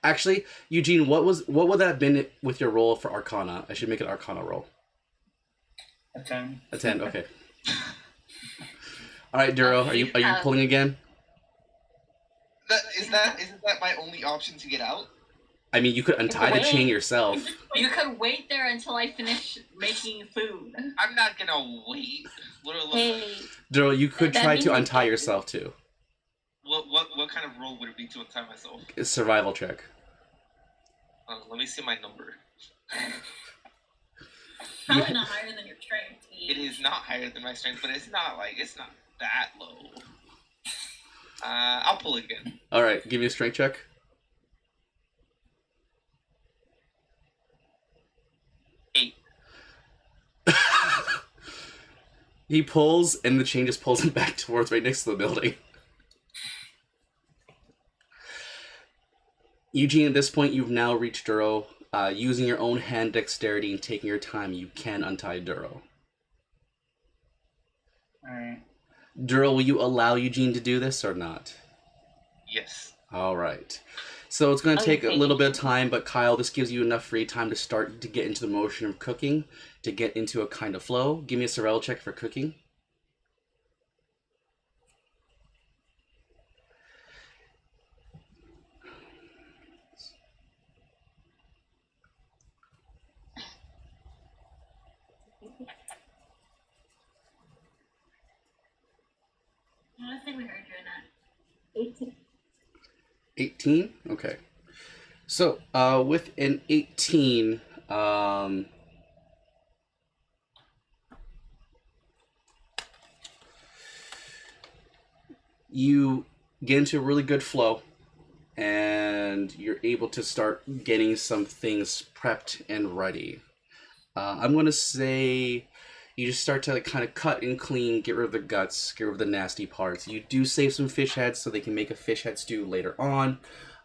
Actually, Eugene, what would that have been with your roll for Arcana? I should make an Arcana roll. A 10. A 10. Okay. All right, Duro, are you pulling again? Isn't that my only option to get out? I mean, you could untie the chain yourself. You could wait there until I finish making food. I'm not gonna wait. Hey, Duro, you could That try means to you untie can- yourself too. What kind of roll would it be to untie myself? It's survival check. Let me see my number. Probably not higher than your strength. It is not higher than my strength, but it's not that low. I'll pull again. All right, give me a strength check. 8. He pulls, and the chain just pulls him back towards right next to the building. Eugene, at this point, you've now reached Duro. Using your own hand dexterity and taking your time, you can untie Duro. Alright. Duro, will you allow Eugene to do this or not? Yes. All right. So it's going to take a Okay. little bit of time, but Kyle, this gives you enough free time to start to get into the motion of cooking, to get into a kind of flow. Give me a survival check for cooking. I think we heard you in that. 18. 18? Okay. So, with an 18, you get into a really good flow, and you're able to start getting some things prepped and ready. I'm going to say you just start to kind of cut and clean, get rid of the guts, get rid of the nasty parts. You do save some fish heads so they can make a fish head stew later on.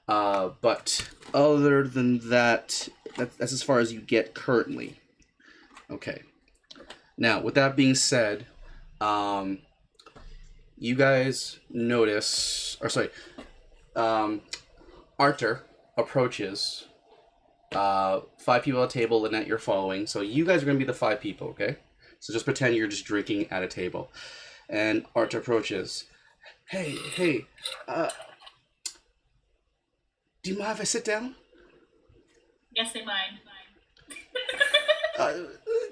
But other than that, that's as far as you get currently. Okay. Now, with that being said, you guys notice, or sorry, Arthur approaches. 5 people at a table, Lynette, you're following. So you guys are going to be the 5 people, okay? So just pretend you're just drinking at a table. And Arthur approaches. Hey, do you mind if I sit down? Yes, they mind.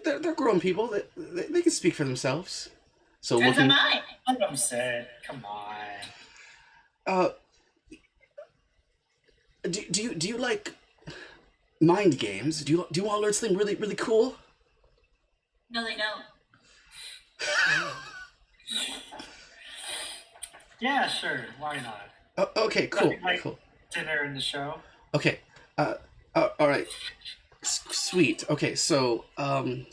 They're grown people. They can speak for themselves. So As am I. Let them say, come on. Do you like mind games? Do you want to learn something really, really cool? No, they don't. Yeah, sure. Why not? Okay, cool, Nothing like cool. dinner in the show. Okay, all right. Sweet. Okay, so, can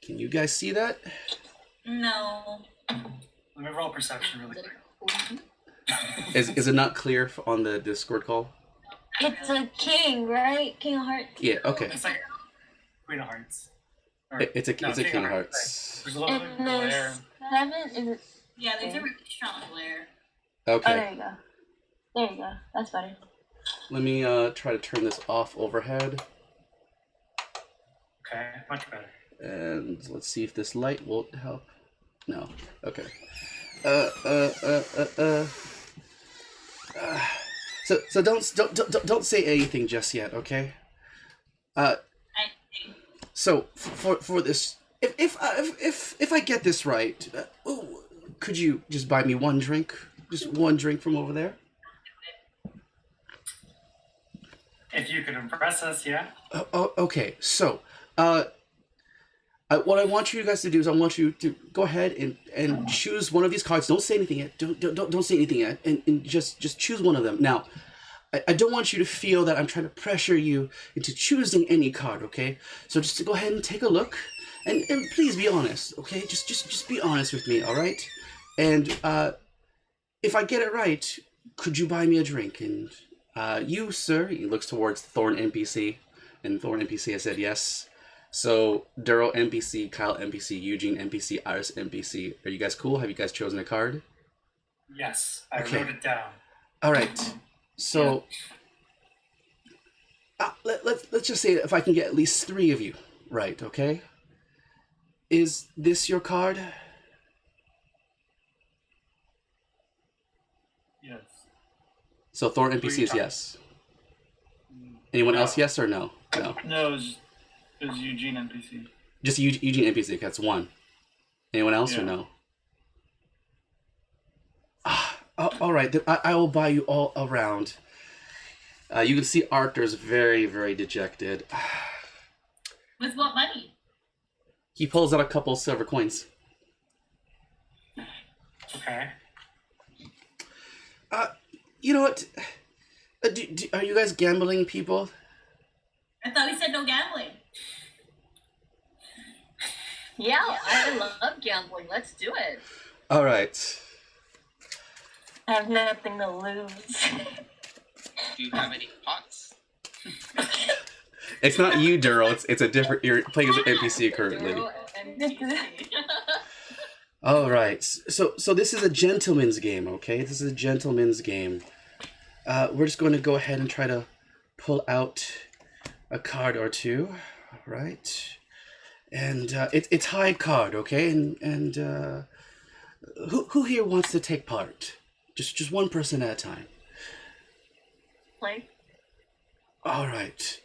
you guys see that? No. Let me roll perception really quick. Is it not clear on the Discord call? It's a king, right? King of Hearts. Yeah, okay. It's like Queen of Hearts. Or, It's a King of Hearts. Right. There's a little bit of And there's glare. 7. Is it? Yeah, there's a really strong glare. Oh, Okay, there you go. There you go. That's better. let me try to turn this off overhead. Okay, much better. And let's see if this light will help. No. Okay. So don't say anything just yet, okay? So for this, if I get this right, could you just buy me one drink? Just one drink from over there? If you could impress us, yeah. Okay. So, what I want you guys to do is I want you to go ahead and choose one of these cards. Don't say anything yet. Don't say anything yet. And just choose one of them. Now, I don't want you to feel that I'm trying to pressure you into choosing any card, okay? So just to go ahead and take a look. And please be honest, okay? Just be honest with me, all right? And if I get it right, could you buy me a drink? And you, sir, he looks towards Thorn NPC. And Thorn NPC has said yes. So, Duro NPC, Kyle NPC, Eugene NPC, Iris NPC. Are you guys cool? Have you guys chosen a card? Yes, I Okay. wrote it down. All right. So, let's just say if I can get at least 3 of you right, okay? Is this your card? Yes. So Thorn NPC is yes. Anyone else No. yes or no? No. No, it was Eugene NPC. Just Eugene NPC, that's 1. Anyone else or Yeah. no? All right, then I will buy you all around. You can see Arthur's very, very dejected. With what money? He pulls out a couple silver coins. Okay. You know what? Are you guys gambling people? I thought we said no gambling. Yeah, I love gambling. Let's do it. All right. I have nothing to lose. Do you have any pots? It's not you, Duro. It's a different. You're playing as an NPC currently. Duro and NPC. All right. So this is a gentleman's game, okay? This is a gentleman's game. We're just going to go ahead and try to pull out a card or two. All right. And it's high card, okay? And who here wants to take part? Just one person at a time. Play. All right.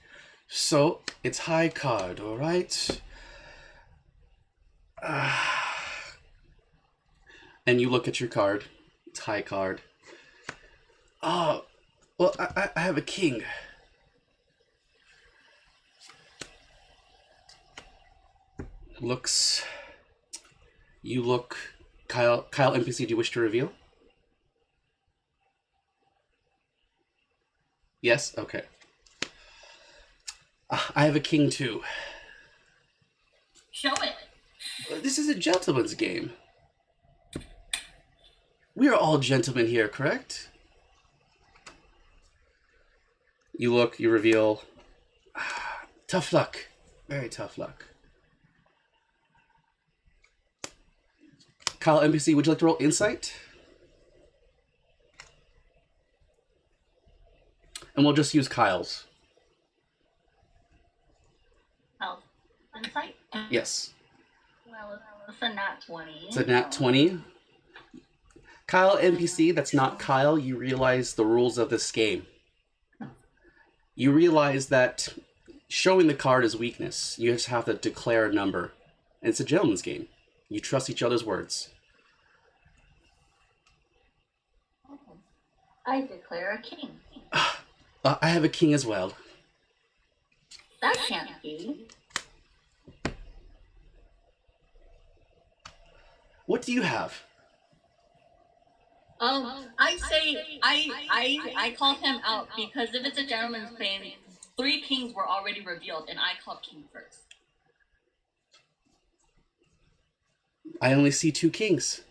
So it's high card, all right? And you look at your card. It's high card. Oh, well, I have a king. Looks. You look. Kyle NPC, do you wish to reveal? Yes? Okay. I have a king too. Show it. This is a gentleman's game. We are all gentlemen here, correct? You look, you reveal. Tough luck. Very tough luck. Kyle NPC, would you like to roll insight? And we'll just use Kyle's. Health insight. Yes. Well, it's a nat 20. It's a nat 20. Kyle NPC, that's not Kyle. You realize the rules of this game. You realize that showing the card is weakness. You just have to declare a number. And it's a gentleman's game. You trust each other's words. I declare a king. I have a king as well. That can't be. What do you have? I say I call him out because if it's a gentleman's game, 3 kings were already revealed, and I called king first. I only see 2 kings.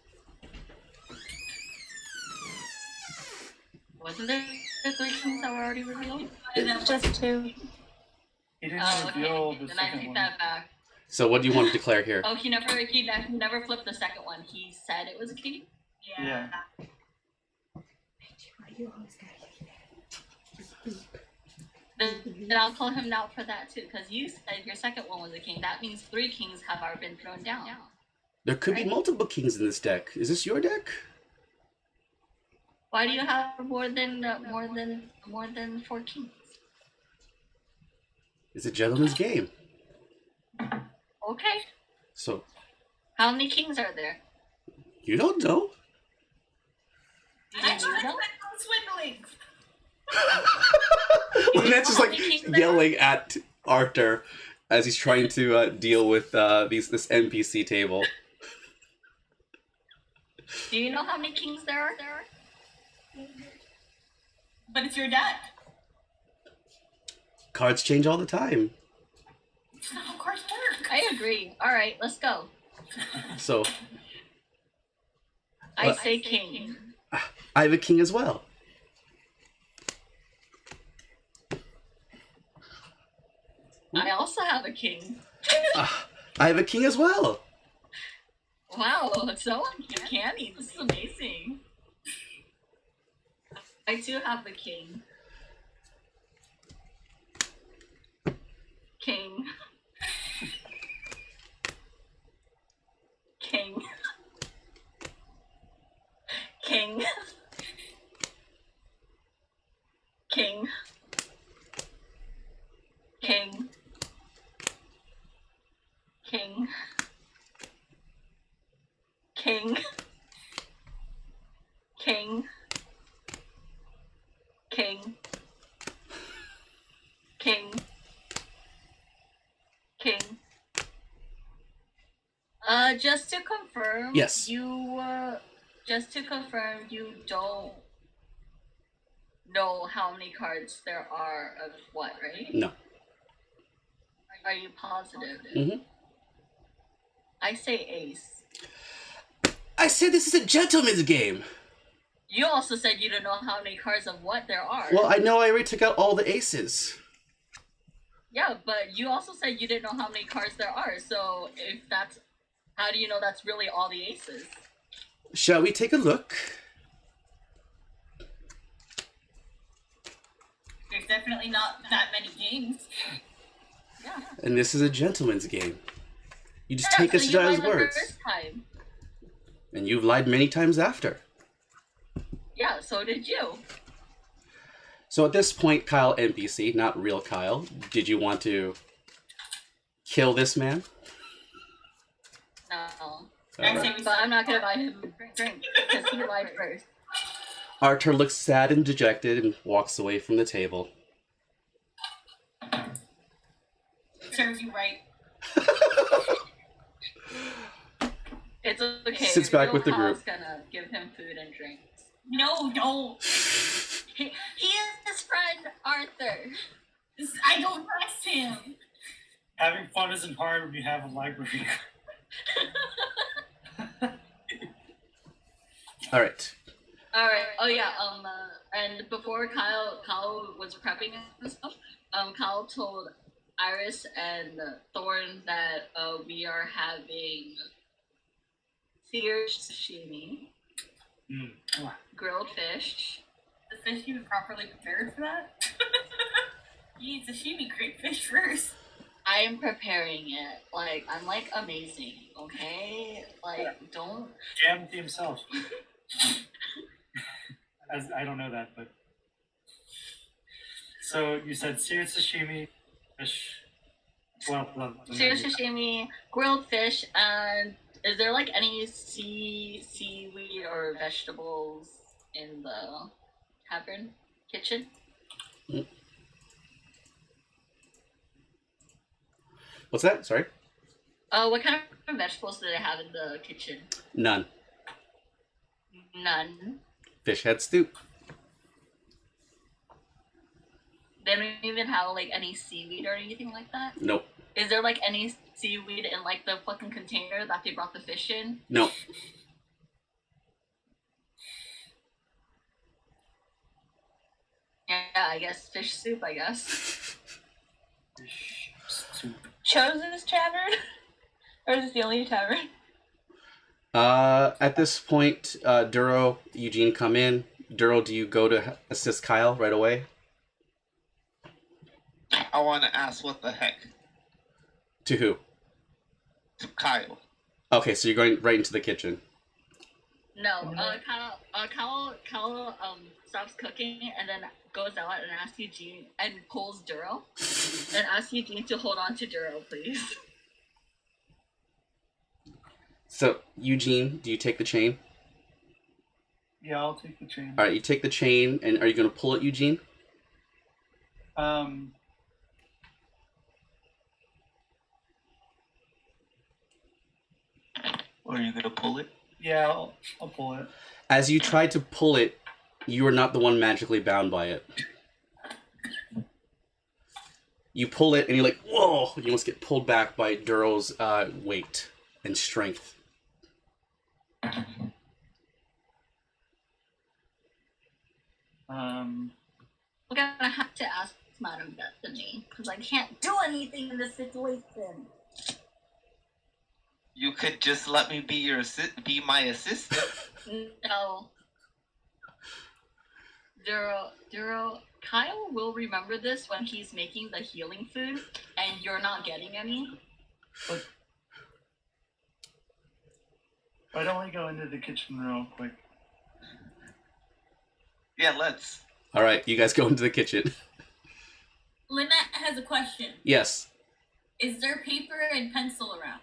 Wasn't there 3 kings that were already revealed? Just 2. He didn't Oh, reveal okay. the Then I second take one. that back. So what do you want to declare here? Oh, he never flipped the second one. He said it was a king. Yeah. Then I'll call him out for that too, because you said your second one was a king. That means 3 kings have already been thrown down. There could be multiple kings in this deck. Is this your deck? Why do you have more than 4 kings? It's a gentleman's game. Okay. So, How many kings are there? you don't know. Do I you tried know? swindling. Lynette's just like yelling at Arthur as he's trying to deal with this NPC table. Do you know how many kings there are? But it's your deck. Cards change all the time. It's not how cards work. I agree. All right, let's go. So, I say king. I have a king as well. I also have a king. I have a king as well. Wow, so uncanny. This is amazing. I too have a king. King. King. King. King. King. King. King. King. King. King. King. Just to confirm. Yes. Just to confirm, you don't know how many cards there are of what, right? No. Are you positive? Mm-hmm. I say ace. I said this is a gentleman's game. You also said you don't know how many cards of what there are. Well, I know I already took out all the aces. Yeah, but you also said you didn't know how many cards there are. So if that's, how do you know that's really all the aces? Shall we take a look? There's definitely not that many games. Yeah. And this is a gentleman's game. You just Yeah, take so us you at his lied the words. first time. And you've lied many times after. Yeah, so did you. So at this point, Kyle NPC, not real Kyle, did you want to kill this man? No. Alright. But I'm not gonna buy him a drink because he lied first. Arthur looks sad and dejected and walks away from the table. Serves you right. It's okay. Sits back Real with the Kyle's group. gonna give him food and drinks. No, don't. He is his friend, Arthur. I don't trust him. Having fun isn't hard when you have a library. All right. All right. Oh yeah. And before Kyle was prepping and stuff. Kyle told Iris and Thorn that we are having seared sashimi, Mm. grilled fish. The fish even properly prepared for that? You need sashimi, great fish first. I am preparing it. Like, I'm like amazing, okay? Like, don't. Jam himself. As I don't know that, but so you said seared sashimi, fish. Well, Seared sashimi, grilled fish, and is there like any seaweed or vegetables in the tavern kitchen? What's that? Sorry? What kind of vegetables do they have in the kitchen? None. None. Fish head stew. They don't even have like any seaweed or anything like that? Nope. Is there like any seaweed in like the fucking container that they brought the fish in? Nope. Yeah, I guess fish soup, I guess. fish soup. Chose this tavern? Or is this the only tavern? At this point, Duro, Eugene come in. Duro, do you go to assist Kyle right away? I want to ask what the heck To who? to Kyle. Okay, so you're going right into the kitchen. No, Kyle stops cooking and then goes out and asks Eugene and pulls Duro and asks Eugene to hold on to Duro, please. So, Eugene, do you take the chain? Yeah, I'll take the chain. Alright, you take the chain, and are you going to pull it, Eugene? Or are you gonna pull it? Yeah, I'll pull it. As you try to pull it, you are not the one magically bound by it. You pull it, and you're like, whoa! You almost get pulled back by Duro's weight and strength. We're gonna have to ask Madam Bethany because I can't do anything in this situation. You could just let me be be my assistant. No. Duro, Kyle will remember this when he's making the healing food and you're not getting any. Why don't we go into the kitchen real quick? Yeah, let's. Alright, you guys go into the kitchen. Lynette has a question. Yes. Is there paper and pencil around?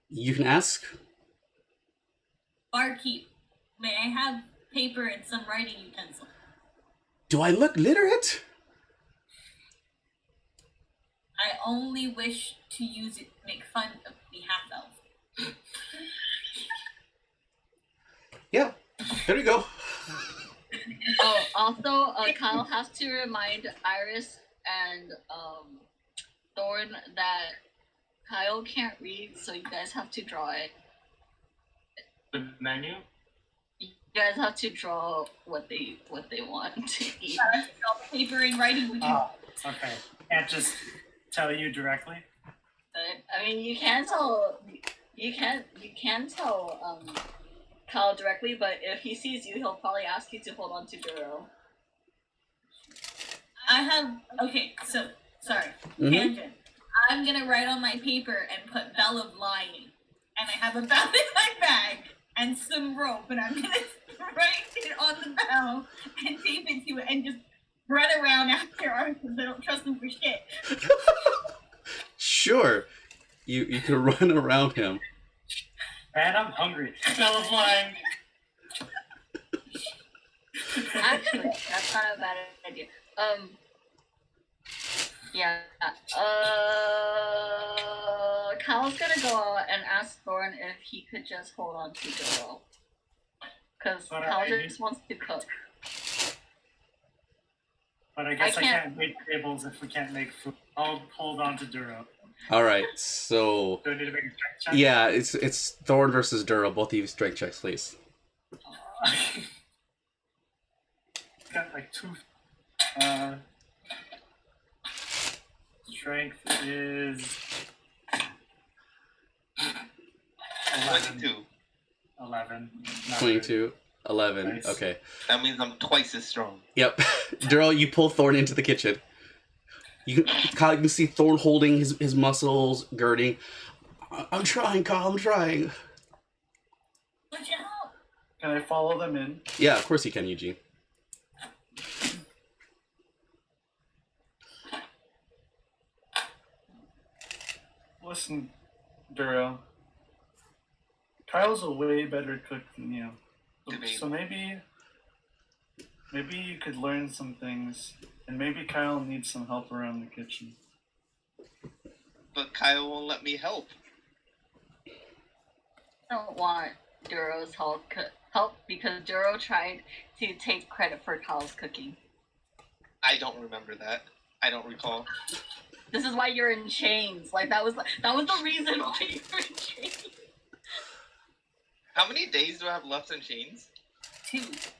You can ask. Barkeep, may I have paper and some writing utensil? Do I look literate? I only wish to use it to make fun of the half-elf. Yeah, there you go. Oh, also, Kyle has to remind Iris and Thorn that Kyle can't read, so you guys have to draw it. The menu? You guys have to draw what they want to eat. All the paper and writing we can. Oh, okay. Can't just tell you directly. I mean, you can tell Kyle directly, but if he sees you, he'll probably ask you to hold on to Duro. I have okay, so sorry. Mhm. Tangent. I'm gonna write on my paper and put bell of lying. And I have a bell in my bag and some rope, and I'm gonna write it on the bell and tape it to it and just run around after ours because I don't trust them for shit. Sure. You can run around him. Man, I'm hungry. Bell of lying. Actually, that's not a bad idea. Yeah. Kyle's gonna go out and ask Thorn if he could just hold on to Duro. Because Kyle just wants to cook. But I guess I can't- can't make tables if we can't make food. I'll hold on to Duro. Alright, so... Do I need to make a strength check? Yeah, it's Thorn versus Duro. Both of you strength checks, please. Got like 2. Strength is 11. 22. 11. Not 22, 11. Nice. Okay. That means I'm twice as strong. Yep. Daryl, you pull Thorn into the kitchen. Kyle, you can see Thorn holding his muscles, girding. I'm trying, Kyle, I'm trying. Watch out! Can I follow them in? Yeah, of course you can, Eugene. Listen, Duro. Kyle's a way better cook than you. So maybe you could learn some things, and maybe Kyle needs some help around the kitchen. But Kyle won't let me help. I don't want Duro's help because Duro tried to take credit for Kyle's cooking. I don't remember that. I don't recall. This is why you're in chains. Like that was the reason why you were in chains. How many days do I have left in chains? 2. It's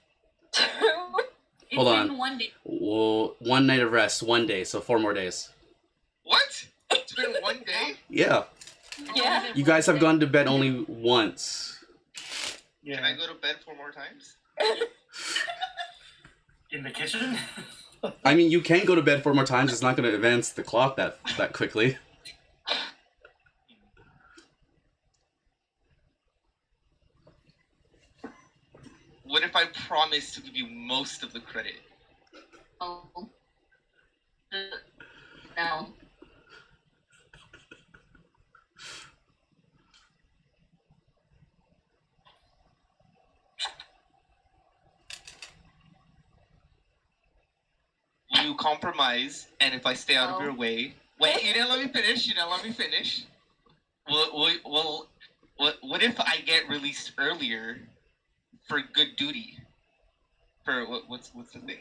Hold on. been 1 day. Well, 1 night of rest, 1 day, so 4 more days. What? It's been 1 day? Yeah. Yeah. You guys have gone to bed only once. Yeah. Can I go to bed 4 more times? In the kitchen? I mean, you can go to bed 4 more times. It's not going to advance the clock that quickly. What if I promise to give you most of the credit? Oh. No. You compromise, and if I stay out of your way... Wait, you didn't let me finish. Well, what if I get released earlier for good duty? For what's the thing?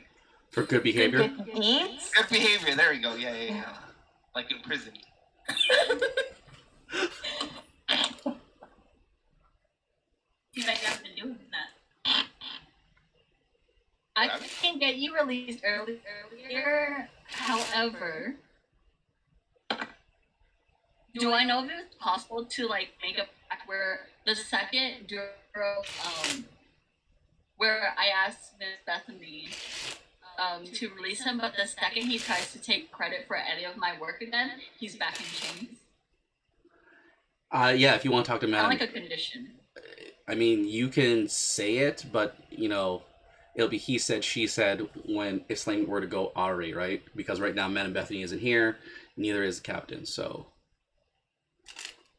For good behavior. Good deeds? Good behavior, there we go, yeah. Like in prison. Seems like I've been doing that. I can get you released earlier. However, do I know if it's possible to like make a pact where the second Duro, where I asked Miss Bethany to release him, but the second he tries to take credit for any of my work again, he's back in chains. Yeah, if you want to talk to I Madam. like a condition. I mean, you can say it, but, you know, it'll be he said, she said when if something were to go awry, right? Because right now Madam Bethany isn't here, neither is the captain, so...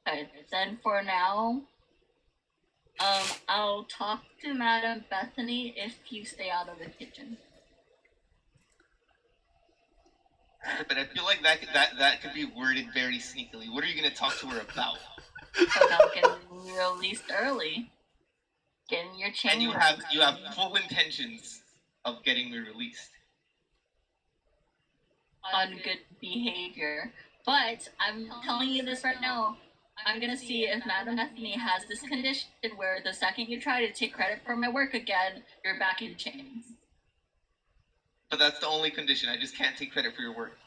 Okay, then for now, I'll talk to Madam Bethany if you stay out of the kitchen. But I feel like that could be worded very sneakily. What are you gonna talk to her about? About getting released early. Getting your chain. And you have full intentions of getting me released. On good behavior. But I'm telling you this right now. I'm gonna see if Madam Bethany has this condition where the second you try to take credit for my work again, you're back in chains. But that's the only condition. I just can't take credit for your work.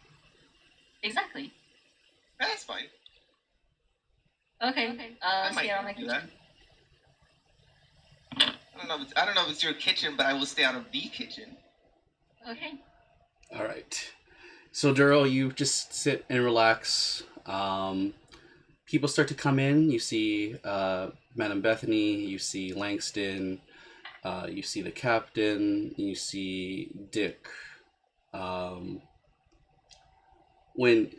Exactly. That's fine. Okay. I Stay out of my might do kitchen. that. I don't know if it's your kitchen, but I will stay out of the kitchen. Okay. All right. So, Duro, you just sit and relax. People start to come in. You see Madam Bethany. You see Langston. You see the captain. You see Dick. When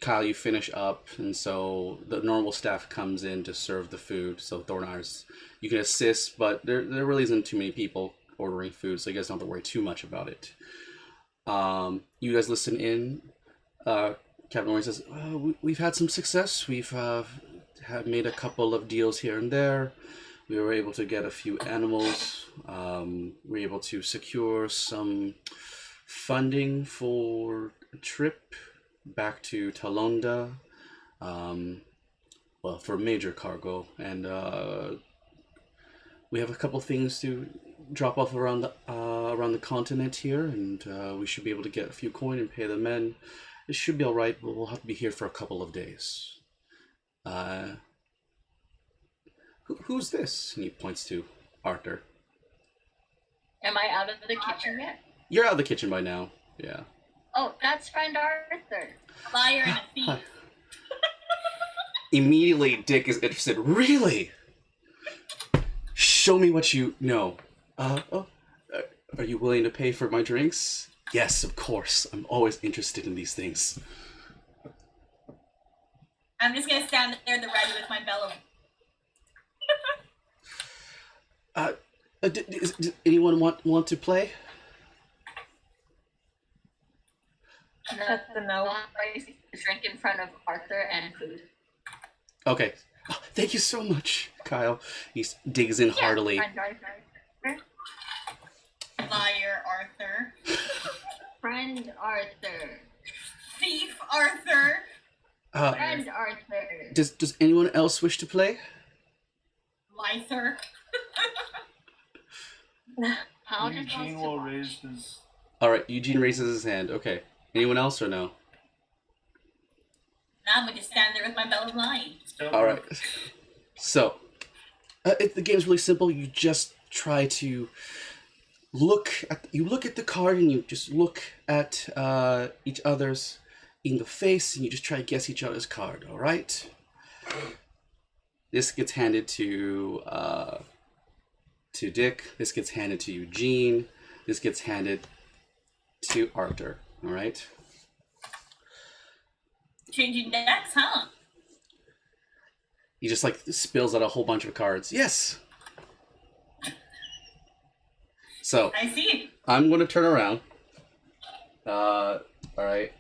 Kyle, you finish up, and so the normal staff comes in to serve the food. So Thornars, you can assist, but there really isn't too many people ordering food, so you guys don't have to worry too much about it. You guys listen in. Captain Warren says, we've had some success. We've have made a couple of deals here and there. We were able to get a few animals. We were able to secure some funding for a trip back to Talonda. Well, for major cargo. And we have a couple things to drop off around the continent here, and we should be able to get a few coin and pay the men. It should be all right, but we'll have to be here for a couple of days. Who's this? And he points to Arthur. Am I out of the kitchen yet? You're out of the kitchen by now. Yeah. Oh, that's friend Arthur. A liar and a thief. Immediately, Dick is interested. Really? Show me what you know. Are you willing to pay for my drinks? Yes, of course. I'm always interested in these things. I'm just gonna stand there in the ready with my bell of... Does anyone want to play? That's the no. Drink in front of Arthur and food. Okay. Oh, thank you so much, Kyle. He digs in heartily. Friend Arthur. Liar Arthur. Friend Arthur. Thief Arthur. Friend Arthur. Does anyone else wish to play? Lither. How does Eugene will raise his. All right, Eugene raises his hand. Okay. Anyone else or no? Now I'm gonna just stand there with my bell of lying. All right. So, the game's really simple. You just try to look at the card, and you just look at each other's in the face, and you just try to guess each other's card. All right. This gets handed to Dick. This gets handed to Eugene. This gets handed to Arthur. All right. Changing decks, huh? He just like spills out a whole bunch of cards. Yes. So I see. I'm going to turn around. All right.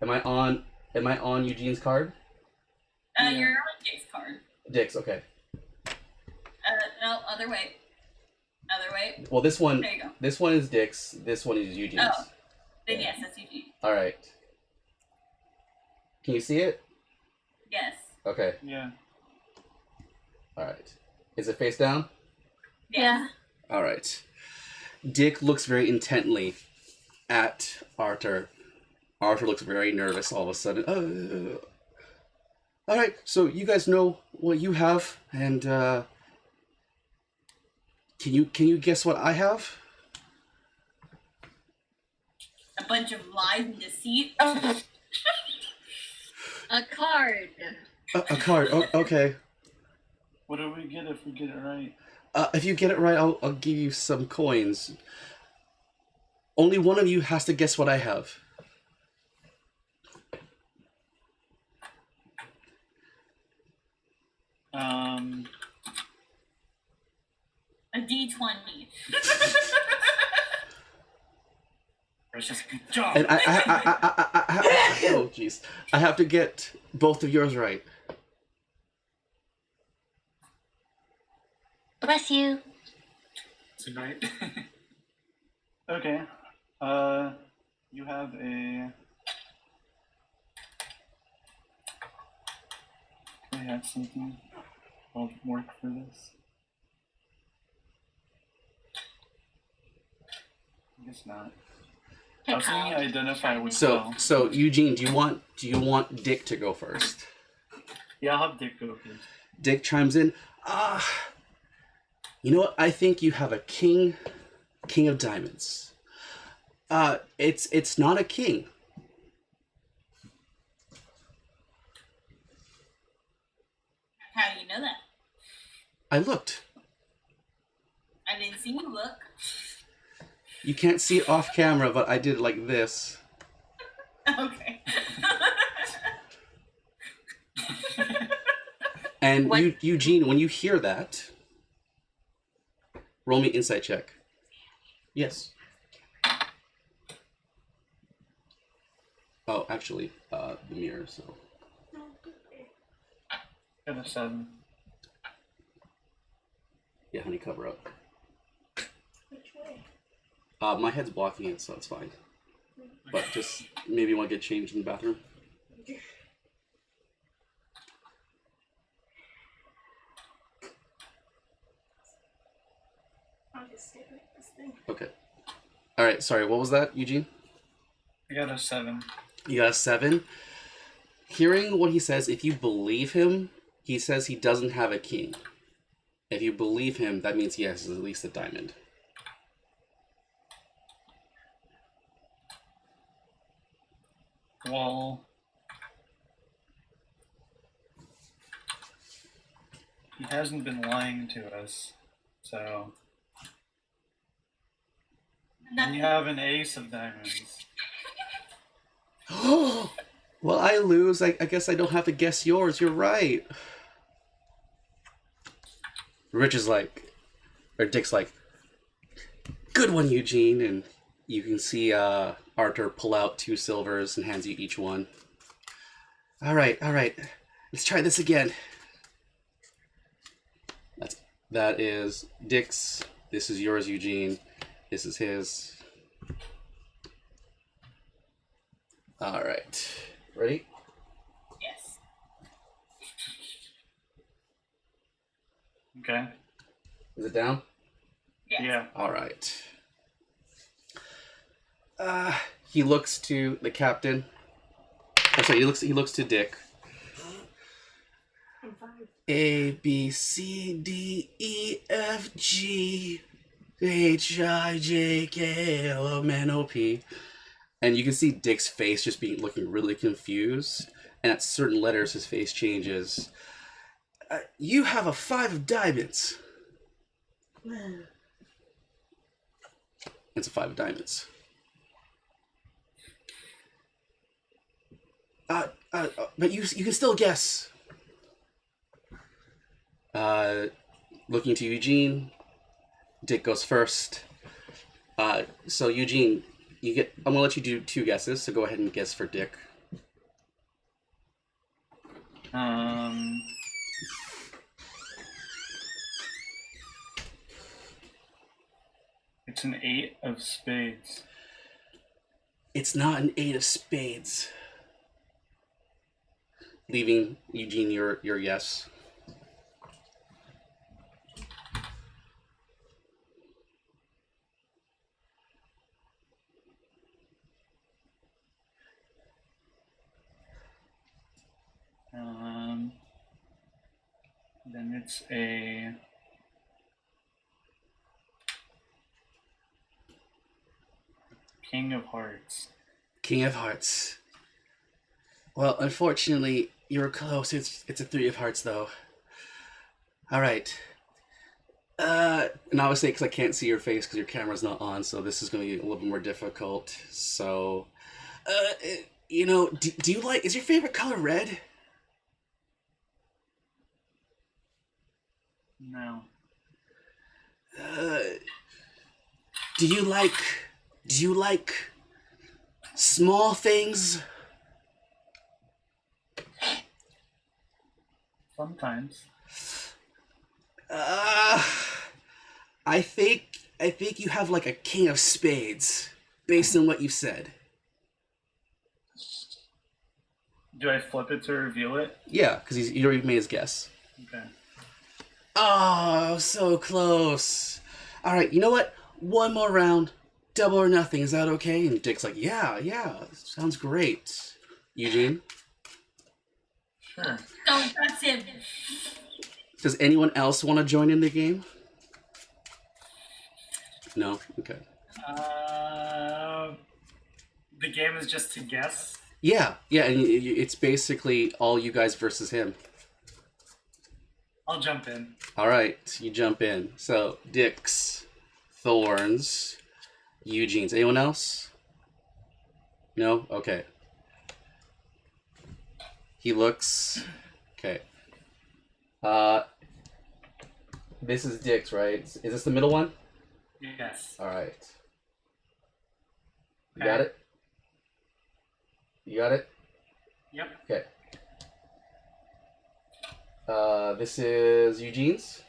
Am I on Eugene's card? You're on Dick's card. Dick's, okay. No, other way. Other way. Well, this one. There you go. This one is Dick's. This one is Eugene's. Oh, then yes, that's Eugene. All right. Can you see it? Yes. Okay. Yeah. All right. Is it face down? Yeah. All right. Dick looks very intently at Arthur. Arthur looks very nervous all of a sudden. All right. So you guys know what you have, and can you guess what I have? A bunch of lies and deceit. A card. A card. Oh, okay. What do we get if we get it right? If you get it right, I'll give you some coins. Only one of you has to guess what I have. A D20. Precious good job. And oh jeez, I have to get both of yours right. Bless you. Tonight. Okay. You have a. I have something. I'll work for this. I guess not. I was thinking identify with So Eugene, do you want Dick to go first? Yeah, I'll have Dick go first. Dick chimes in. You know what? I think you have a king of diamonds. It's not a king. How do you know that? I looked. I didn't see you look. You can't see it off camera, but I did like this. Okay. And What? Eugene, when you hear that, roll me insight check. Yes. Oh, actually, the mirror. So. Got a 7. Yeah, honey, cover up. My head's blocking it, so it's fine. But just maybe you want to get changed in the bathroom. Okay. All right. Sorry. What was that, Eugene? I got a 7. You got a 7. Hearing what he says, if you believe him, he says he doesn't have a king. If you believe him, that means he has at least a diamond. Well, he hasn't been lying to us, so we have an ace of diamonds. Well, I lose. I guess I don't have to guess yours. You're right. Rich is like, or Dick's like, good one, Eugene. And you can see Arthur pull out 2 silvers and hands you each one. All right. Let's try this again. That is Dick's. This is yours, Eugene. This is his. All right. Ready? Yes. Okay. Is it down? Yes. Yeah. All right. He looks to the captain. I'm sorry, he looks to Dick. A, B, C, D, E, F, G, H, I, J, K, L, M, N, O, P. And you can see Dick's face just looking really confused. And at certain letters, his face changes. You have a 5 of diamonds. It's a 5 of diamonds. But you can still guess. Looking to Eugene, Dick goes first. So Eugene, I'm gonna let you do 2 guesses. So go ahead and guess for Dick. It's an 8 of spades. It's not an 8 of spades. Leaving Eugene your yes. Then it's a King of Hearts. King of Hearts. Well, unfortunately, you were close. It's a 3 of Hearts, though. All right. And obviously, because I can't see your face because your camera's not on, so this is going to be a little bit more difficult. So, do you like? Is your favorite color red? No. Do you like small things? Sometimes. I think you have like a King of Spades, based on what you said. Do I flip it to reveal it? Yeah, because he already made his guess. Okay. Oh, so close. All right, you know what? One more round, double or nothing. Is that okay? And Dick's like, yeah, sounds great. Eugene? Sure. Don't touch him. Does anyone else want to join in the game? No? Okay. The game is just to guess. Yeah, and it's basically all you guys versus him. I'll jump in. All right, you jump in. So, Dick's, Thorns, Eugene's. Anyone else? No? Okay. He looks... Okay. This is Dick's, right? Is this the middle one? Yes. All right. You got it? You got it? Yep. Okay. This is Eugene's?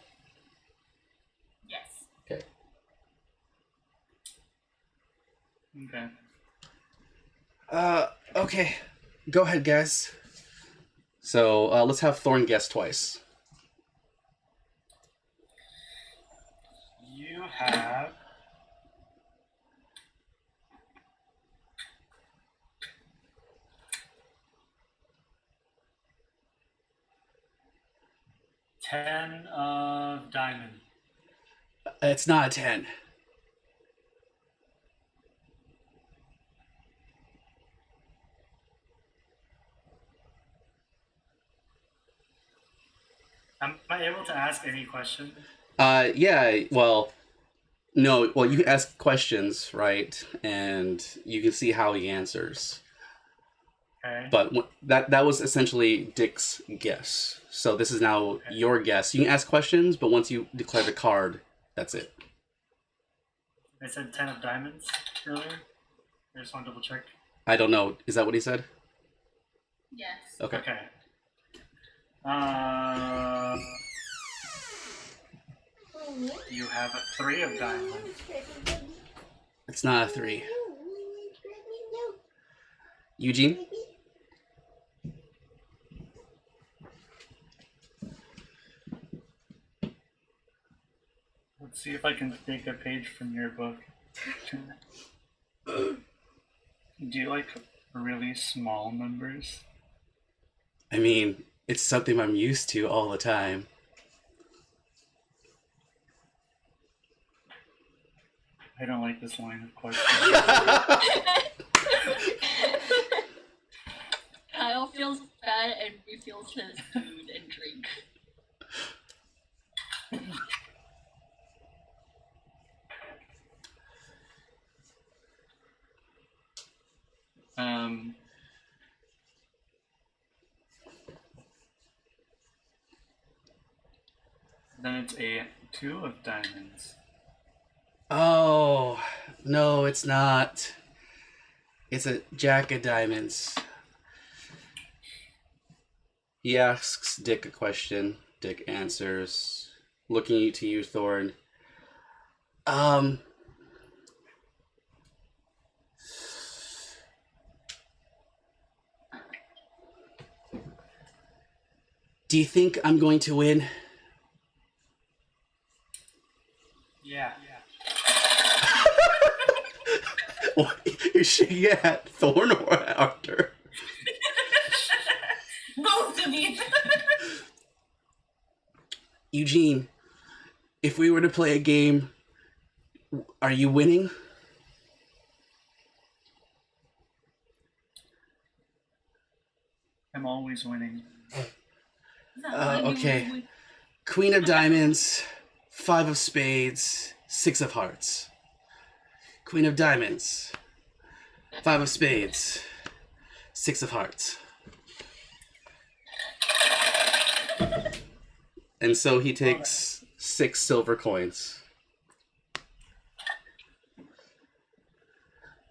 Yes. Okay. Okay. Okay. Go ahead, guys. So, let's have Thorn guess twice. You have 10 10 of diamond. It's not a 10. Am I able to ask any question? Yeah, well, no, well, you can ask questions, right? And you can see how he answers. Okay. But that was essentially Dick's guess. So this is now your guess. You can ask questions, but once you declare the card, that's it. I said 10 of diamonds earlier. I just want to double check. I don't know. Is that what he said? Yes. Okay. Okay. You have a 3 of diamonds. It's not a 3. Eugene? Let's see if I can take a page from your book. Do you like really small numbers? I mean, it's something I'm used to all the time. I don't like this line of questioning. Kyle feels bad and refills his food and drink. Then it's a 2 of diamonds. Oh, no, it's not. It's a jack of diamonds. He asks Dick a question. Dick answers, looking to you, Thorn. Do you think I'm going to win? Yeah. You're shaking at Thorn or at Arthur? Both of you. Eugene, if we were to play a game, are you winning? I'm always winning. Okay. Queen of diamonds, 5 of spades, 6 of hearts. Queen of diamonds, 5 of spades, 6 of hearts. And so he takes 6 silver coins.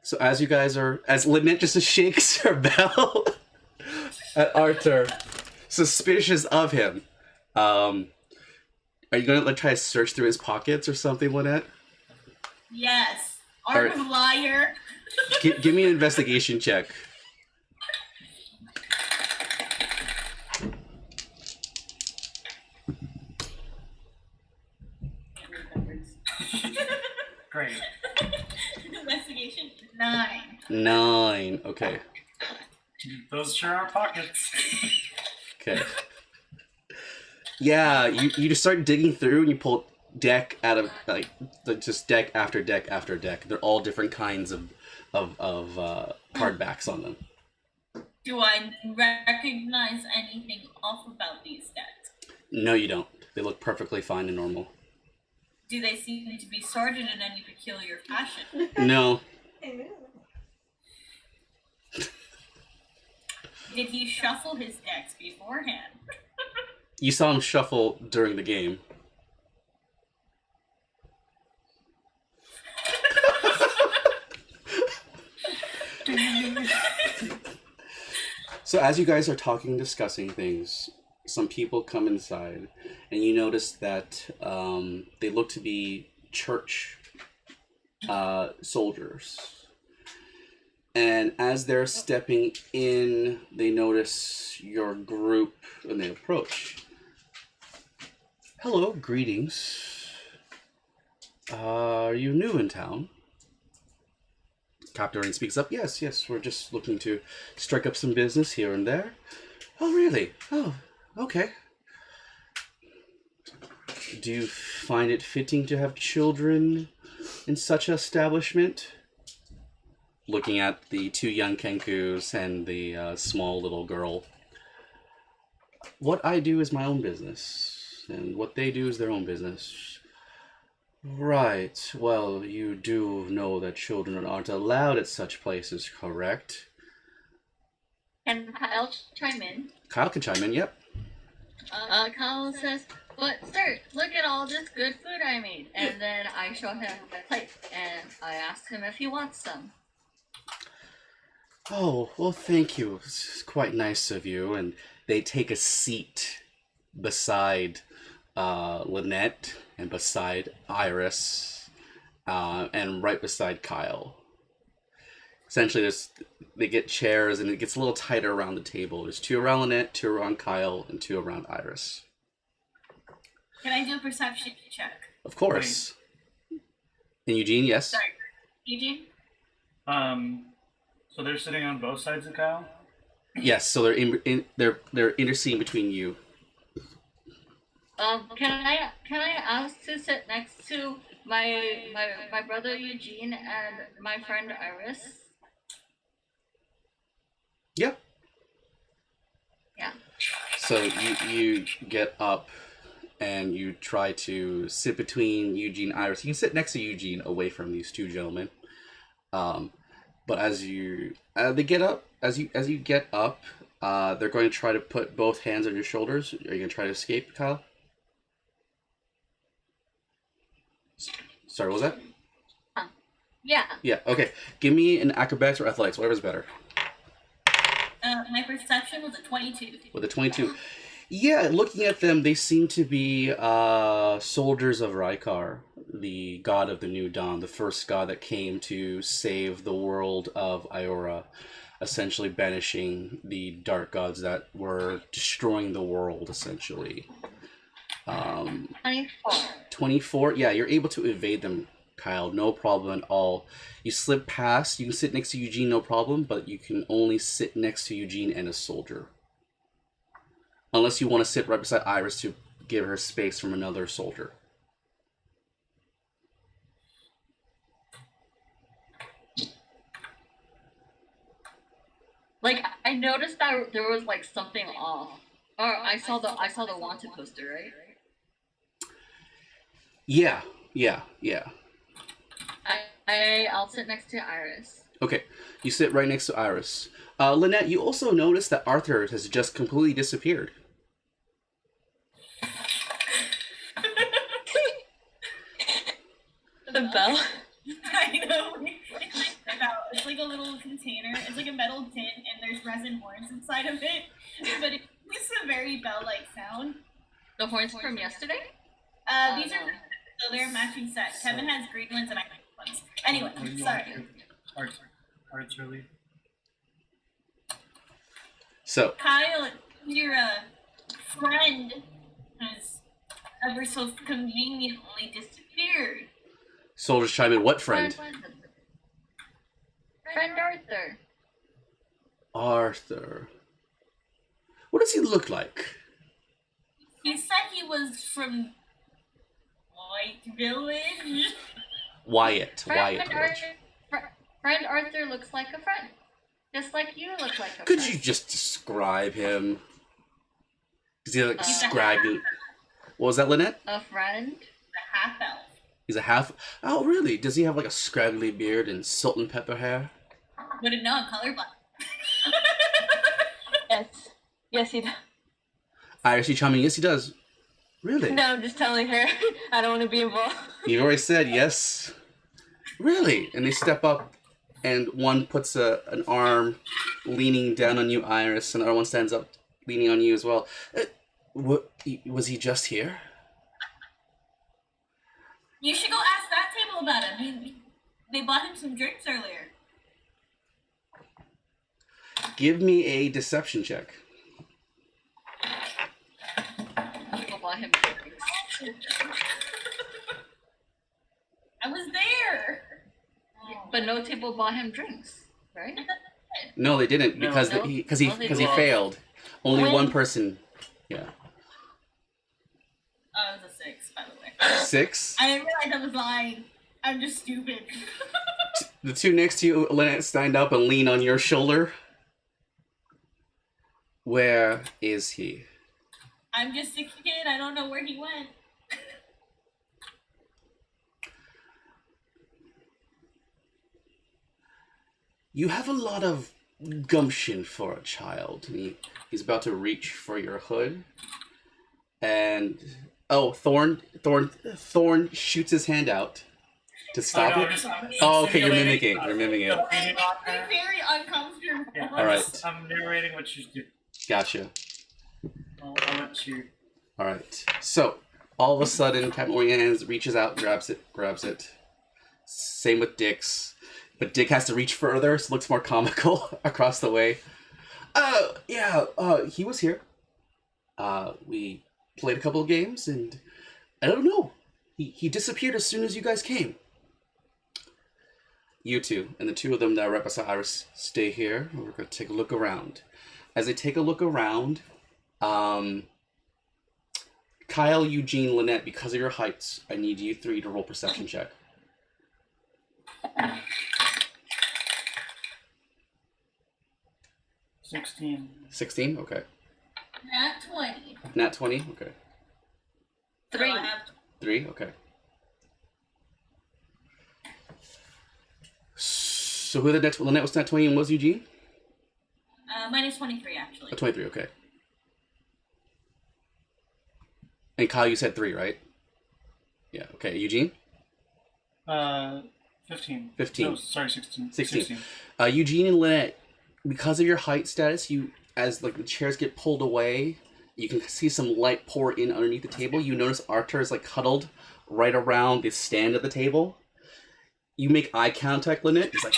So as you guys are, as Lynette just shakes her bell at Arthur, suspicious of him, are you gonna like try to search through his pockets or something, Lynette? Yes. Art of liar. Give me an investigation check. Great. Investigation 9. 9. Okay. Those sure are pockets. Okay. Yeah, you just start digging through and you pull deck out of like just deck after deck after deck. They're all different kinds of card backs on them. Do I recognize anything off about these decks? No, you don't. They look perfectly fine and normal. Do they seem to be sorted in any peculiar fashion? No. Did he shuffle his decks beforehand? You saw him shuffle during the game. So as you guys are talking, discussing things, some people come inside, and you notice that they look to be church soldiers. And as they're stepping in, they notice your group and they approach. Hello, greetings. Are you new in town? Captain speaks up. Yes, we're just looking to strike up some business here and there. Oh, really? Oh, okay. do you find it fitting to have children in such an establishment? Looking at the two young Kenkus and the small little girl. What I do is my own business, and what they do is their own business. Right. Well, you do know that children aren't allowed at such places, correct? Can Kyle chime in? Kyle can chime in, yep. Kyle says, "But sir, look at all this good food I made." And then I show him my plate, and I ask him if he wants some. Oh, well, thank you. It's quite nice of you. And they take a seat beside Lynette and beside Iris and right beside Kyle. Essentially, they get chairs and it gets a little tighter around the table. There's two around Lynette, two around Kyle, and two around Iris. Can I do a perception check? Of course. And Eugene, yes? Sorry. Eugene? So they're sitting on both sides of Kyle? Yes, so they're interceding between you. Can I ask to sit next to my brother Eugene and my friend Iris? Yep. Yeah. So you get up and you try to sit between Eugene and Iris. You can sit next to Eugene, away from these two gentlemen. But as they get up, as you get up, they're going to try to put both hands on your shoulders. Are you going to try to escape, Kyle? Sorry, what was that? Yeah. Yeah. Okay. Give me an acrobatics or athletics, whatever's better. My perception was a 22. With a 22. Yeah, looking at them, they seem to be soldiers of Rykar, the god of the New Dawn, the first god that came to save the world of Iora, essentially banishing the dark gods that were destroying the world, essentially. 24. 24? Yeah, you're able to evade them, Kyle, no problem at all. You slip past, you can sit next to Eugene, no problem, but you can only sit next to Eugene and a soldier. Unless you want to sit right beside Iris to give her space from another soldier. Like, I noticed that there was like something off. Or I saw the wanted poster, right? Yeah. I'll sit next to Iris. Okay, you sit right next to Iris. Lynette, you also notice that Arthur has just completely disappeared. The bell. I know. It's like a little container. It's like a metal tin, and there's resin horns inside of it. But it makes a very bell-like sound. The horns from yesterday? These are so they're a matching set. Kevin has green ones and I have white ones. Anyway, sorry. Arts really. So, Kyle, your friend has ever so conveniently disappeared. soldiers chime in. What friend? Friend Arthur. Arthur. What does he look like? He said he was from White Village. Wyatt. Friend Wyatt Village. Friend Arthur looks like a friend. Just like you look like a Could friend. you just describe him? Is he like He's a scraggly? What was that, Lynette? A friend? The half elf. He's a half. Oh, really? Does he have like a scraggly beard and salt and pepper hair? Wouldn't know, I'm colorblind. Yes. Yes, he does. Iris, you chiming? Yes, he does. Really? No, I'm just telling her. I don't want to be involved. You've already said yes. Really? And they step up, and one puts an arm leaning down on you, Iris, and the other one stands up leaning on you as well. Was he just here? You should go ask that table about him. They bought him some drinks earlier. Give me a deception check. People bought him drinks. I was there. But no table bought him drinks, right? No, they didn't because No? he Oh, they failed. Only When- one person. Yeah. Oh, it was a 6, by the way. 6. I didn't realize I was lying. I'm just stupid. The two next to you, Lynette, stand up and lean on your shoulder. Where is he? I'm just a kid. I don't know where he went. You have a lot of gumption for a child. He's about to reach for your hood. And Thorn shoots his hand out to stop it. Oh, okay, you're mimicking. You're mimicking it. I'm very uncomfortable. Yeah, All right. I'm narrating what you do. Gotcha. I'll let you. All right. So all of a sudden, Captain Orian's reaches out, grabs it. Same with Dick's, but Dick has to reach further, so it looks more comical across the way. He was here. We played a couple of games, and I don't know. He disappeared as soon as you guys came. You two, and the two of them that are right beside Iris, stay here, and we're going to take a look around. As they take a look around, Kyle, Eugene, Lynette, because of your heights, I need you three to roll perception check. 16. 16? Okay. Nat 20. Nat 20? Okay. 3. Three. So I have 3? Okay. So who the next Lynette was nat 20 and was Eugene? minus 23, actually. Oh, 23, okay. And Kyle, you said 3, right? Yeah, okay. Eugene? 15. 15. No, sorry, 16. 16. Eugene and Lynette, because of your height status, you, as like the chairs get pulled away, you can see some light pour in underneath the table. You notice Arthur is like huddled right around the stand of the table. You make eye contact, Lynette. He's like,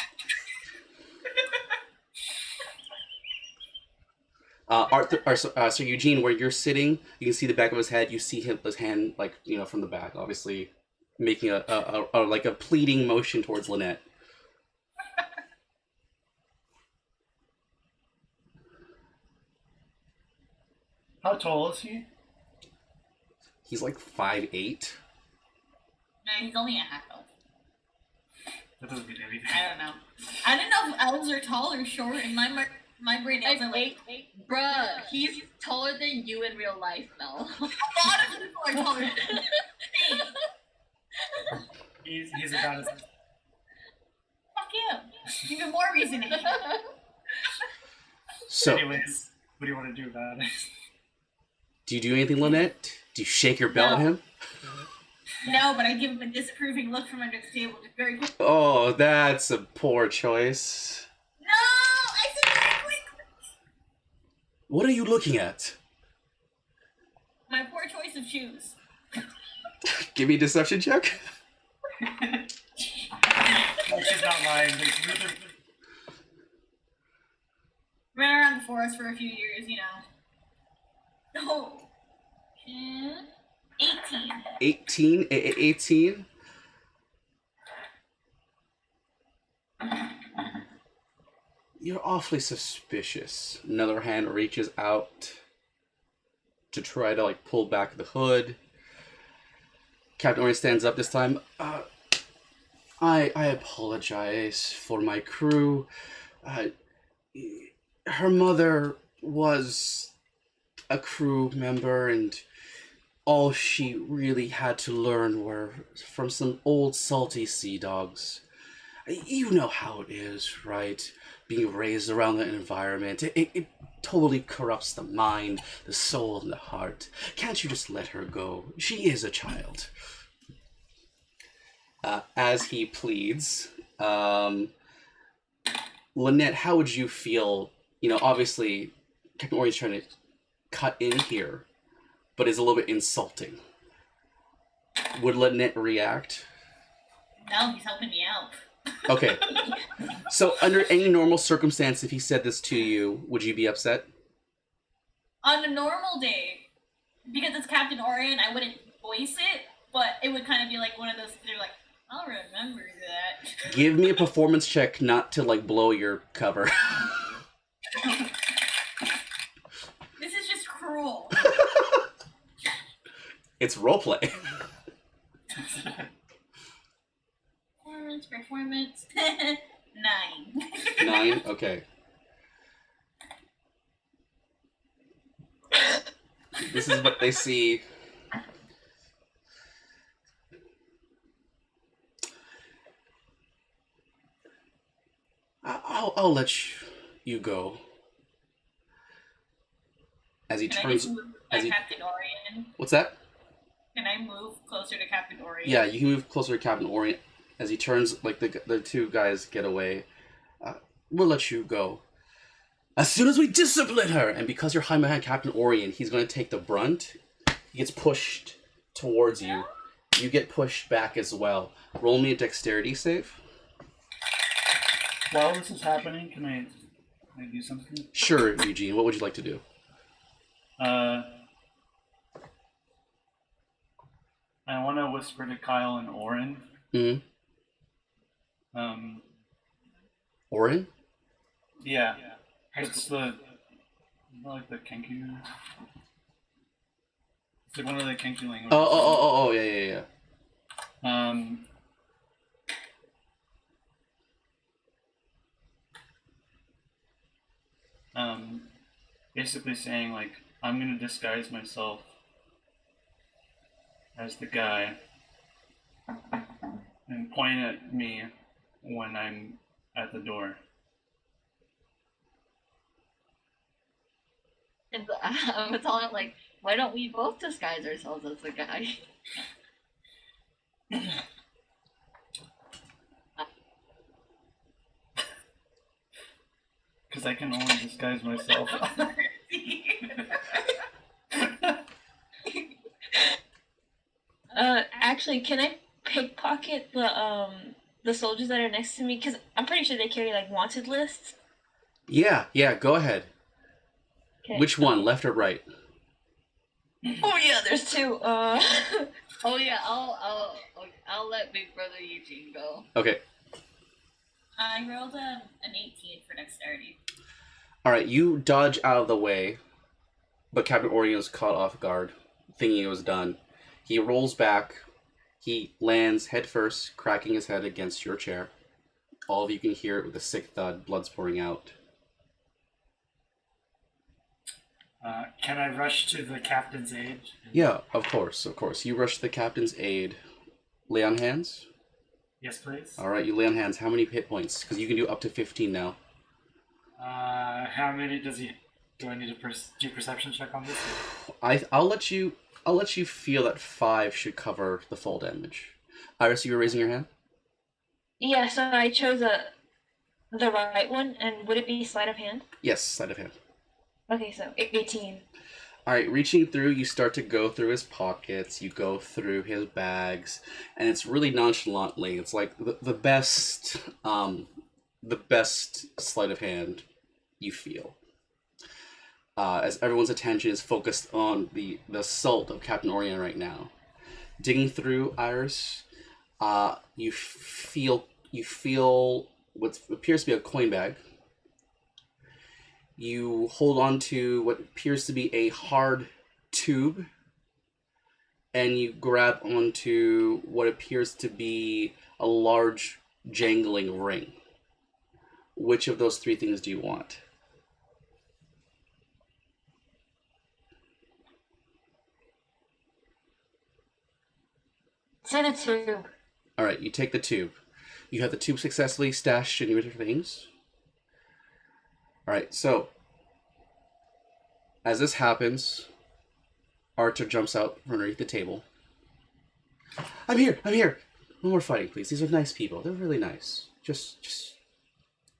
so Eugene, where you're sitting, you can see the back of his head. You see his hand, like, you know, from the back, obviously making a like a pleading motion towards Lynette. How tall is he? He's like 5'8". No, he's only a half elf. That doesn't mean anything. I don't know. I don't know if elves are tall or short, and my brain is like, Bruh, he's taller than you in real life, Mel. a lot of people are taller than me. He's about as. Fuck him. Even more reason to hate him. So, Anyways, what do you want to do about it? do you do anything, Lynette? Do you shake your bell at No. him? No, but I give him a disapproving look from under the table. Just very quick. Oh, that's a poor choice. No! I said very quickly! What are you looking at? My poor choice of shoes. Give me a deception check. She's not lying. Ran around the forest for a few years, you know. Oh. 18. 18? You're awfully suspicious. Another hand reaches out to try to like pull back the hood. Captain Orion stands up this time. I apologize for my crew. Her mother was a crew member, and all she really had to learn were from some old salty sea dogs. You know how it is, right? Being raised around that environment, it totally corrupts the mind, the soul, and the heart. Can't you just let her go? She is a child. As he pleads, Lynette, how would you feel? You know, obviously, Captain Ori's trying to cut in here, but is a little bit insulting. Would Lynette react? No, he's helping me out. Okay. So, under any normal circumstance, if he said this to you, would you be upset? On a normal day, because it's Captain Orion, I wouldn't voice it, but it would kind of be like one of those, they're like, I'll remember that. Give me a performance check not to, like, blow your cover. This is just cruel. It's roleplay. Performance. 9. 9? Okay. This is what they see. I'll let you go. As he Can turns. I just move As he, Captain Orion? what's that? Can I move closer to Captain Orion? Yeah, you can move closer to Captain Orient. As he turns, like the two guys get away. We'll let you go. As soon as we discipline her, and because you're hiding behind Captain Orient, he's going to take the brunt. He gets pushed towards you. You get pushed back as well. Roll me a dexterity save. While this is happening, can I do something? Sure, Eugene. What would you like to do? I want to whisper to Kyle and Orin. Orin? Yeah. It's like the Kenku. It's like one of the Kenku languages. Oh, yeah. Basically saying like, I'm gonna disguise myself as the guy and point at me when I'm at the door. And I'm telling it like, why don't we both disguise ourselves as the guy? Because I can only disguise myself. Actually, can I pickpocket the soldiers that are next to me? Because I'm pretty sure they carry like wanted lists. Yeah, go ahead. Okay. Which one, left or right? Oh yeah, there's 2. Oh yeah, I'll let Big Brother Eugene go. Okay. I rolled an 18 for dexterity. Alright, you dodge out of the way, but Captain Orient is caught off guard, thinking it was done. He rolls back, he lands headfirst, cracking his head against your chair. All of you can hear it with a sick thud, blood's pouring out. Can I rush to the captain's aid? Yeah, of course. You rush to the captain's aid. Lay on hands? Yes, please. Alright, you lay on hands. How many hit points? Because you can do up to 15 now. How many do I need to do perception check on this? I'll let you feel that 5 should cover the full damage. Iris, you were raising your hand? Yeah, so I chose the right one, and would it be sleight of hand? Yes, sleight of hand. Okay, so 18. Alright, reaching through, you start to go through his pockets, you go through his bags, and it's really nonchalantly. It's like the best sleight of hand you feel. As everyone's attention is focused on the assault of Captain Orient right now. Digging through, Iris, you feel what appears to be a coin bag. You hold on to what appears to be a hard tube, and you grab onto what appears to be a large jangling ring. Which of those 3 things do you want? Say the tube. Alright, you take the tube. You have the tube successfully stashed in your things. Alright, so as this happens, Arthur jumps out from underneath the table. I'm here! No more fighting, please. These are nice people. They're really nice. Just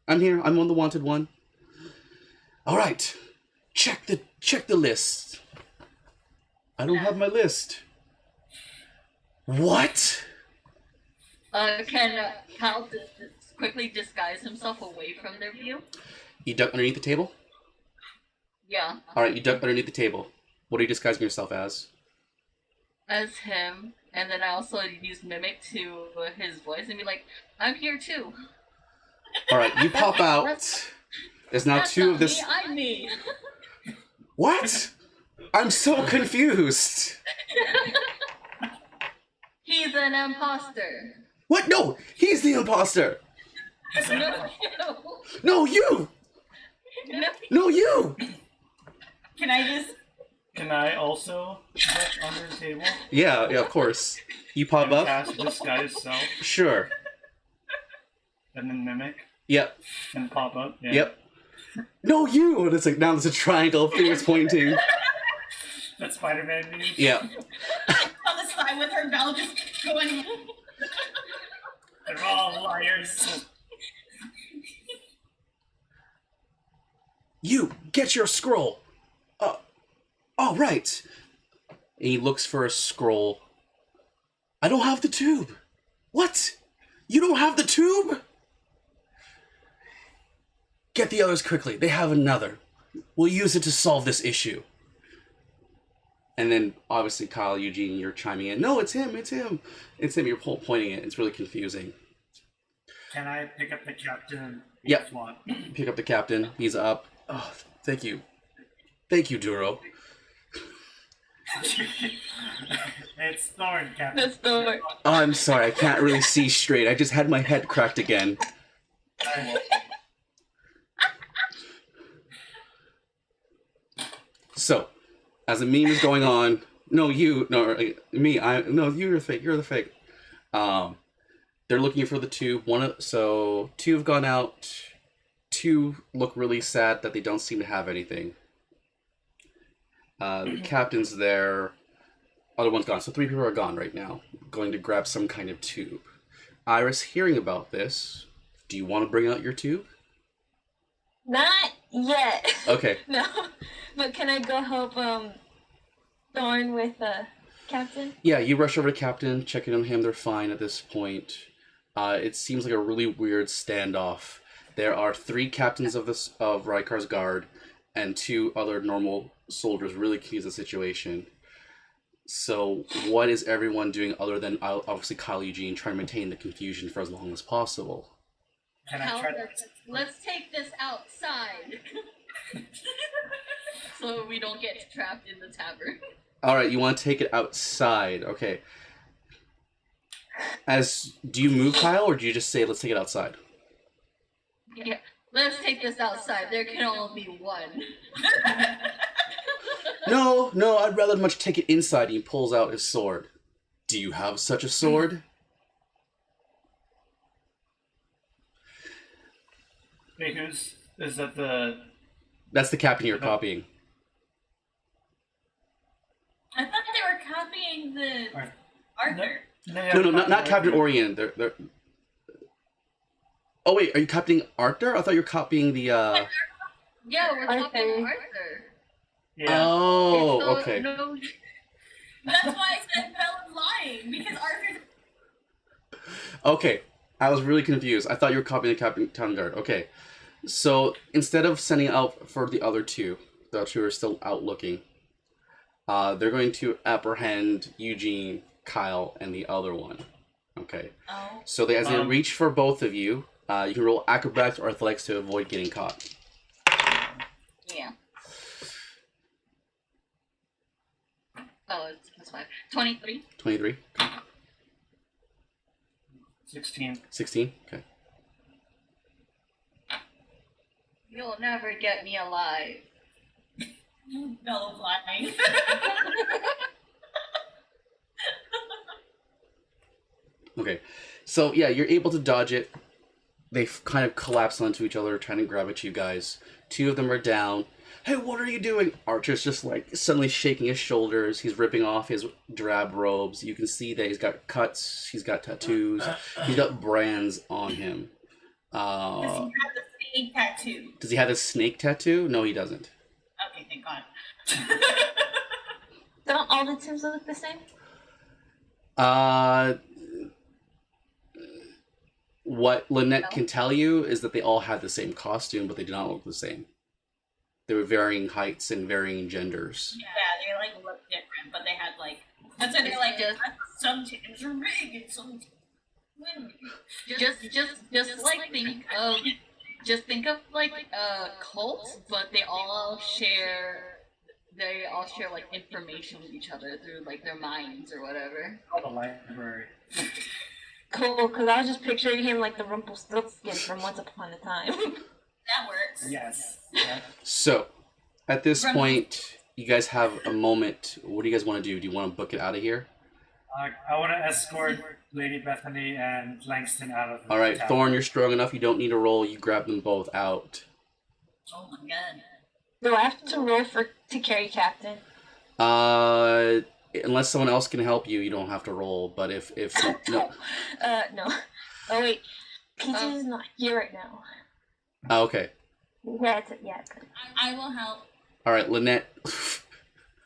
I'm here. I'm on the wanted one. Alright. Check the list. I don't have my list. What? Can Cal quickly disguise himself away from their view? You duck underneath the table? Yeah. Alright, you duck underneath the table. What are you disguising yourself as? As him, and then I also use mimic to his voice and be like, I'm here too. Alright, you pop out. There's now That's 2 not of this. Me, I'm me. What? I'm so confused. He's an imposter. What? No, he's the imposter. No, No, you. no. No, you. Can I just? Can I also get under the table Yeah, of course. You pop and up. cast disguise self Sure. and then mimic Yep. and pop up? Yeah. Yep. No, you. And it's like now there's a triangle, fingers pointing. That Spider-Man meme. Yeah. On the side with her bell just going. They're all liars. You get your scroll. All right. And he looks for a scroll. I don't have the tube. What? You don't have the tube? Get the others quickly. They have another. We'll use it to solve this issue. And then, obviously, Kyle, Eugene, you're chiming in. No, it's him, it's him. It's him, you're pointing it. It's really confusing. Can I pick up the captain? Yep. If you want? Pick up the captain. He's up. Oh, thank you. Thank you, Duro. It's Thorn, Captain. That's the Oh, I'm sorry, I can't really see straight. I just had my head cracked again. So, as a meme is going on, no, you're the fake. You're the fake. They're looking for the tube. Two have gone out. Two look really sad that they don't seem to have anything. The captain's there. Other one's gone. So 3 people are gone right now, going to grab some kind of tube. Iris, hearing about this, do you want to bring out your tube? Not yet. Okay. No. But can I go help Thorn with Captain? Yeah, you rush over to Captain, check in on him. They're fine at this point. It seems like a really weird standoff. There are 3 captains of Rykar's guard, and 2 other normal soldiers really confused the situation. So, what is everyone doing other than obviously Kyle Eugene trying to maintain the confusion for as long as possible? Can I try to... Let's take this outside. So we don't get trapped in the tavern. All right, you want to take it outside? Okay. Do you move, Kyle, or do you just say let's take it outside? Yeah, let's take this outside. There can only be one. No, I'd rather much take it inside. He pulls out his sword. Do you have such a sword? Wait, is that the... That's the captain you're copying. I thought they were copying the Alright. Arthur. No, not Captain Orion. They're... Oh wait, are you copying Arthur? I thought you were copying the. Yeah, we're Arthur. talking Arthur. Yeah. Oh, So, okay. No, That's why I said Belle was lying, because Arthur's... Okay, I was really confused. I thought you were copying the Captain Town Guard. Okay, so instead of sending out for the other 2, the other 2 are still out looking. They're going to apprehend Eugene, Kyle, and the other one. Okay. Oh. So as they reach for both of you, you can roll acrobatics or athletics to avoid getting caught. yeah. Oh, it's fine. 23. 23. 16. 16. Okay. You'll never get me alive. Belle was lying. Okay, so yeah, you're able to dodge it. They kind of collapse onto each other, trying to grab at you guys. 2 of them are down. Hey, what are you doing? Archer's just like suddenly shaking his shoulders. He's ripping off his drab robes. You can see that he's got cuts. He's got tattoos. He's got brands on him. Does he have the snake tattoo? Does he have a snake tattoo? No, he doesn't. Okay, thank God. Don't all the Tims look the same? What Lynette can tell you is that they all had the same costume, but they do not look the same. They were varying heights and varying genders. Yeah, they like look different, but they had like... That's why they're like, some Tims are big and some Tims are windy. Just think of like a cult, but they all share they all share like information with each other through like their minds or whatever. Oh, the library. Cool, because I was just picturing him like the Rumpelstiltskin from Once Upon a Time. That works. Yes. Yeah. So, at this Run. point, you guys have a moment. What do you guys want to do? Do you want to book it out of here? I want to escort Lady Bethany and Langston out of the All right, town. Thorn, you're strong enough. You don't need a roll. You grab them both out. Oh my god. Do I have to roll to carry Captain? Unless someone else can help you, you don't have to roll. But if no, No. Oh wait, Peaches is not here right now. oh, okay. Yeah, it's. I will help. All right, Lynette.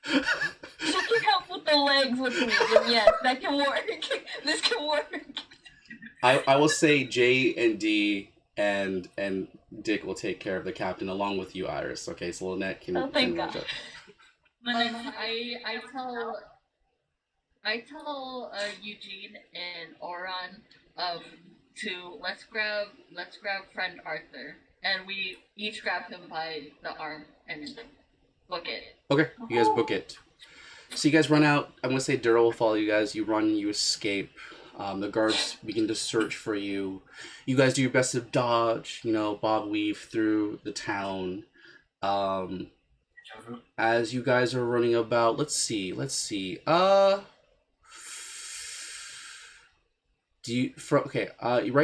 She can help with the legs with me. Then yes, that can work. This can work. I will say J and D and Dick will take care of the captain along with you, Iris. Okay, so Lynette can. Oh, thank can God. I tell Eugene and Oron to let's grab friend Arthur, and we each grab him by the arm and book it. Okay, you guys book it. So you guys run out. I'm gonna say Dura will follow you guys. You run, you escape. The guards begin to search for you. You guys do your best to dodge, bob weave through the town. As you guys are running about, let's see. Right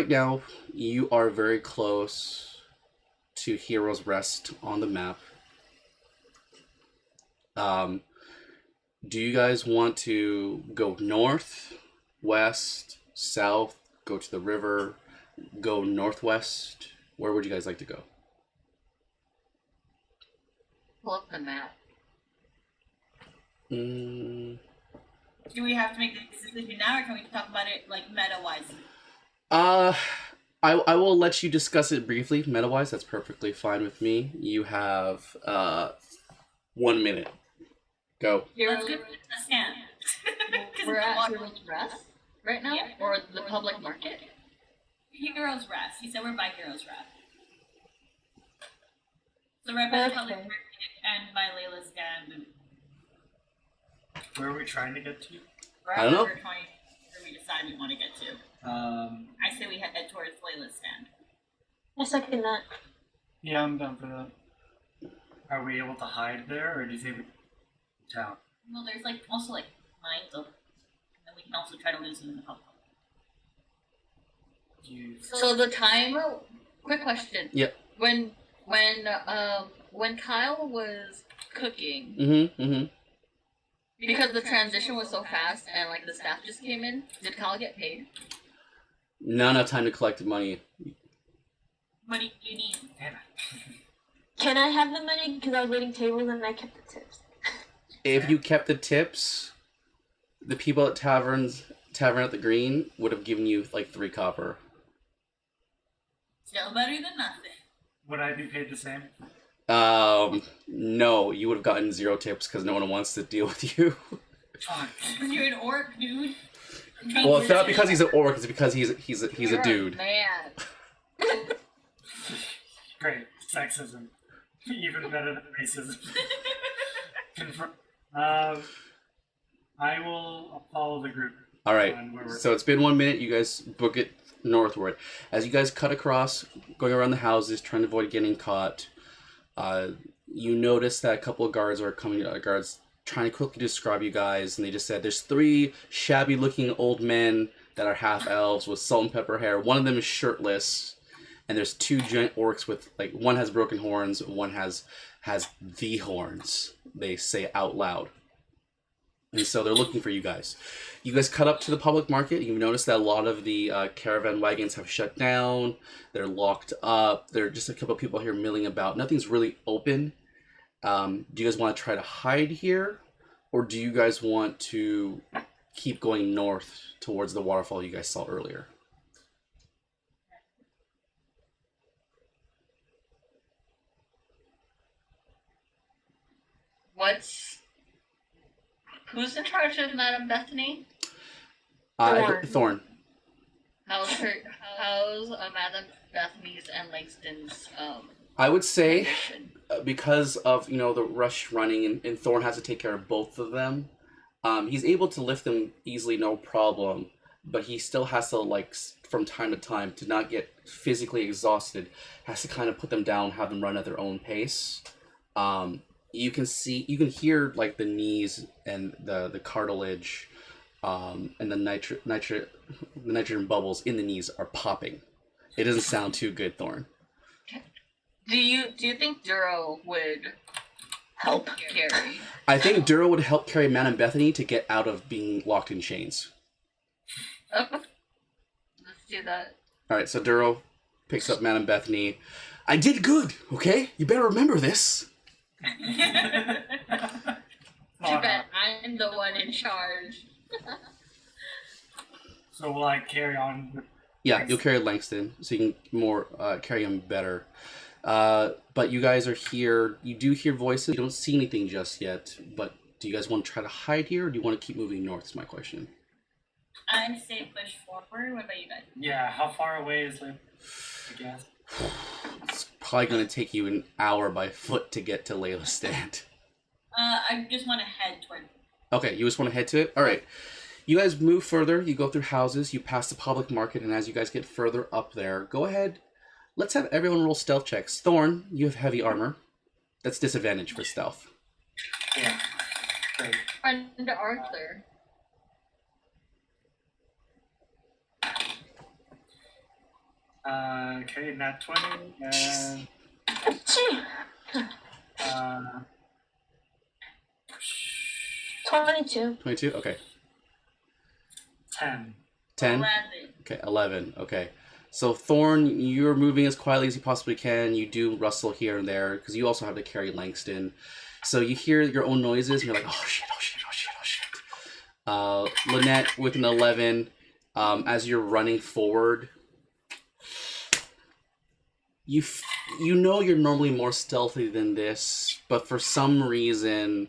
now you are very close to Hero's Rest on the map. Do you guys want to go north, west, south, go to the river, go northwest? Where would you guys like to go? Pull up the map. Mm. Do we have to make this decision now, or can we talk about it like meta-wise? I will let you discuss it briefly, meta-wise. That's perfectly fine with me. You have 1 minute. Go. Let's give it a scan. We're at Hero's Rest right now, Yeah. or the public market. Heroes Rest. He said we're by Heroes Rest. So right by the public Okay. market and by Layla's stand. Where are we trying to get to? I don't know. Wherever we decide we want to get to. I say we head towards Layla's stand. I second that. Yeah, I'm down for that. Are we able to hide there, or do you think we town? Well, there's like also like mines up, and then we can also try to lose them in the public. So the time. Quick question. Yep. When Kyle was cooking, Mm-hmm. because the transition was so fast and like the staff just came in, did Kyle get paid? Not enough time to collect the money. What do you need? Damn it. Can I have the money? Because I was waiting tables and I kept the tips. If you kept the tips, the people at Tavern at the Green would have given you like 3 copper. Still better than nothing. Would I be paid the same? No, you would have gotten 0 tips because no one wants to deal with you. Fuck. You're an orc, dude. Well, it's not because he's an orc; it's because he's You're a dude. Man. Great. Sexism. Even better than racism. I will follow the group. All right. on where we're- So it's been 1 minute. You guys book it northward. As you guys cut across, going around the houses, trying to avoid getting caught, you notice that a couple of guards are coming. Guards trying to quickly describe you guys, and they just said there's 3 shabby-looking old men that are half elves with salt and pepper hair. One of them is shirtless, and there's 2 giant orcs with one has broken horns, one has the horns. They say out loud. And so they're looking for you guys. You guys cut up to the public market. You've noticed that a lot of the caravan wagons have shut down. They're locked up. There are just a couple of people here milling about. Nothing's really open. Do you guys want to try to hide here? Or do you guys want to keep going north towards the waterfall you guys saw earlier? Who's in charge of Madame Bethany? Thorn. How's Madame Bethany's and Langston's I would say condition. because of the rush running and Thorn has to take care of both of them. He's able to lift them easily, no problem. But he still has to from time to time to not get physically exhausted. Has to kind of put them down, have them run at their own pace. You can hear like the knees and the cartilage, and the nitrogen bubbles in the knees are popping. It doesn't sound too good, Thorn. Do you think Duro would help carry? I think Duro would help carry Man and Bethany to get out of being locked in chains. Oh, let's do that. All right, so Duro picks up Man and Bethany. I did good, okay? You better remember this. Too bad I'm the one in charge. So will I carry on? Yeah, you'll carry Langston, so you can carry him better. But you guys are here. You do hear voices. You don't see anything just yet. But do you guys want to try to hide here, or do you want to keep moving north? Is my question. I'd say push forward. What about you guys? Yeah, how far away is Lip? I guess. It's probably going to take you an hour by foot to get to Layla's stand. I just want to head toward. Okay, you just want to head to it? All right. You guys move further. You go through houses. You pass the public market, and as you guys get further up there, go ahead. Let's have everyone roll stealth checks. Thorn, you have heavy armor. That's disadvantage for stealth. Yeah. Great. Friend Arthur. Okay, nat 20 and Achoo! uh, 22. 22? Okay. 10. 10? 11. Okay, 11. Okay. So Thorn, you're moving as quietly as you possibly can. You do rustle here and there because you also have to carry Langston. So you hear your own noises and you're like, oh shit, oh shit, oh shit, oh shit. Lynette with an 11, as you're running forward, you know you're normally more stealthy than this, but for some reason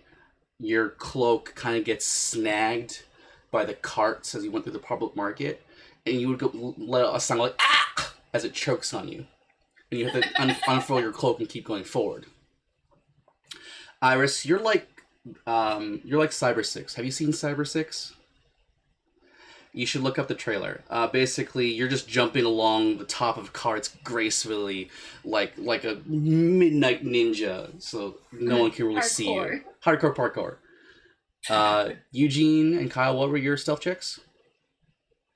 your cloak kind of gets snagged by the carts as you went through the public market, and you would go let out a sound like ah as it chokes on you, and you have to unfurl your cloak and keep going forward. Iris, you're like Cyber 6. Have you seen Cyber 6? You should look up the trailer. Basically, you're just jumping along the top of carts gracefully, like a midnight ninja, so no one can really see you. Hardcore parkour. Eugene and Kyle, what were your stealth checks?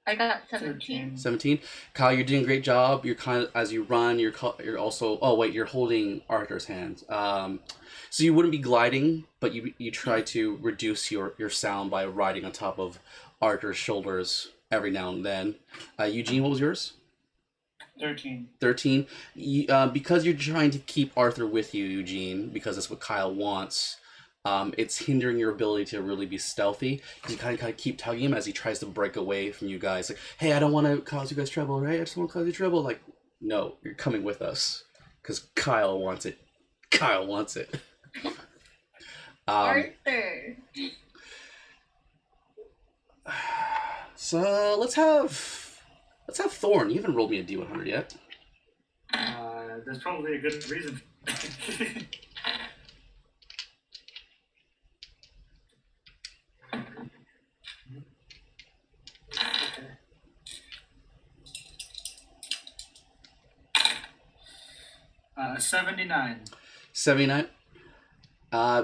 I got 17. 17. Kyle, you're doing a great job. You're kind of, as you run, you're also. Oh wait, you're holding Arthur's hand. So you wouldn't be gliding, but you try to reduce your sound by riding on top of Arthur's shoulders every now and then. Eugene, what was yours? 13. 13. Because you're trying to keep Arthur with you, Eugene, because that's what Kyle wants. It's hindering your ability to really be stealthy because you kind of keep tugging him as he tries to break away from you guys. Like, hey, I don't want to cause you guys trouble, right? I just want to cause you trouble. Like, no, you're coming with us because Kyle wants it. Kyle wants it. Arthur. So let's have Thorn. You haven't rolled me a D100 yet. There's probably a good reason. 79. 79.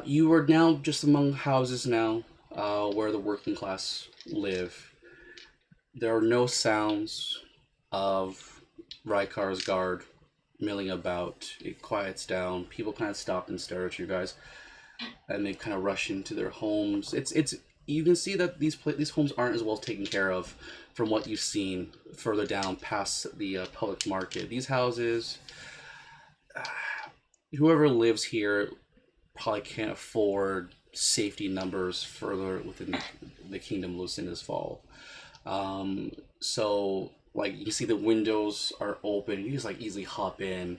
You are now just among houses now, where the working class live. There are no sounds of Rykar's guard milling about. It quiets down. People kind of stop and stare at you guys, and they kind of rush into their homes. It's you can see that these homes aren't as well taken care of from what you've seen further down past the public market. These houses, whoever lives here probably can't afford safety numbers further within the kingdom of Lucinda's Fall. So like you can see the windows are open. You just like easily hop in.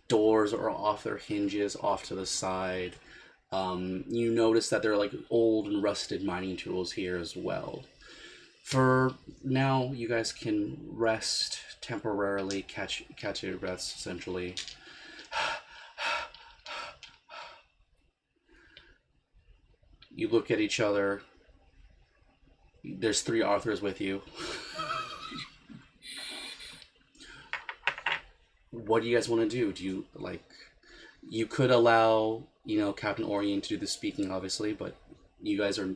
Doors are off their hinges, off to the side. You notice that there are like old and rusted mining tools here as well. For now, you guys can rest temporarily, catch your breaths essentially. You look at each other. There's 3 Arthurs with you. What do you guys want to do? Do you like? You could allow, Captain Orion to do the speaking, obviously, but you guys are.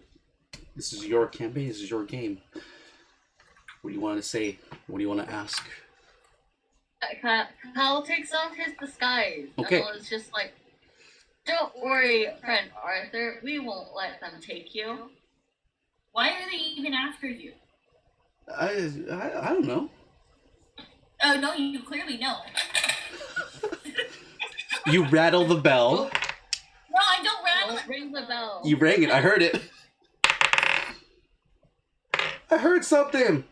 This is your campaign. This is your game. What do you want to say? What do you want to ask? Kyle takes off his disguise. Okay. And it's just like, don't worry, friend Arthur. We won't let them take you. Why are they even after you? I don't know. Oh no, you clearly know. You rattle the bell. No, I don't rattle. Don't ring the bell. You rang it. I heard it. I heard something.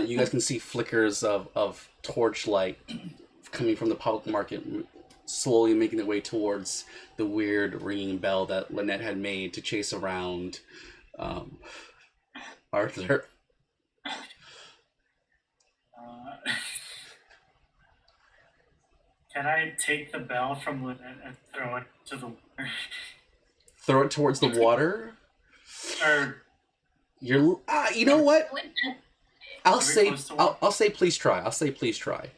You guys can see flickers of torchlight coming from the public market, slowly making their way towards the weird ringing bell that Lynette had made to chase around Arthur. Can I take the bell from Lynette and throw it to the water? Throw it towards the water? Or You know what? I'll say close to one? I'll say please try. I'll say please try.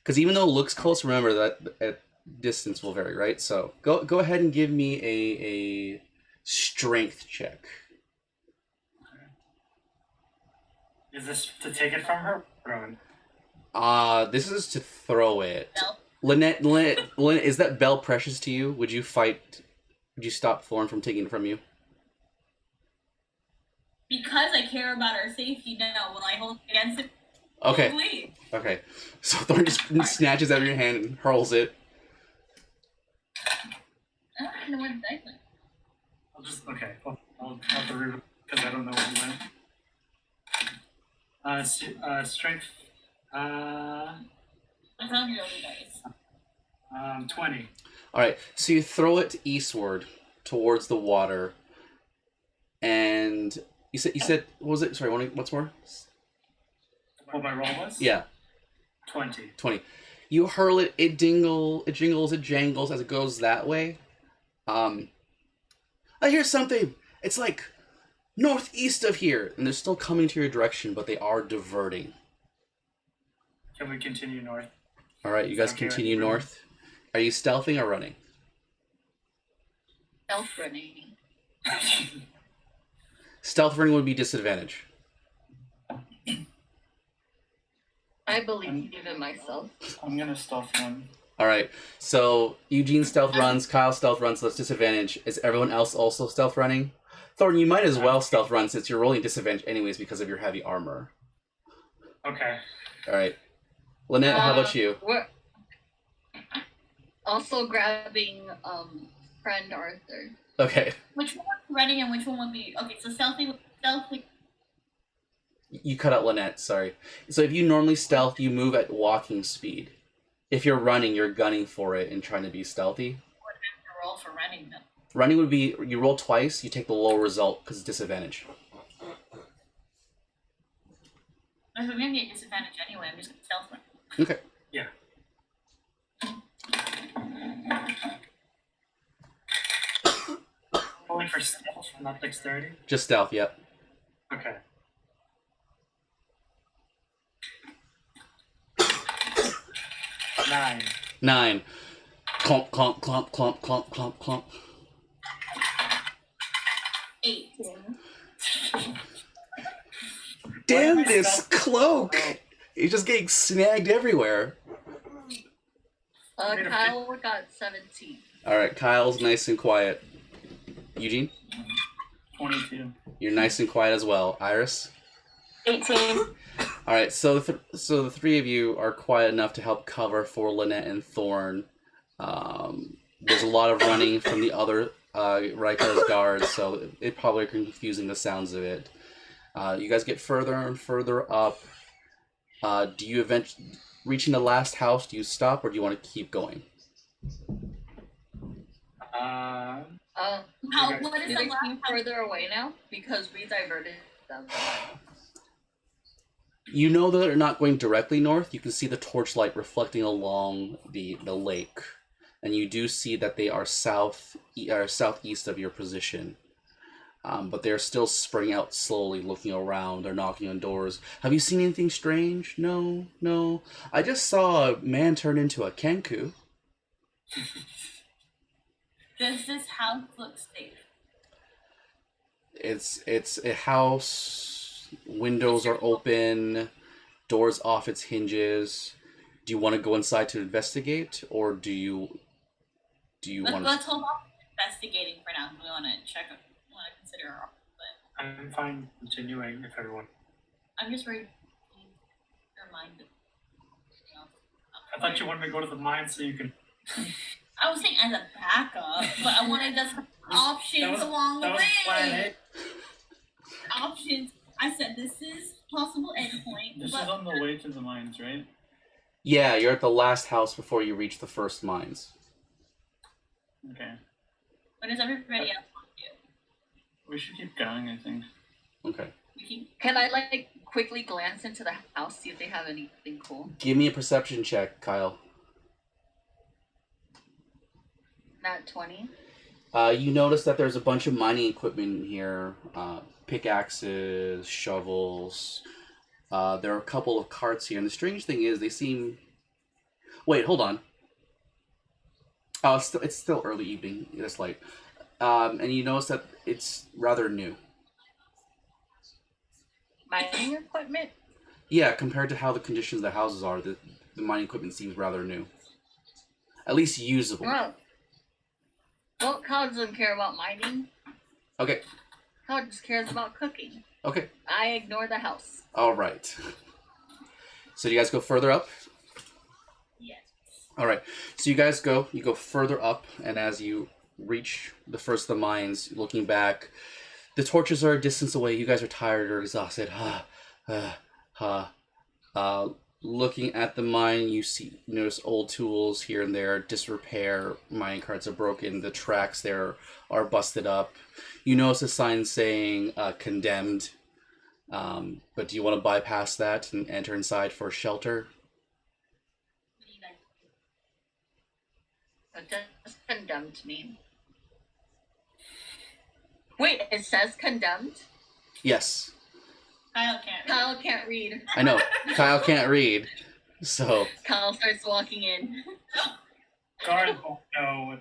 Because even though it looks close, remember that at distance will vary, right? So go ahead and give me a strength check. is this to take it from her? Throw it. This is to throw it. Bell? Lynette, is that bell precious to you? Would you stop Thorn from taking it from you? Because I care about our safety now, will I hold it against it? Okay. Probably. Okay. So Thorn just snatches out of your hand and hurls it. I don't know what dice went. I'll just okay. I'll have to read because I don't know what went. Strength. It's on your other dice. 20. All right. So you throw it eastward towards the water, and you said what was it? Sorry. What's more? What my roll was? Yeah. 20. 20. You hurl it. It jingles. It jangles as it goes that way. I hear something. It's like northeast of here, and they're still coming to your direction, but they are diverting. Can we continue north? All right, you guys Okay, continue right. north. Are you stealthing or running? Stealth running. Stealth running would be disadvantage. I believe in myself. I'm gonna stealth run. All right, so Eugene stealth runs, Kyle stealth runs, so that's disadvantage. Is everyone else also stealth running? Thornton, you might as well stealth run since you're rolling disadvantage anyways because of your heavy armor. Okay. All right. Lynette, how about you? We're also grabbing friend Arthur. Okay. Which one was running and which one would be okay? So stealthy. You cut out Lynette, sorry. So if you normally stealth, you move at walking speed. If you're running, you're gunning for it and trying to be stealthy. What have to roll for running then? Running would be, you roll twice, you take the low result because it's disadvantage. I'm gonna be at disadvantage anyway. I'm just gonna stealth run. Okay. Yeah. Only for stealth, not dexterity. Just stealth, yep. Okay. Nine. 9. Clump, clump, clump, clump, clump, clump, clump. 8. Damn this cloak! You're just getting snagged everywhere. Kyle got 17. Alright, Kyle's nice and quiet. Eugene? 22. You're nice and quiet as well. Iris? 18. Alright, so the three of you are quiet enough to help cover for Lynette and Thorn. There's a lot of running from the other Riker's guards, so it probably confusing the sounds of it. You guys get further and further up. Do you eventually, reaching the last house, do you stop or do you want to keep going? How? Okay. What is Do the they last seem further away now? Because we diverted them. You know that they're not going directly north. You can see the torchlight reflecting along the lake, and you do see that they are southeast of your position. But they're still spreading out slowly, looking around. They're knocking on doors. Have you seen anything strange? No, no. I just saw a man turn into a Kenku. Does this house look safe? It's a house. Windows are open. Doors off its hinges. Do you want to go inside to investigate, or do you want to? Let's hold off investigating for now. We want to check. Want to consider our. But I'm fine continuing if everyone. I'm just worried. Your mind. I thought you wanted to go to the mine so you can. I was saying as a backup, but I wanted us options along the That was plan way. A. Options. I said this is possible endpoint. This but is on the way to the mines, right? Yeah, you're at the last house before you reach the first mines. Okay. what does everybody else want to do? We should keep going, I think. Okay. Can I like quickly glance into the house, see if they have anything cool? Give me a perception check, Kyle. Not 20. You notice that there's a bunch of mining equipment in here. Pickaxes, shovels. There are a couple of carts here. And the strange thing is they seem... Wait, hold on. Oh, it's still early evening. It's light. And you notice that it's rather new. Mining equipment? Yeah, compared to how the conditions of the houses are, the mining equipment seems rather new. At least usable. Well, Kyle doesn't care about mining. Okay. Kyle just cares about cooking. Okay. I ignore the house. All right. So do you guys go further up? Yes. All right. So you guys go further up, and as you reach the first of the mines, looking back, the torches are a distance away. You guys are tired or exhausted. Looking at the mine, you notice old tools here and there, disrepair. Mining carts are broken. The tracks there are busted up. You notice a sign saying condemned. But do you want to bypass that and enter inside for shelter? What does condemned mean? Wait, it says condemned? Yes. Kyle can't read. Kyle can't read. I know. Kyle can't read. So. Kyle starts walking in. Guards won't know.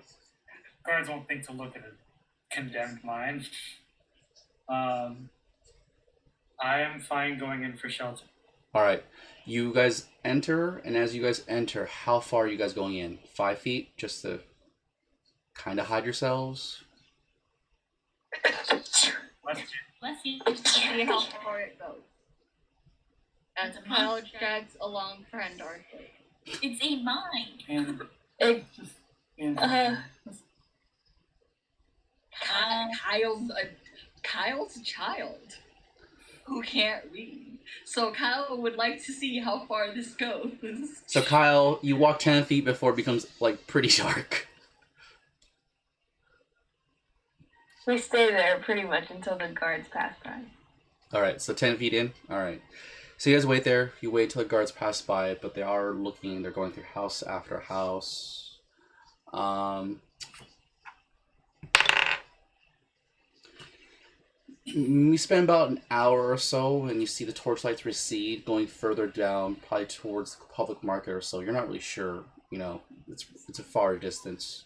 Guards won't think to look at a condemned mine. I am fine going in for shelter. All right. You guys enter, and as you guys enter, how far are you guys going in? 5 feet, just to kind of hide yourselves? Bless you. See how far it goes. As Kyle drags along friend Arthur. It's a mine. And It, just and Kyle's a child who can't read. So Kyle would like to see how far this goes. So Kyle, you walk 10 feet before it becomes like pretty dark. we stay there pretty much until the guards pass by. All right, so 10 feet in. All right. So you guys wait there. You wait till the guards pass by, but they are looking. They're going through house after house. We spend about an hour or so, and you see the torchlights recede, going further down, probably towards the public market or so. You're not really sure. You know, it's a far distance.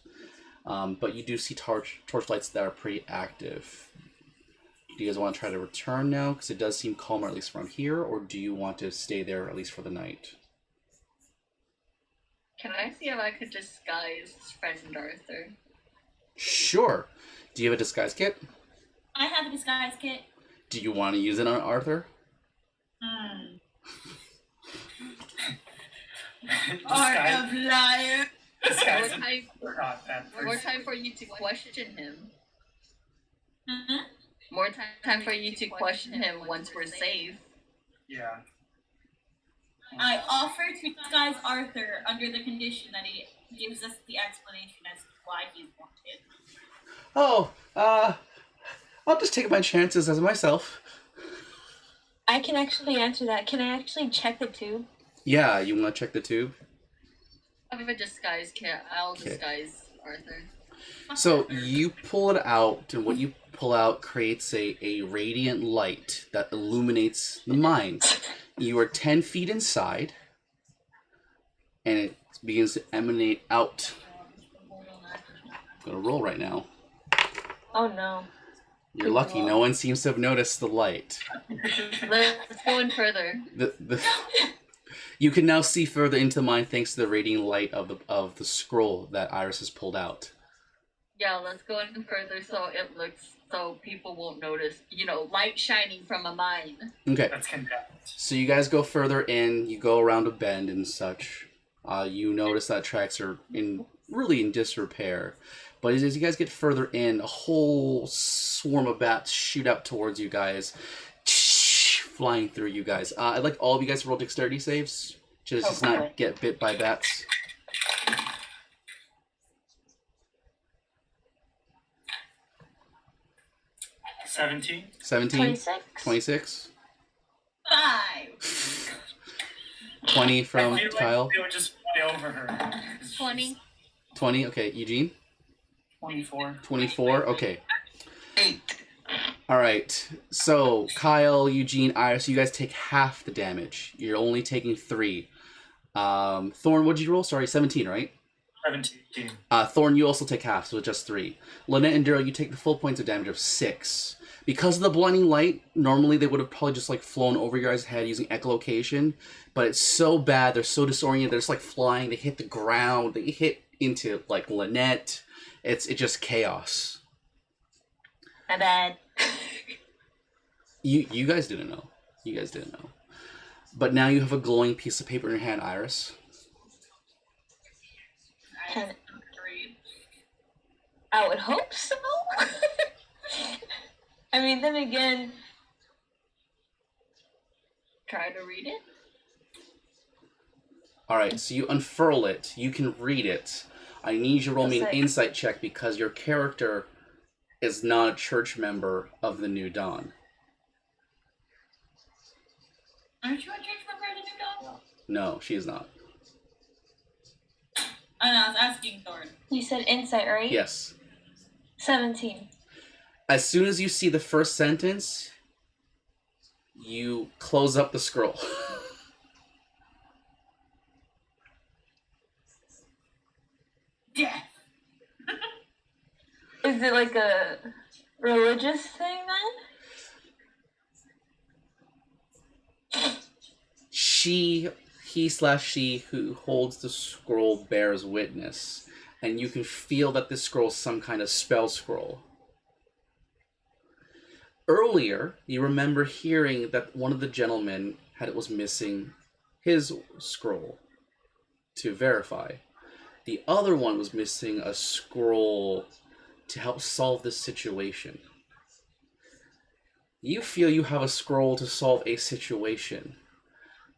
But you do see torchlights that are pretty active. Do you guys want to try to return now? Because it does seem calmer, at least around here, or do you want to stay there at least for the night? Can I see if I could disguise friend Arthur? Sure. Do you have a disguise kit? I have a disguise kit. Do you want to use it on Arthur? Art of liar. This guy's More time for you to question him. Mm-hmm. More time for you to question him once we're safe. Yeah. I offer to disguise Arthur under the condition that he gives us the explanation as to why he's wanted. Oh, I'll just take my chances as myself. I can actually answer that. Can I actually check the tube? Yeah, you want to check the tube? I have a disguise kit. I'll Okay. disguise Arthur. So you pull it out, and what you pull out creates a radiant light that illuminates the mine. You are 10 feet inside, and it begins to emanate out. I'm gonna roll right now. Oh no. You're lucky. No one seems to have noticed the light. Let's go in further. You can now see further into the mine thanks to the radiant light of the scroll that Iris has pulled out. Yeah, let's go in further so people won't notice. You know, light shining from a mine. Okay. That's condemned. So you guys go further in. You go around a bend and such. You notice that tracks are really in disrepair. But as you guys get further in, a whole swarm of bats shoot up towards you guys, flying through you guys. I'd like all of you guys to roll dexterity saves, just not get bit by bats. 17. 17? 26. 26? 5. 20 from I feel Kyle? like they would just fly over her. 20. 20, okay. Eugene? 24. 24, okay. 8. Alright, so Kyle, Eugene, Iris, you guys take half the damage. You're only taking 3. Thorn, what'd you roll? Sorry, 17, right? 17. Thorn, you also take half, so just 3. Lynette and Daryl, you take the full points of damage of 6. Because of the blinding light, normally they would have probably just like flown over your guys' head using echolocation, but it's so bad, they're so disoriented, they're just like flying, they hit the ground, they hit into like Lynette. It's just chaos. My bad. You guys didn't know. You guys didn't know. But now you have a glowing piece of paper in your hand, Iris. Can- 3. I would hope so. I mean, then again, Try to read it. Alright, so you unfurl it. You can read it. I need you to roll me an That's it. insight check because your character is not a church member of the New Dawn. Aren't you a church member of the New Dawn? No, she is not. Oh no, I was asking Thorn. you said insight, right? Yes. 17. As soon as you see the first sentence, you close up the scroll. Death. Is it like a religious thing then? He/she who holds the scroll bears witness, and you can feel that this scroll is some kind of spell scroll. Earlier, you remember hearing that one of the gentlemen was missing his scroll to verify. The other one was missing a scroll to help solve this situation. You feel you have a scroll to solve a situation,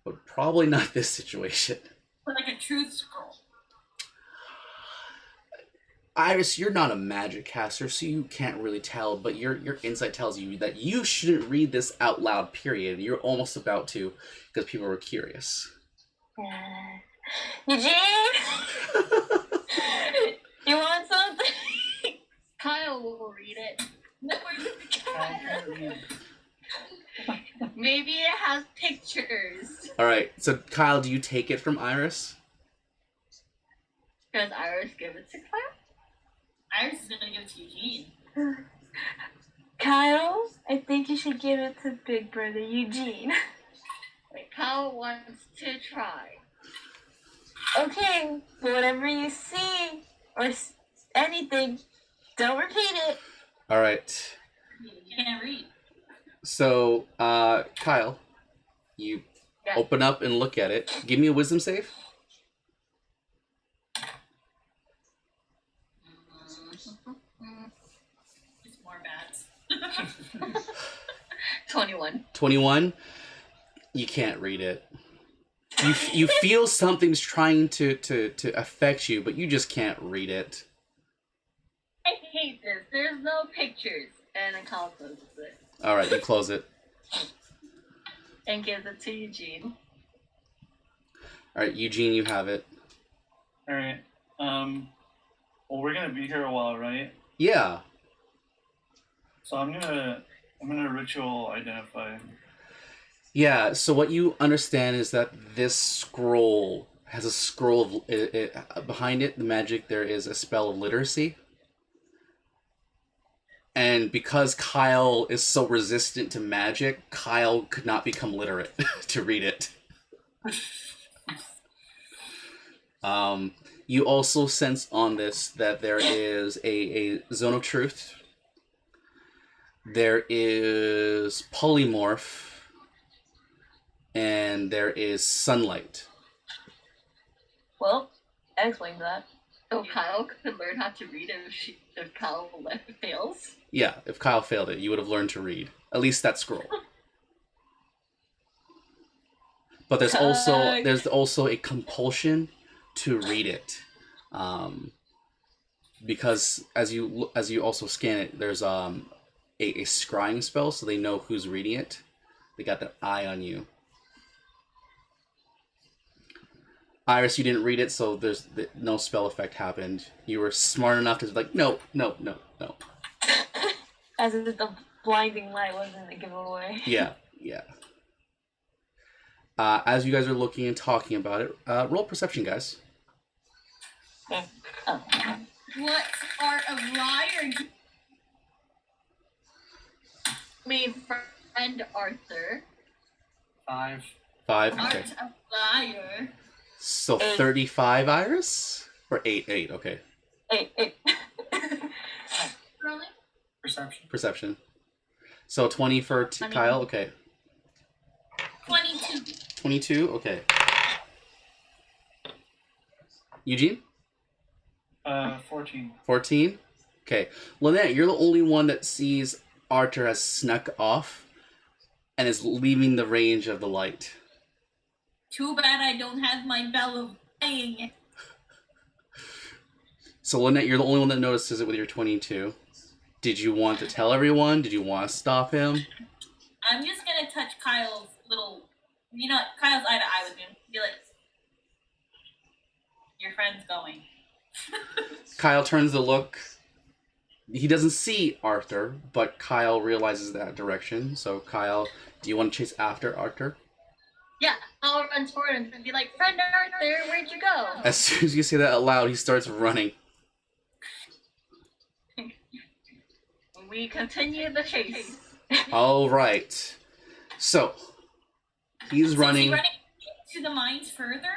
but probably not this situation. Like a truth scroll. Iris, you're not a magic caster, so you can't really tell, but your insight tells you that you shouldn't read this out loud, period. You're almost about to, because people were curious. Eugene? You want something? Kyle will read it. No, we're Maybe it has pictures. Alright, so Kyle, do you take it from Iris? Does Iris give it to Kyle? Iris is gonna give it to Eugene. Kyle, I think you should give it to Big Brother Eugene. Wait, Kyle wants to try. Okay, but whatever you see or anything, don't repeat it. Alright, You can't read. so, Kyle, you Yeah. open up and look at it. Give me a wisdom save. It's more bats. 21. 21. You can't read it. You feel something's trying to affect you, but you just can't read it. I hate this. There's no pictures. And then Kyle closes it. Alright, you close it. and gives it to Eugene. All right, Eugene, you have it. All right. Well, we're gonna be here a while, right? Yeah. So I'm gonna ritual identify. Yeah, so what you understand is that this scroll has a scroll of behind it, the magic, there is a spell of literacy. And because Kyle is so resistant to magic, Kyle could not become literate to read it. You also sense on this that there is a zone of truth. There is polymorph. And there is sunlight. Well, that explains that. So Kyle could learn how to read if Kyle fails. Yeah, if Kyle failed it, you would have learned to read. At least that scroll. But there's also a compulsion to read it, because as you also scan it, there's a scrying spell, so they know who's reading it. They got their eye on you. Iris, you didn't read it, so there's no spell effect happened. You were smart enough to be like, no. As if the blinding light wasn't a giveaway. Yeah. As you guys are looking and talking about it, roll perception, guys. What art of liar? Me, friend Arthur. 5. 5. Okay. Art of liar. So 8. 35, Iris? Or 8? 8, okay. 8. Really? Perception. So 20 for Kyle? Okay. 22. 22? Okay. Eugene? 14. 14? Okay. Lynette, you're the only one that sees Arthur has snuck off and is leaving the range of the light. Too bad I don't have my bell of flying. So Lynette, you're the only one that notices it with your 22. Did you want to tell everyone? Did you want to stop him? I'm just gonna touch Kyle's little, Kyle's eye to eye with him. Be like, your friend's going. Kyle turns to look. He doesn't see Arthur, but Kyle realizes that direction. So Kyle, do you want to chase after Arthur? Yeah, I'll run forward and be like, friend Arthur, where'd you go? As soon as you say that out loud, he starts running. We continue the chase. All right. So he's running. Is he running to the mines further?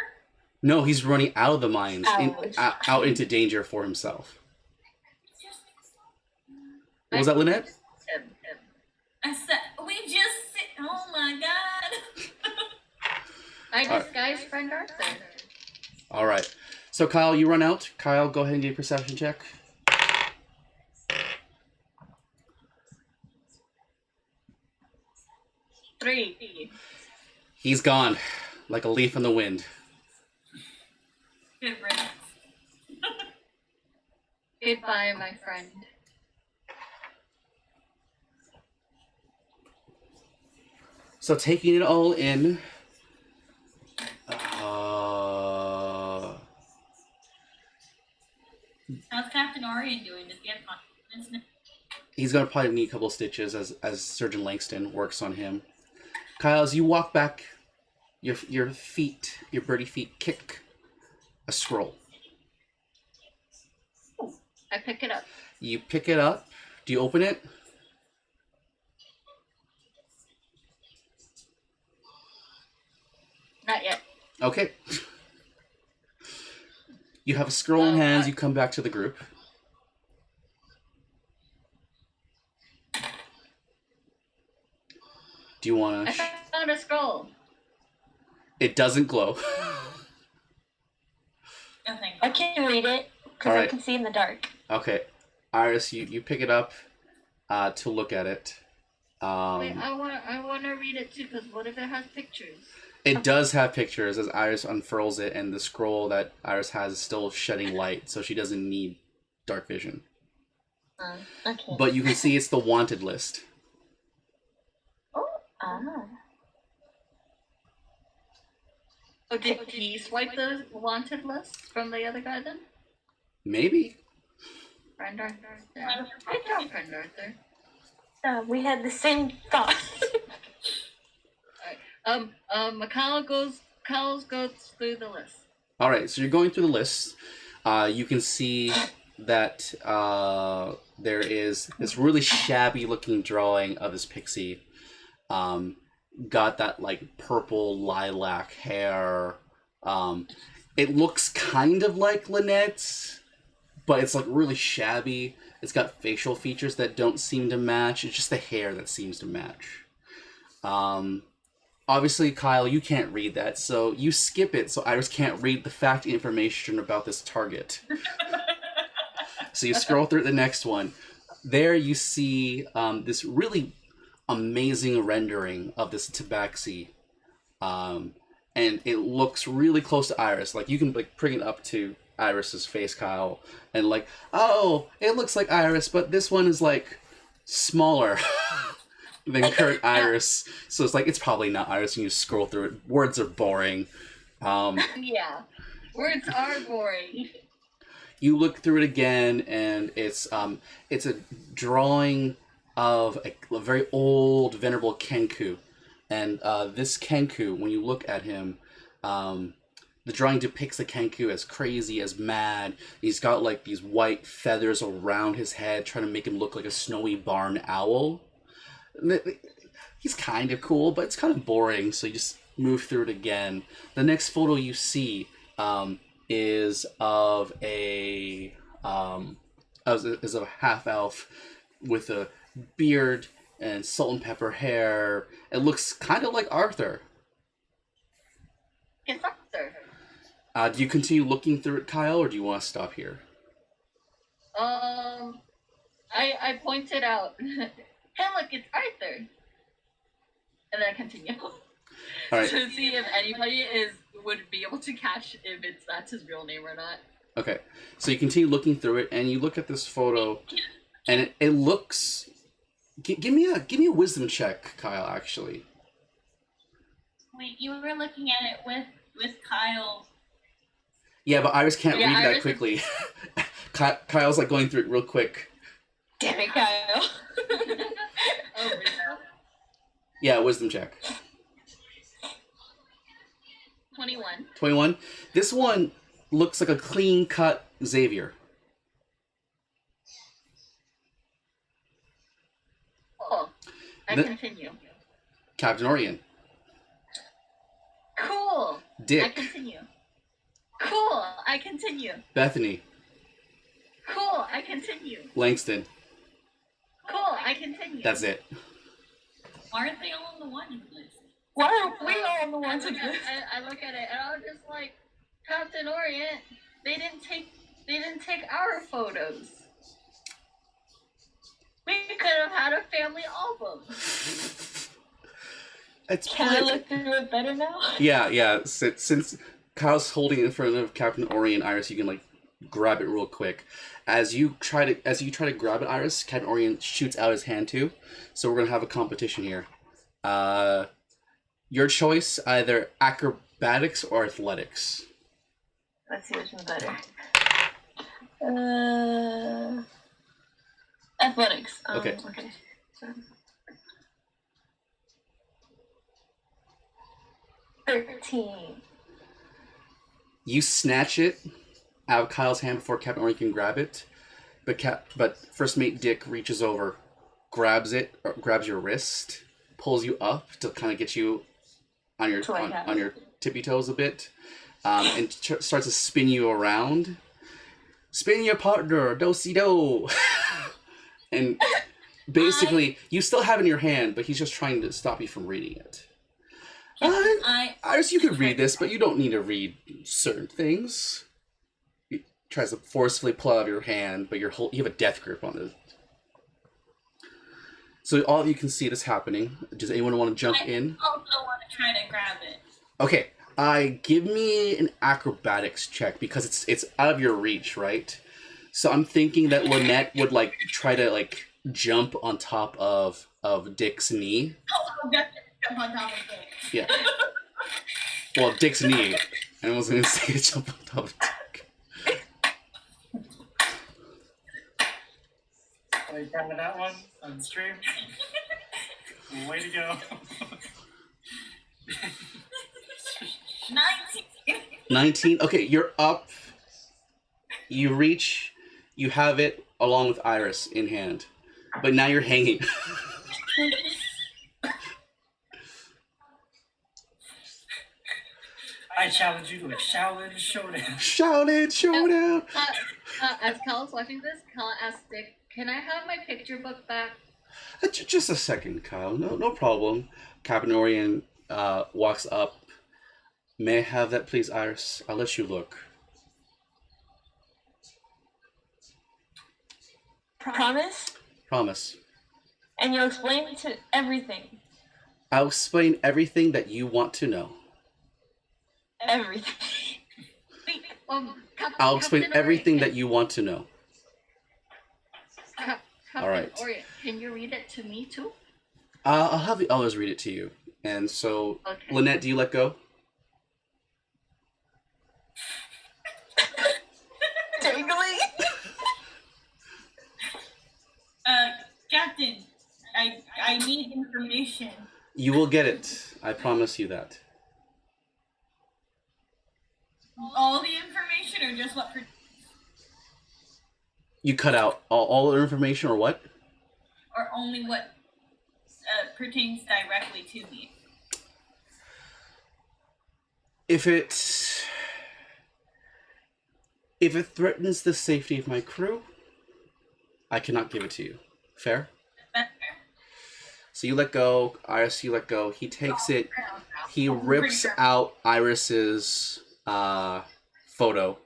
No, he's running out of the mines, Ouch. out into danger for himself. What was that, Lynette? I said, we just sit. Oh my god. I disguise friend Arthur. All right. So Kyle, you run out. Kyle, go ahead and do a perception check. Three. He's gone, like a leaf in the wind. Good riddance. Goodbye, my friend. So taking it all in, How's Captain Arian doing? Does he have confidence now? he's gonna probably need a couple of stitches as Surgeon Langston works on him. Kyle, as you walk back, your birdie feet kick a scroll. I pick it up. You pick it up. Do you open it? Not yet. Okay. You have a scroll in hands. You come back to the group. Do you want I to? found a scroll. It doesn't glow. Oh, thank I God. can read it because Alright. I can see in the dark. Okay, Iris, you pick it up to look at it. Wait, I want to read it too, because what if it has pictures? It does have pictures as Iris unfurls it, and the scroll that Iris has is still shedding light, so she doesn't need dark vision. Okay. But you can see it's the wanted list. Ah. Oh, did he swipe the wanted list from the other guy then? Maybe. Friend Arthur. Yeah. Good job, Friend Arthur. We had the same thought. Kyle goes through the list. All right, so you're going through the list. You can see that there is this really shabby looking drawing of this pixie. Got that like purple lilac hair. It looks kind of like Lynette's, but it's like really shabby. It's got facial features that don't seem to match. It's just the hair that seems to match. Obviously, Kyle, you can't read that, so you skip it so Iris can't read the fact information about this target. So you scroll through the next one. There you see this really amazing rendering of this tabaxi. And it looks really close to Iris. Like, you can like bring it up to Iris's face, Kyle, and like, oh, it looks like Iris, but this one is like smaller than current Iris. So it's like, it's probably not Iris, and you scroll through it. Words are boring. Yeah, words are boring. You look through it again, and it's a drawing of a very old, venerable Kenku. And this Kenku, when you look at him, the drawing depicts the Kenku as crazy, as mad. He's got like these white feathers around his head, trying to make him look like a snowy barn owl. He's kind of cool, but it's kind of boring, so you just move through it again. The next photo you see is of a half elf with a beard and salt and pepper hair. It looks kind of like Arthur. It's Arthur. Do you continue looking through it, Kyle, or do you want to stop here? I pointed out, hey look, it's Arthur. And then I continue. All right. To see if anybody would be able to catch if that's his real name or not. Okay. So you continue looking through it, and you look at this photo, and it looks. Give me a wisdom check, Kyle. Actually. Wait, you were looking at it with Kyle. Yeah, but Iris can't read that Iris quickly. Kyle's like going through it real quick. Damn it, Kyle. Oh, really? Yeah, wisdom check. 21. 21. This one looks like a clean-cut Xavier. Cool. I continue. Captain Orient. Cool. I Dick. continue. Cool. I continue. Bethany. Cool. I continue. Langston. Cool. I continue. That's it. Why aren't they all on the wanted list? Why are we all on the I ones look, with at, this? I look at it and I was just like, Captain Orient, they didn't take our photos. We could have had a family album. It's Can I look through it better now? Yeah. Since Kyle's holding it in front of Captain Orient, Iris, you can like grab it real quick. As you try to grab it, Iris, Captain Orient shoots out his hand too. So we're gonna have a competition here. Your choice, either acrobatics or athletics. Let's see which one's better. Athletics. Okay. Okay. So. 13. You snatch it out of Kyle's hand before Captain Orient can grab it, but First Mate Dick reaches over, grabs it, or grabs your wrist, pulls you up to kind of get you on your on your tippy toes a bit, and starts to spin you around. Spin your partner, do-si-do. And basically, you still have it in your hand, but he's just trying to stop you from reading it. Iris, you could read this, but you don't need to read certain things. He tries to forcefully pull out of your hand, but you have a death grip on it. So all of you can see this happening. Does anyone want to jump in? I also want to try to grab it. Okay, give me an acrobatics check because it's out of your reach, right? So I'm thinking that Lynette would like try to like jump on top of Dick's knee. Oh, I'll definitely jump on top of it. Yeah. Well, Dick's knee. And I was gonna say jump on top of Dick. Are you proud of that one on stream? Way to go. 19. 19. Okay, you're up. You reach. You have it along with Iris in hand. But now you're hanging. I challenge you to a Shaolin showdown. Shaolin showdown! As Cal's watching this, Cal asks Dick, "Can I have my picture book back?" Just a second, Kyle. No problem. Captain Orion walks up. May I have that, please, Iris? I'll let you look. Promise? Promise. And you'll explain to everything. I'll explain everything that you want to know. Everything. Wait, I'll explain Captain everything Orion, that you want to know. Captain All right. Orion, can you read it to me too? I'll have the others read it to you. And so, Okay. Lynette, do you let go? Tingly? Captain, I need information. You will get it. I promise you that. All the information, or just what? You cut out all the information, or what? Or only what pertains directly to me? If it threatens the safety of my crew, I cannot give it to you. Fair? That's fair. So you let go, Iris, you let go. He takes it, he rips out Iris's photo,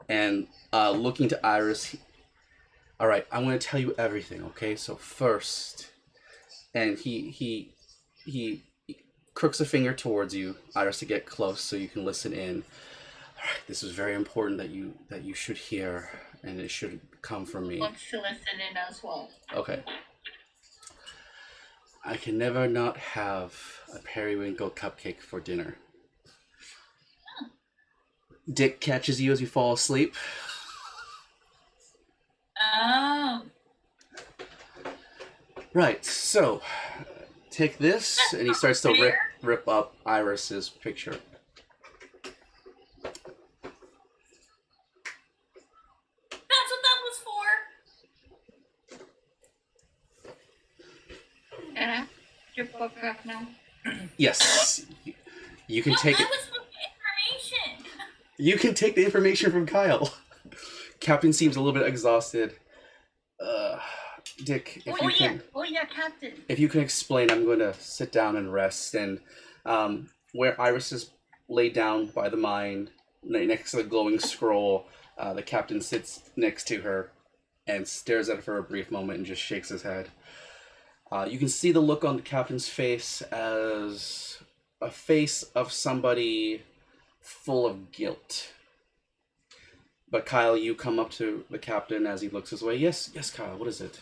and looking to Iris, all right, I'm going to tell you everything, okay? So first, and he crooks a finger towards you, Iris, to get close so you can listen in. All right, this is very important that you should hear, and it should come from me. Wants to listen in as well. Okay. I can never not have a periwinkle cupcake for dinner. Dick catches you as you fall asleep. Oh. Right, so take this, and he starts to rip up Iris's picture. That's what that was for. And I have your book back now. Yes, you can take it. That was for information. You can take the information from Kyle. Captain seems a little bit exhausted. Dick, if you can, Captain. if you can explain, I'm going to sit down and rest. And where Iris is laid down by the mine, next to the glowing scroll, the captain sits next to her and stares at her for a brief moment and just shakes his head. You can see the look on the captain's face as a face of somebody full of guilt. But Kyle, you come up to the captain as he looks his way. Yes, Kyle, what is it?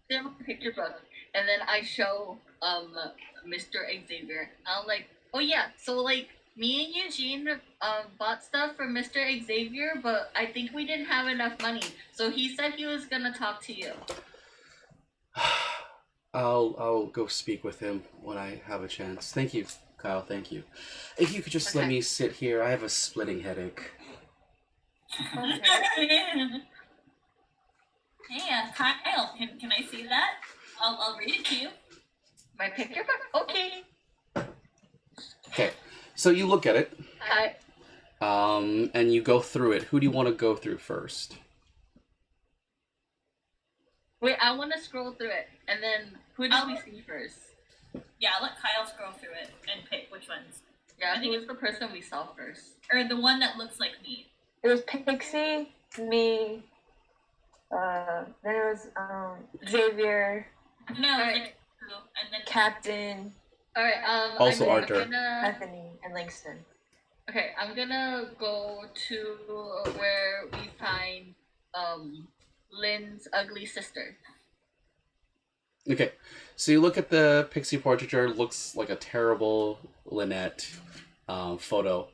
There's a picture book, and then I show Mr. Xavier. I'm like, oh yeah, so like me and Eugene bought stuff for Mr. Xavier, but I think we didn't have enough money, so he said he was gonna talk to you. I'll go speak with him when I have a chance. Thank you, Kyle. Thank you. If you could just let me sit here, I have a splitting headache. Hey, Kyle, can I see that? I'll read it to you. My picture book? Okay. Okay, so you look at it, I and you go through it. Who do you want to go through first? wait. I want to scroll through it, and then who do we see first? Yeah, I'll let Kyle scroll through it and pick which ones. Yeah, I think who was the person we saw first? Or the one that looks like me. It was Pixie, me, then it was Xavier, No, Alright. like two, and then Captain, All right. Also I'm Arthur. Gonna, Bethany, and Langston. okay, I'm gonna go to where we find Lynn's ugly sister. Okay, so you look at the pixie portraiture. Looks like a terrible Lynette photo,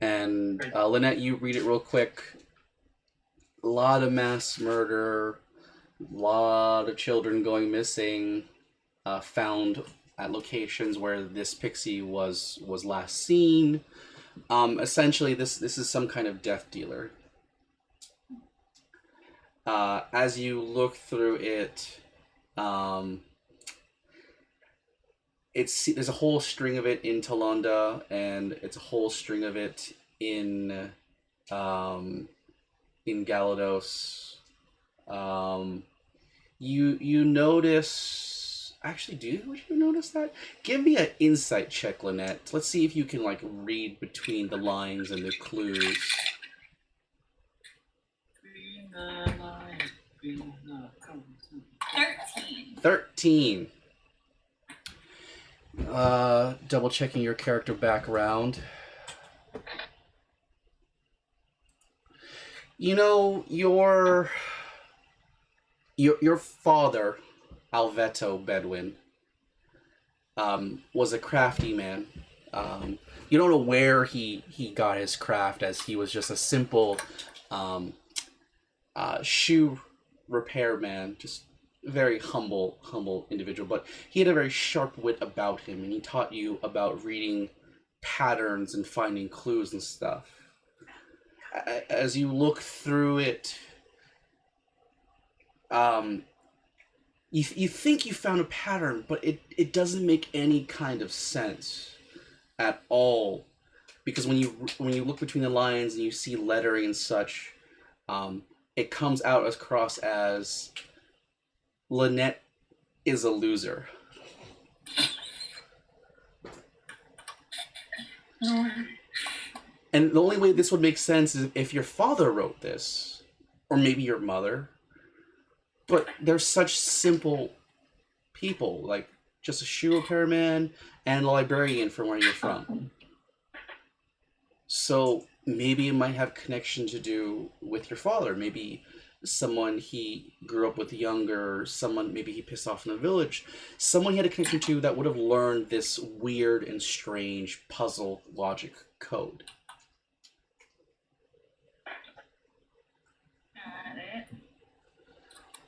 and Lynette, you read it real quick. A lot of mass murder, a lot of children going missing, found at locations where this pixie was last seen. Essentially, this is some kind of death dealer. As you look through it, there's a whole string of it in Talonda, and it's a whole string of it in Galados. You notice. Actually, would you notice that? Give me an insight check, Lynette. Let's see if you can like read between the lines and the clues. 13. 13. Double checking your character background. You know, your father, Alveto Bedouin, was a crafty man. You don't know where he got his craft, as he was just a simple shoe repairman, just very humble individual. But he had a very sharp wit about him, and he taught you about reading patterns and finding clues and stuff. As you look through it, you think you found a pattern, but it doesn't make any kind of sense at all, because when you look between the lines and you see lettering and such, it comes out across as Lynette is a loser. And the only way this would make sense is if your father wrote this, or maybe your mother. But they're such simple people, like just a shoe repairman and a librarian from where you're from. So maybe it might have connection to do with your father. Maybe someone he grew up with younger, someone maybe he pissed off in the village, someone he had a connection to that would have learned this weird and strange puzzle logic code.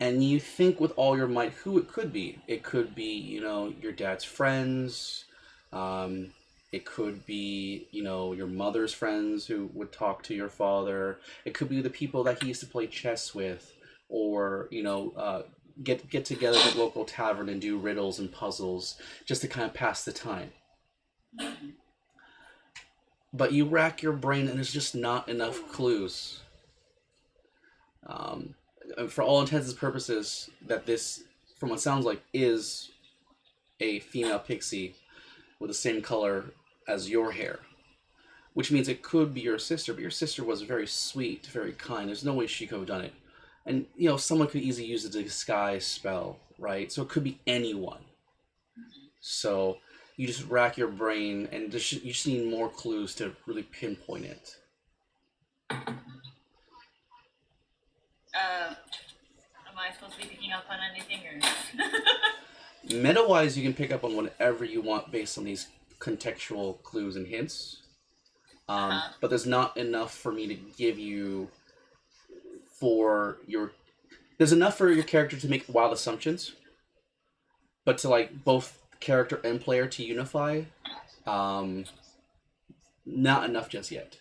And you think with all your might who it could be. It could be, your dad's friends. It could be, your mother's friends who would talk to your father. It could be the people that he used to play chess with, or, get together at the local tavern and do riddles and puzzles just to kind of pass the time. But you rack your brain and there's just not enough clues. For all intents and purposes, that this, from what it sounds like, is a female pixie with the same color as your hair. Which means it could be your sister, but your sister was very sweet, very kind. There's no way she could have done it. And, someone could easily use a disguise spell, right? So it could be anyone. So you just rack your brain, and you just need more clues to really pinpoint it. Am I supposed to be picking up on anything, or? Meta-wise, you can pick up on whatever you want based on these contextual clues and hints. But there's not enough for me to give you there's enough for your character to make wild assumptions, but to both character and player to unify, not enough just yet.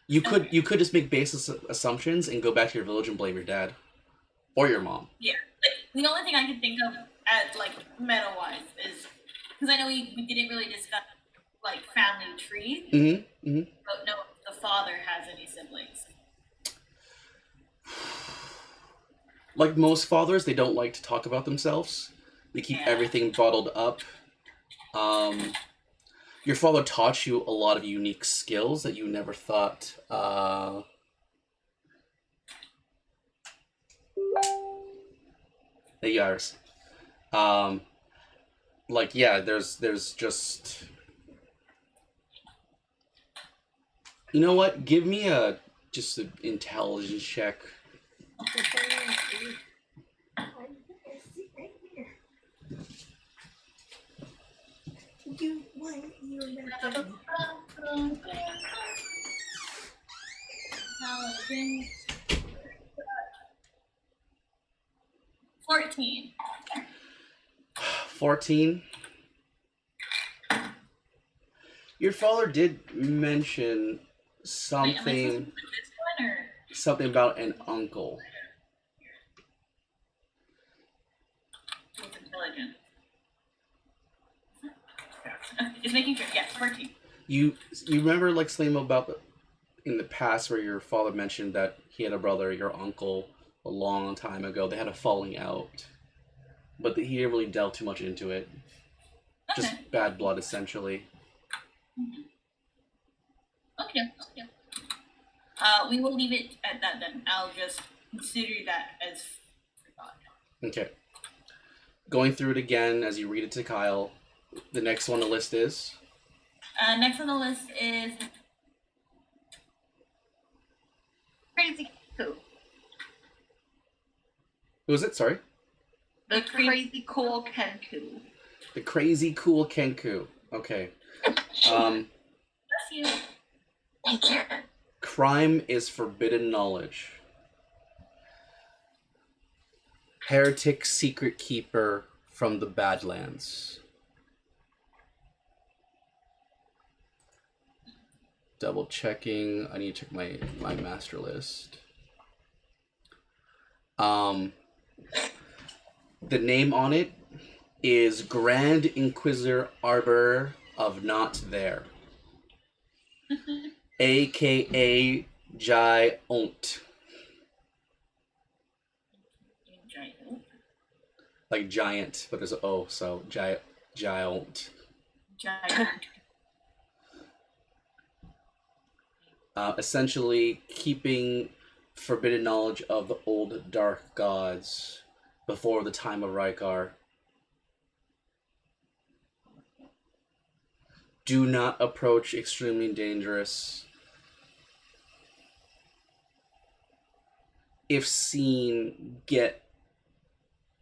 You could just make basis assumptions and go back to your village and blame your dad or your mom. Yeah, the only thing I can think of at meta-wise is, because I know we didn't really discuss family tree, but no, if the father has any siblings. Like most fathers, they don't like to talk about themselves. They keep everything bottled up. Your father taught you a lot of unique skills that you never thought. The Yars. There's just. You know what? Give me just an intelligence check. Paladin. 14. 14. Your father did mention Wait, am I supposed to something put this one or? something about an uncle. What's intelligent? Just making sure. Yeah, 14. You remember like something about in the past where your father mentioned that he had a brother, your uncle, a long time ago. They had a falling out, but he didn't really delve too much into it. Okay. Just bad blood, essentially. Okay. We will leave it at that then. I'll just consider that as forgotten. Okay. Going through it again as you read it to Kyle. The next one on the list is Next on the list is Crazy Cool. who was it? Sorry. The Crazy Cool Kenku. The crazy cool Kenku. Okay. bless you. Thank you. Crime is forbidden knowledge. Heretic secret keeper from the Badlands. Double checking. I need to check my master list. The name on it is Grand Inquisitor Arbor of Not There. AKA Giant. Like giant, but there's an O, so giant. Giant. Essentially keeping forbidden knowledge of the old dark gods before the time of Rykar. Do not approach, extremely dangerous. If seen, get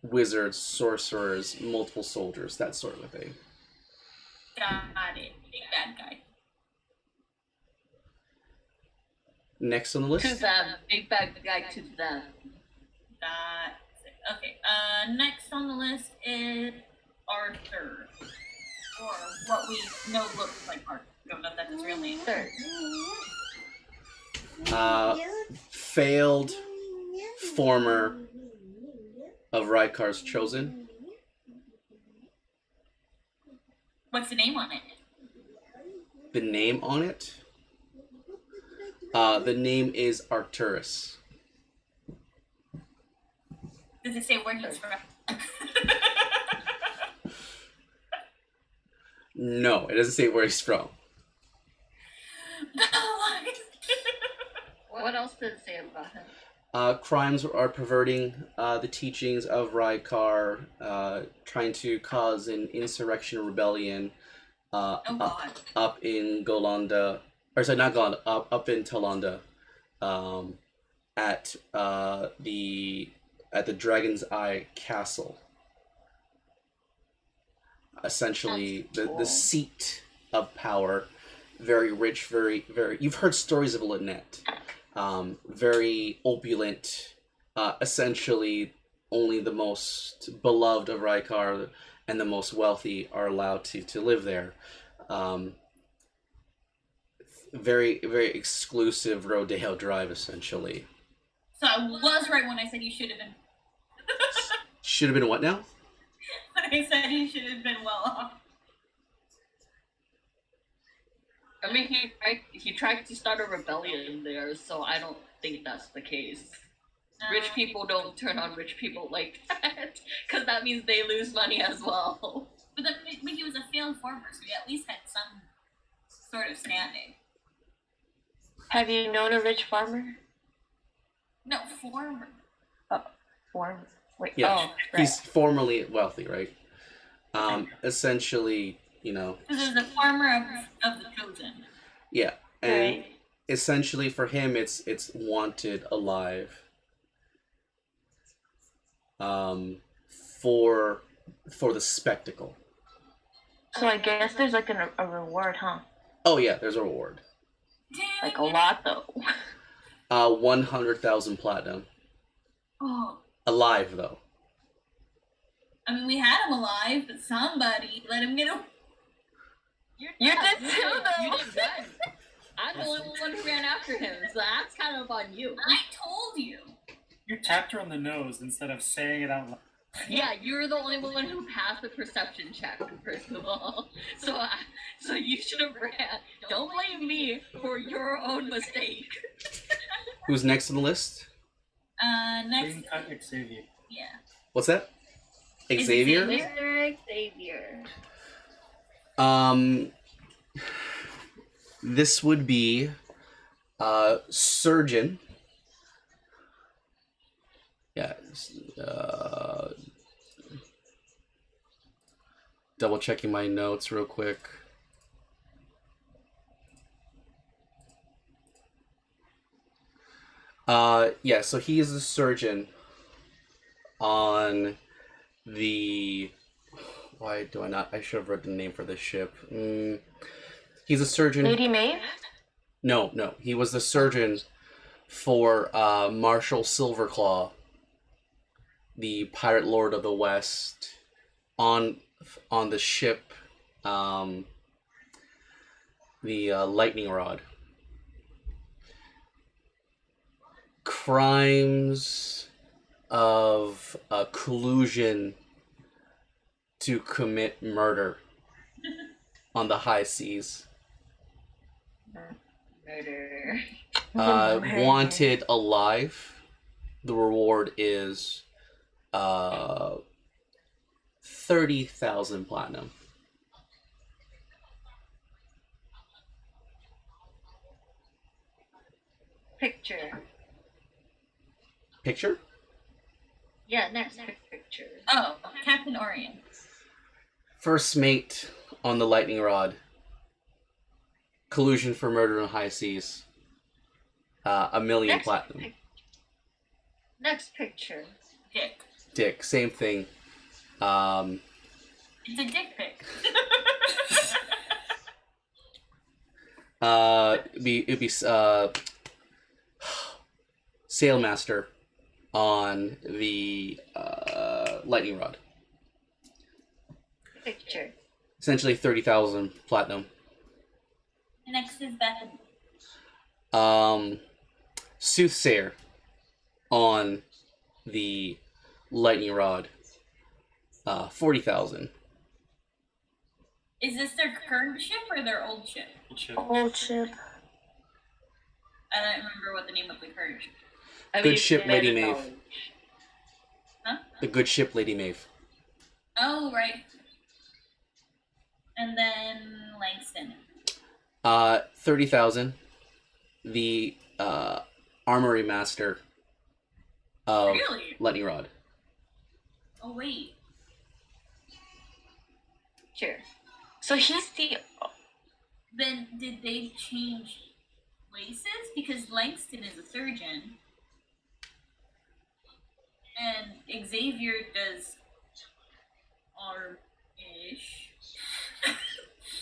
wizards, sorcerers, multiple soldiers, that sort of a thing. Got it. Big bad guy. Next on the list? To them. Big bad guy to them. That's it. Okay. Next on the list is Arthur. Or what we know looks like Arthur. Don't know if that's his real name. Third. Failed former of Rykar's chosen. What's the name on it? The name on it? The name is Arcturus. Does it say where he's from? No, it doesn't say where he's from. What else does it say about him? Crimes are perverting the teachings of Rykar, trying to cause an insurrection rebellion up in Golanda, or sorry, not Golanda, up in Talanda, at the Dragon's Eye Castle. Essentially, the seat of power. Very rich, very. You've heard stories of Lynette. Very opulent. Essentially, only the most beloved of Rykar and the most wealthy are allowed to live there. Very, very exclusive Rodeo Drive, essentially. So I was right when I said you should have been. Should have been what now? When I said he should have been well off. I mean, he tried to start a rebellion there, so I don't think that's the case. Rich people don't turn on rich people like that, because that means they lose money as well. But he was a failed farmer, so he at least had some sort of standing. Have you known a rich farmer? No, farmer. Farmer. Wait. Yeah, Oh, right. he's formerly wealthy, right? Essentially, This is the farmer of the chosen. Yeah, and Right. essentially for him, it's wanted alive. For the spectacle. So I guess there's like a reward, huh? Oh yeah, there's a reward. Damn Like it. a lot though. 100,000 platinum. Oh, Alive though. I mean, we had him alive, but somebody let him get away. You did too though. You did run. I'm the only one who ran after him, so that's kind of on you. I told you. You tapped her on the nose instead of saying it out loud. Yeah, you're the only one who passed the perception check, first of all. So you should have ran. Don't blame me for your own mistake. Who's next on the list? Next. Clean cut Xavier. Yeah. What's that? Is it Xavier? Xavier? Mr. Xavier. This would be surgeon. Yeah. Double checking my notes real quick. Yeah, so he is the surgeon on the... Why do I not? I should have read the name for this ship. He's a surgeon. Lady Maeve? No. He was the surgeon for Marshal Silverclaw, the Pirate Lord of the West, on the ship, the Lightning Rod. Crimes of collusion to commit murder on the high seas. Murder. Wanted alive. The reward is 30,000 platinum. Picture. Picture? Yeah, next picture. Oh, Captain Orion. First mate on the Lightning Rod. Collusion for murder on high seas. 1 million Next platinum. Next picture. Dick. Dick, same thing. It's a dick pic. It'd be Sailmaster on the Lightning Rod. Picture. Essentially 30,000 platinum. Next is Bethany. Soothsayer on the Lightning Rod. 40,000. Is this their current ship or their old ship? Old ship. I don't remember what the name of the current ship. Good ship, Lady Maeve. Huh? The good ship, Lady Maeve. Oh, right. And then Langston. 30,000. The Armory Master of Really? Lightning Rod. Oh, wait. Sure. So he's the Then did they change places? Because Langston is a surgeon. And Xavier does arm-ish.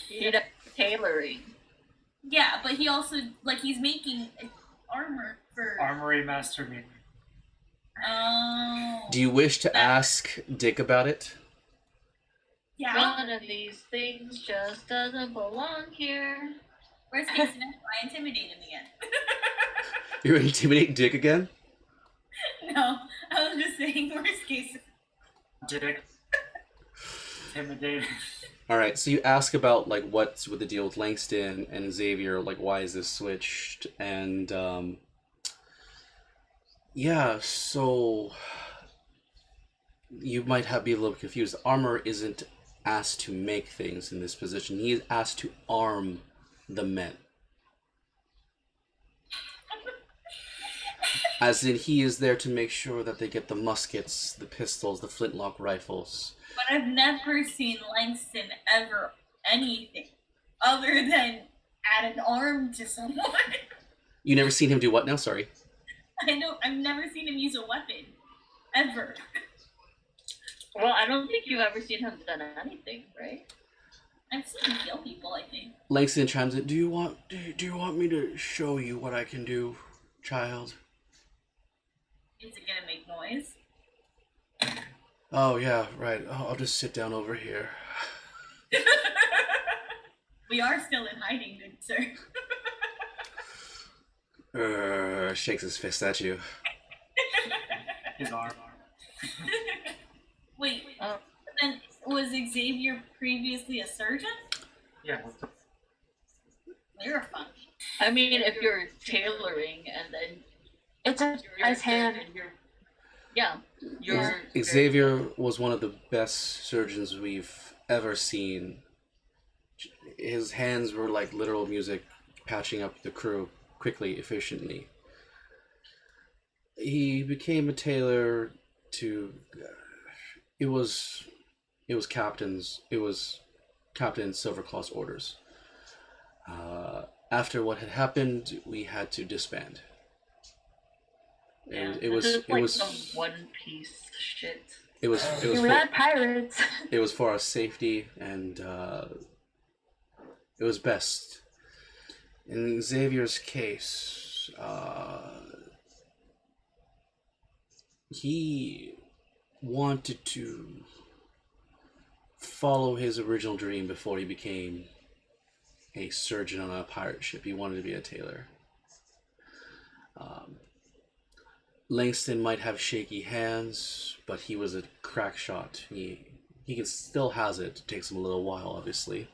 You know, tailoring. Yeah, but he also, like, he's making armor for... Armory Master meeting. Oh. Do you wish to ask Dick about it? Yeah. One of these things just doesn't belong here. Worst case scenario, I intimidate him again. You're gonna intimidate Dick again? No, I was just saying worst case. Dick. Intimidated. Alright, so you ask about, like, what's with the deal with Langston and Xavier, like, why is this switched? And, yeah, so you might be a little bit confused. Armor isn't asked to make things in this position. He is asked to arm the men. As in, he is there to make sure that they get the muskets, the pistols, the flintlock rifles. But I've never seen Langston ever anything other than add an arm to someone. You never seen him do what now? Sorry. I know, I've never seen him use a weapon. Ever. Well, I don't think you've ever seen him done anything, right? I've seen him kill people, I think. Langston chimes in. Do you want me to show you what I can do, child? Is it gonna make noise? Oh yeah, right. I'll just sit down over here. We are still in hiding, good sir. Shakes his fist at you. His arm. Wait, then was Xavier previously a surgeon? Yeah. You're funny. I mean, if you're tailoring and then It's a guy's hand. you're Xavier was one of the best surgeons we've ever seen. His hands were like literal music, patching up the crew quickly, efficiently. He became a tailor to. It was Captain Silverclaw's orders. After what had happened, we had to disband. And it was some One Piece shit. it was We're not pirates. it was for our safety, and it was best. In Xavier's case, he wanted to follow his original dream before he became a surgeon on a pirate ship. He wanted to be a tailor. Langston might have shaky hands, but he was a crack shot. He still has it. It takes him a little while, obviously.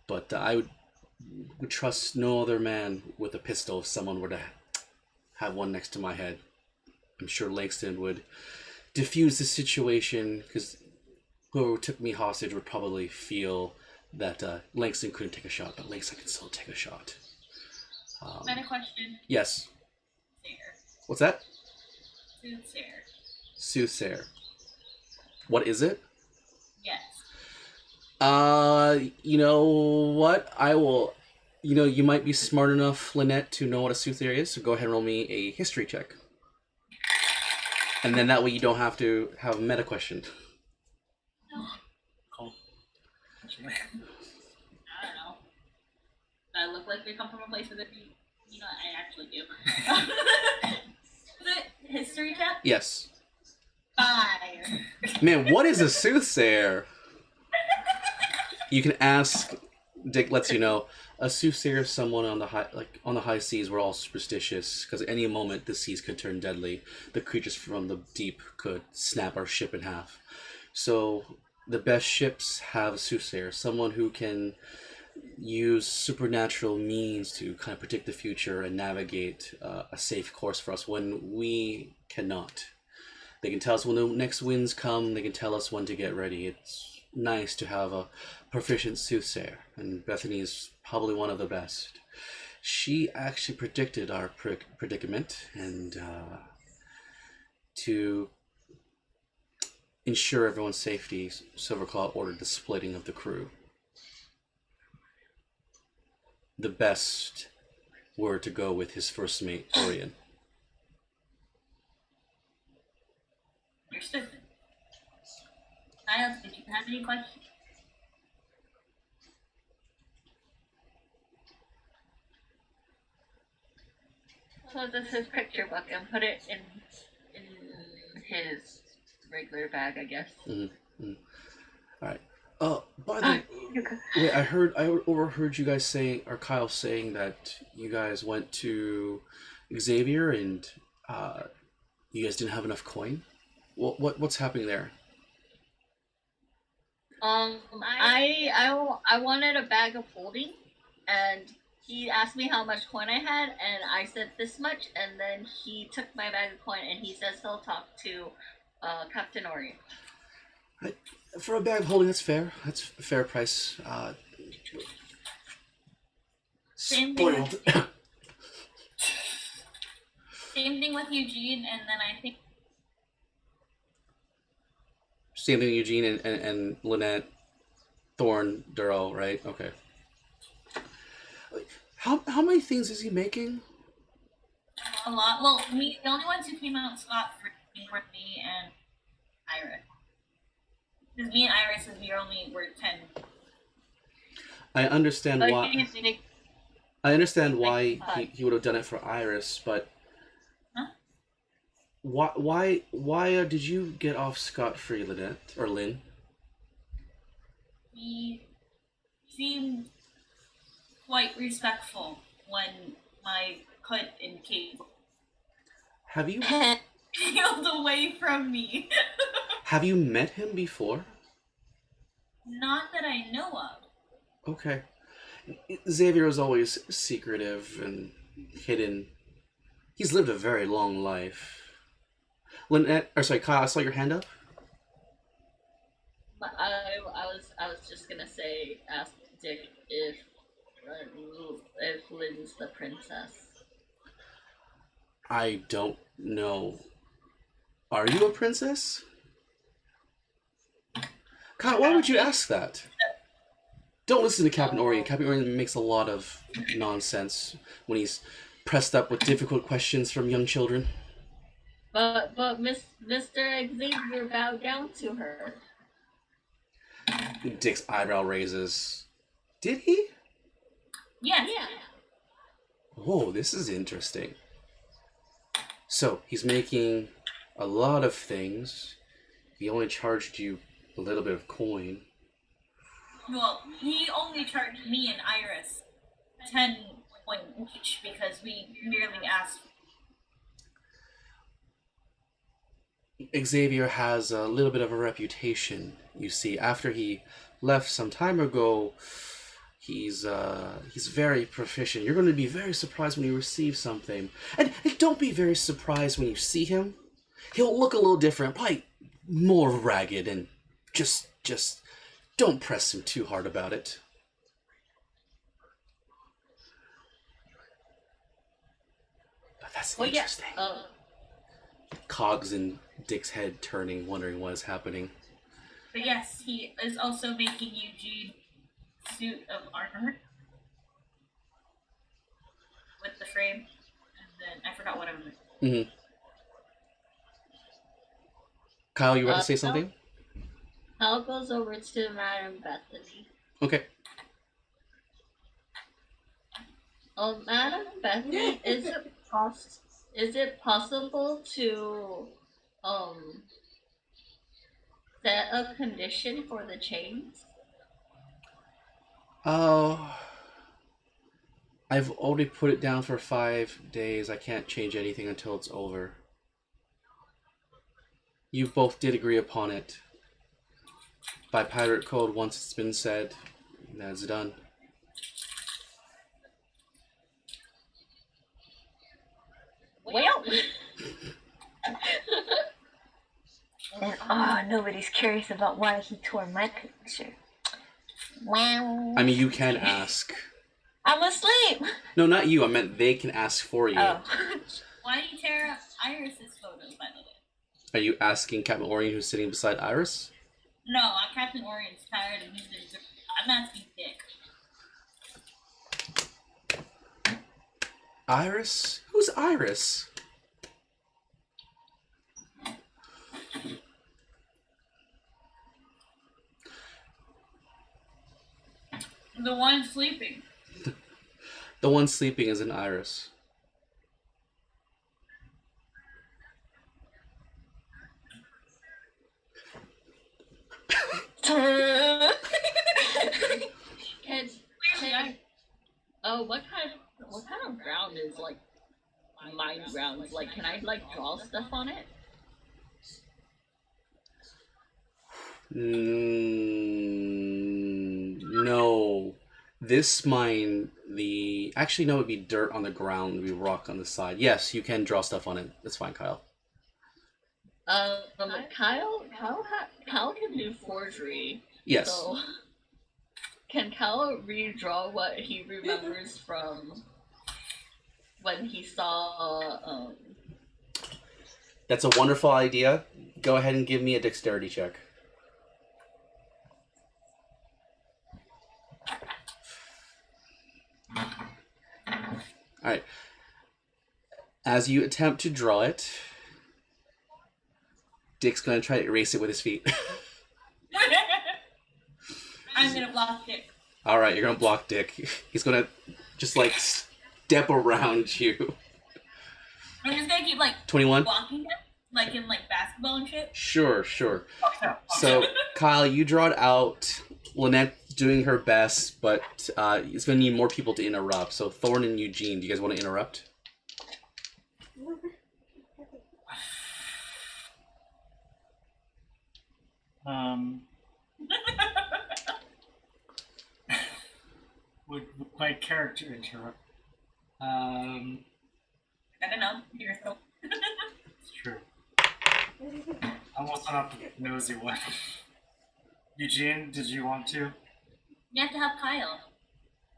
But I would trust no other man with a pistol if someone were to have one next to my head. I'm sure Langston would diffuse the situation, because whoever took me hostage would probably feel that Langston couldn't take a shot, but Langston can still take a shot. Meta question. Yes. There. What's that? Soothsayer. Soothsayer. What is it? Yes. You know what? I will. You might be smart enough, Lynette, to know what a soothsayer is, so go ahead and roll me a history check. And then that way you don't have to have a meta question. Cool. I don't know. I look like they come from a place where they be. I actually do. Is it history check? Yes. 5. Man, what is a soothsayer? You can ask. Dick lets you know. A soothsayer is someone on the high seas. We're all superstitious because at any moment the seas could turn deadly. The creatures from the deep could snap our ship in half. So the best ships have a soothsayer, someone who can use supernatural means to kind of predict the future and navigate a safe course for us when we cannot. They can tell us when the next winds come. They can tell us when to get ready. It's nice to have a proficient soothsayer, and Bethany is probably one of the best. She actually predicted our predicament, and to ensure everyone's safety, Silverclaw ordered the splitting of the crew. The best were to go with his first mate, Orion. Understood. Niles, did you have any questions? So this is his picture book and put it in his regular bag, I guess. Mm-hmm. All right. By the way, I overheard you guys saying, or Kyle saying, that you guys went to Xavier and you guys didn't have enough coin. What's happening there? I wanted a bag of holding, and he asked me how much coin I had, and I said this much, and then he took my bag of coin, and he says he'll talk to Captain Orion. For a bag of holding, that's fair. That's a fair price. Spoiled. Same thing with Eugene, and then I think Same thing, Eugene and Lynette, Thorn, Duro, right? Okay. How many things is he making? a lot. Well, the only ones who came out scot-free were me and Iris. Because me and Iris were 10. I understand Or why. do you think? I understand why he would have done it for Iris, but Huh? why did you get off scot-free, Lynette or Lynn? He seemed quite respectful when my cut and cape Have you peeled away from me. have you met him before? Not that I know of. Okay. Xavier is always secretive and hidden. He's lived a very long life. Lynette, or sorry, Kyle, I saw your hand up. I was just gonna say, ask Dick if Lynn's the princess. I don't know. Are you a princess? Kyle, why would you ask that? Don't listen to Captain Orient. Captain Orient makes a lot of nonsense when he's pressed up with difficult questions from young children. But Mr. Xavier bowed down to her. Dick's eyebrow raises. Did he? Yes. Yeah. Oh, this is interesting. So, he's making a lot of things. He only charged you a little bit of coin. Well, he only charged me and Iris 10 point each because we merely asked. Xavier has a little bit of a reputation. You see, after he left some time ago, he's very proficient. You're going to be very surprised when you receive something, and don't be very surprised when you see him. He'll look a little different, probably more ragged, and just don't press him too hard about it. But that's Well, interesting. Yeah. Cogs in Dick's head turning, wondering what is happening. But yes, he is also making Eugene suit of armor with the frame, and then I forgot what I was doing. Mm-hmm. Kyle, you want to say something? Hal goes over to Madame Bethany. Okay. Madame Bethany, is it possible to set a condition for the chains? Oh, I've already put it down for 5 days. I can't change anything until it's over. You both did agree upon it. By pirate code, once it's been said, that's done. Well. And nobody's curious about why he tore my picture. Wow. I mean, you can ask. I'm asleep. No, not you. I meant they can ask for you. Oh. Why do you tear up Iris's photos, by the way? Are you asking Captain Orient who's sitting beside Iris? No, Captain Orient's tired and he's been. I'm asking Dick. Iris? Who's Iris? The one sleeping. The one sleeping is an Iris. What kind of ground is like mine ground? Like, can I like draw stuff on it? No. This mine, actually no, it'd be dirt on the ground, it'd be rock on the side. Yes, you can draw stuff on it. That's fine, Kyle. Kyle can do forgery. Yes. So, can Kyle redraw what he remembers from when he saw? That's a wonderful idea. Go ahead and give me a dexterity check. Alright. As you attempt to draw it, Dick's going to try to erase it with his feet. I'm gonna block Dick. All right, you're gonna block Dick. He's gonna just like step around you. I'm just gonna keep like 21. walking him, like in like basketball and shit. Sure. So Kyle, you draw it out. Lynette's doing her best, but it's gonna need more people to interrupt. So Thorn and Eugene, do you guys want to interrupt? Would my character interrupt? I don't know. You're so. It's true. I'm also not the nosy one. Eugene, did you want to? You have to help Kyle.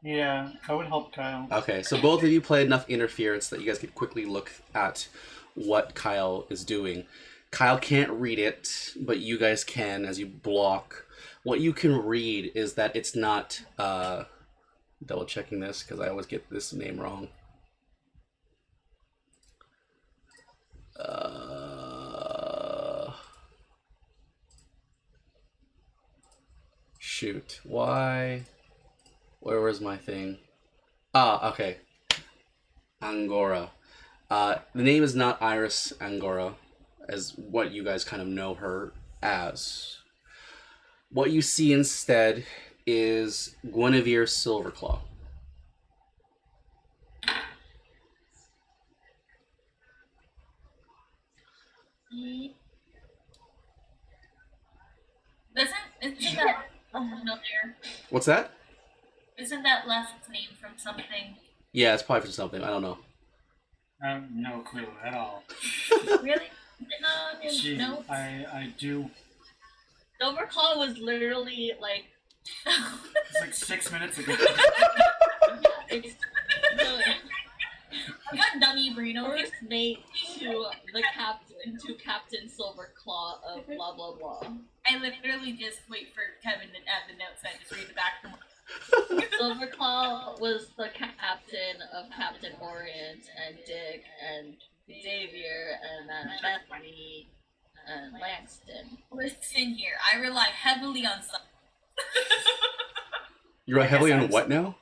Yeah, I would help Kyle. Okay, so both of you play enough interference that you guys can quickly look at what Kyle is doing. Kyle can't read it, but you guys can as you block. What you can read is that it's not, double checking this because I always get this name wrong. Shoot, why? Where was my thing? Ah, okay. Angora. The name is not Iris Angora, as what you guys kind of know her as. What you see instead is Guinevere Silverclaw. Isn't that familiar? What's that? Isn't that last name from something? Yeah, it's probably for something. I don't know. No clue at all. Really? Gee, No. I do. Silverclaw was literally like. It's like 6 minutes ago. It's the I got dummy Bruno. first mate to the captain, to Captain Silverclaw of blah blah blah. I literally just wait for Kevin to add the notes and I just read it back from. Silverclaw was the captain of Captain Orient and Dick and Xavier and Bethany and Langston. Listen here, I rely heavily on You're heavily on what now?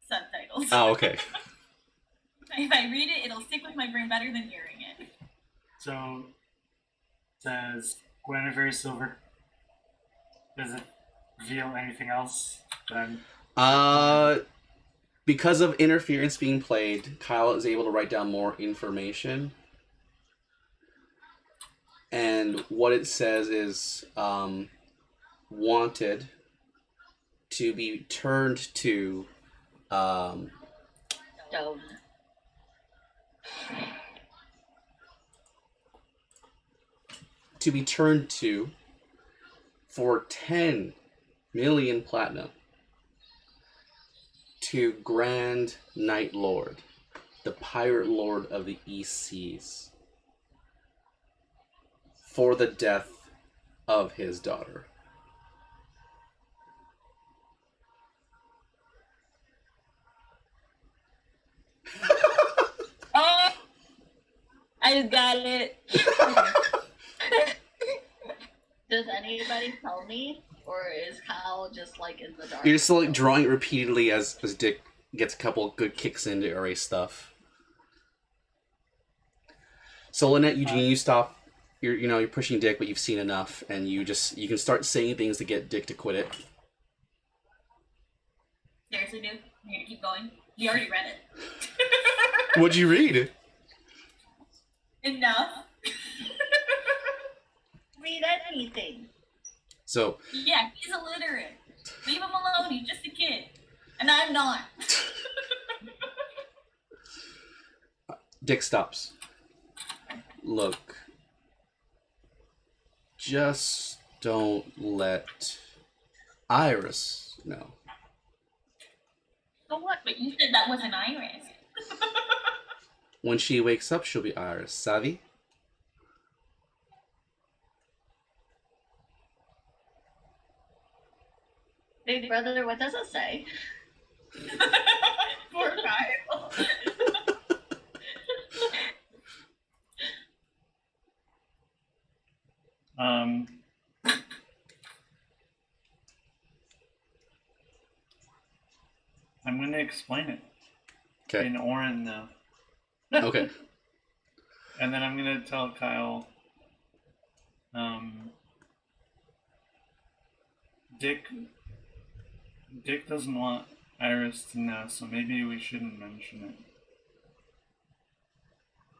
subtitles. Oh, okay. If I read it, it'll stick with my brain better than hearing it. So, says Guinevere Silver. Does it reveal anything else? Then Because of interference being played, Kyle is able to write down more information. And what it says is wanted to be turned to Stone. for 10 million platinum to Grand Night Lord, the Pirate Lord of the East Seas, for the death of his daughter. Oh, I got it. Does anybody tell me, or is Kyle just like in the dark? You're just like drawing it repeatedly as Dick gets a couple good kicks in to erase stuff. So Lynette, Eugene, you stop. You're pushing Dick, but you've seen enough, and you can start saying things to get Dick to quit it. Seriously, dude? You're gonna keep going? You already read it. What'd you read? Enough. Read anything. So Yeah, he's illiterate. Leave him alone, he's just a kid. And I'm not. Dick stops. Look, just don't let Iris know. So what? But you said that wasn't Iris. When she wakes up, she'll be Iris. Savvy? Big brother, what does it say? Poor Kyle. explain it Okay. in Orin now. Okay. And then I'm gonna tell Kyle. Dick doesn't want Iris to know, so maybe we shouldn't mention it.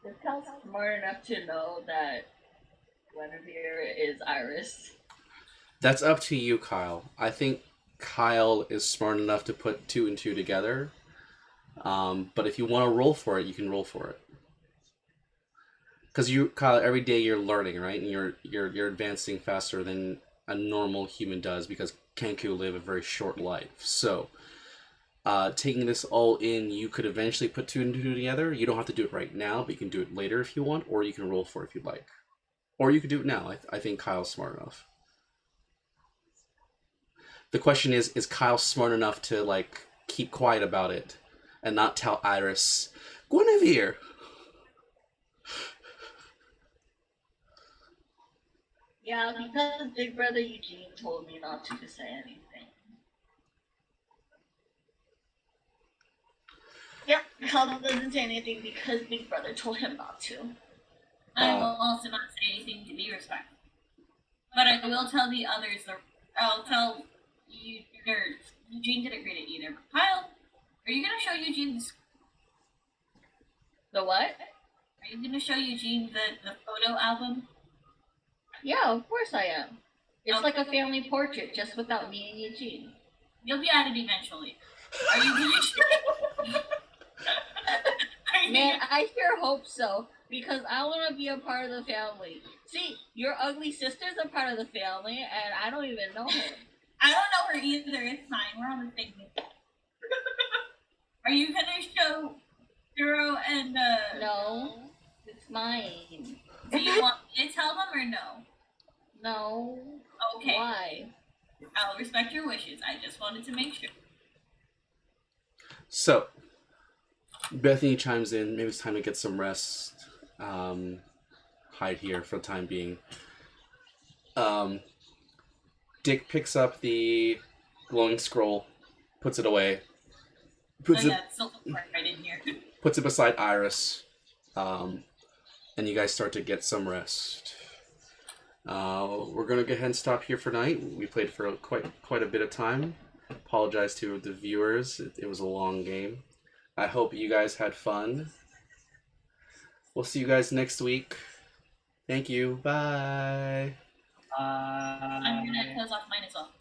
Is Cal smart enough to know that Guinevere is Iris? That's up to you, Kyle. I think Kyle is smart enough to put 2 and 2 together. But if you want to roll for it, you can roll for it. Because Kyle, every day you're learning, right? And you're advancing faster than a normal human does because Kenku live a very short life. So, taking this all in, you could eventually put 2 and 2 together. You don't have to do it right now, but you can do it later if you want, or you can roll for it if you'd like. Or you could do it now. I think Kyle's smart enough. The question is Kyle smart enough to, like, keep quiet about it and not tell Iris, Guinevere? Yeah, because Big Brother Eugene told me not to say anything. Yep, Cal doesn't say anything because Big Brother told him not to. I will also not say anything to be respectful. But I will tell the others, I'll tell you nerds. Eugene didn't read it either. Kyle, are you going to show Eugene The what? Are you going to show Eugene the photo album? Yeah, of course I am. It's like a family portrait, just without me and Eugene. You'll be at it eventually. Are you going to Man, I sure hope so, because I want to be a part of the family. See, your ugly sister's a part of the family, and I don't even know her. I don't know her either. It's fine. We're on the same page. Are you going to show Duro and, No, it's mine. Do you want me to tell them or no? No. Okay. Why? I'll respect your wishes. I just wanted to make sure. So, Bethany chimes in. Maybe it's time to get some rest. Hide here for the time being. Dick picks up the glowing scroll, puts it away, puts right in here. puts it beside Iris, and you guys start to get some rest. We're gonna go ahead and stop here for night. We played for quite a bit of time. Apologize to the viewers. It was a long game. I hope you guys had fun. We'll see you guys next week. Thank you. Bye. I'm gonna close off mine as well.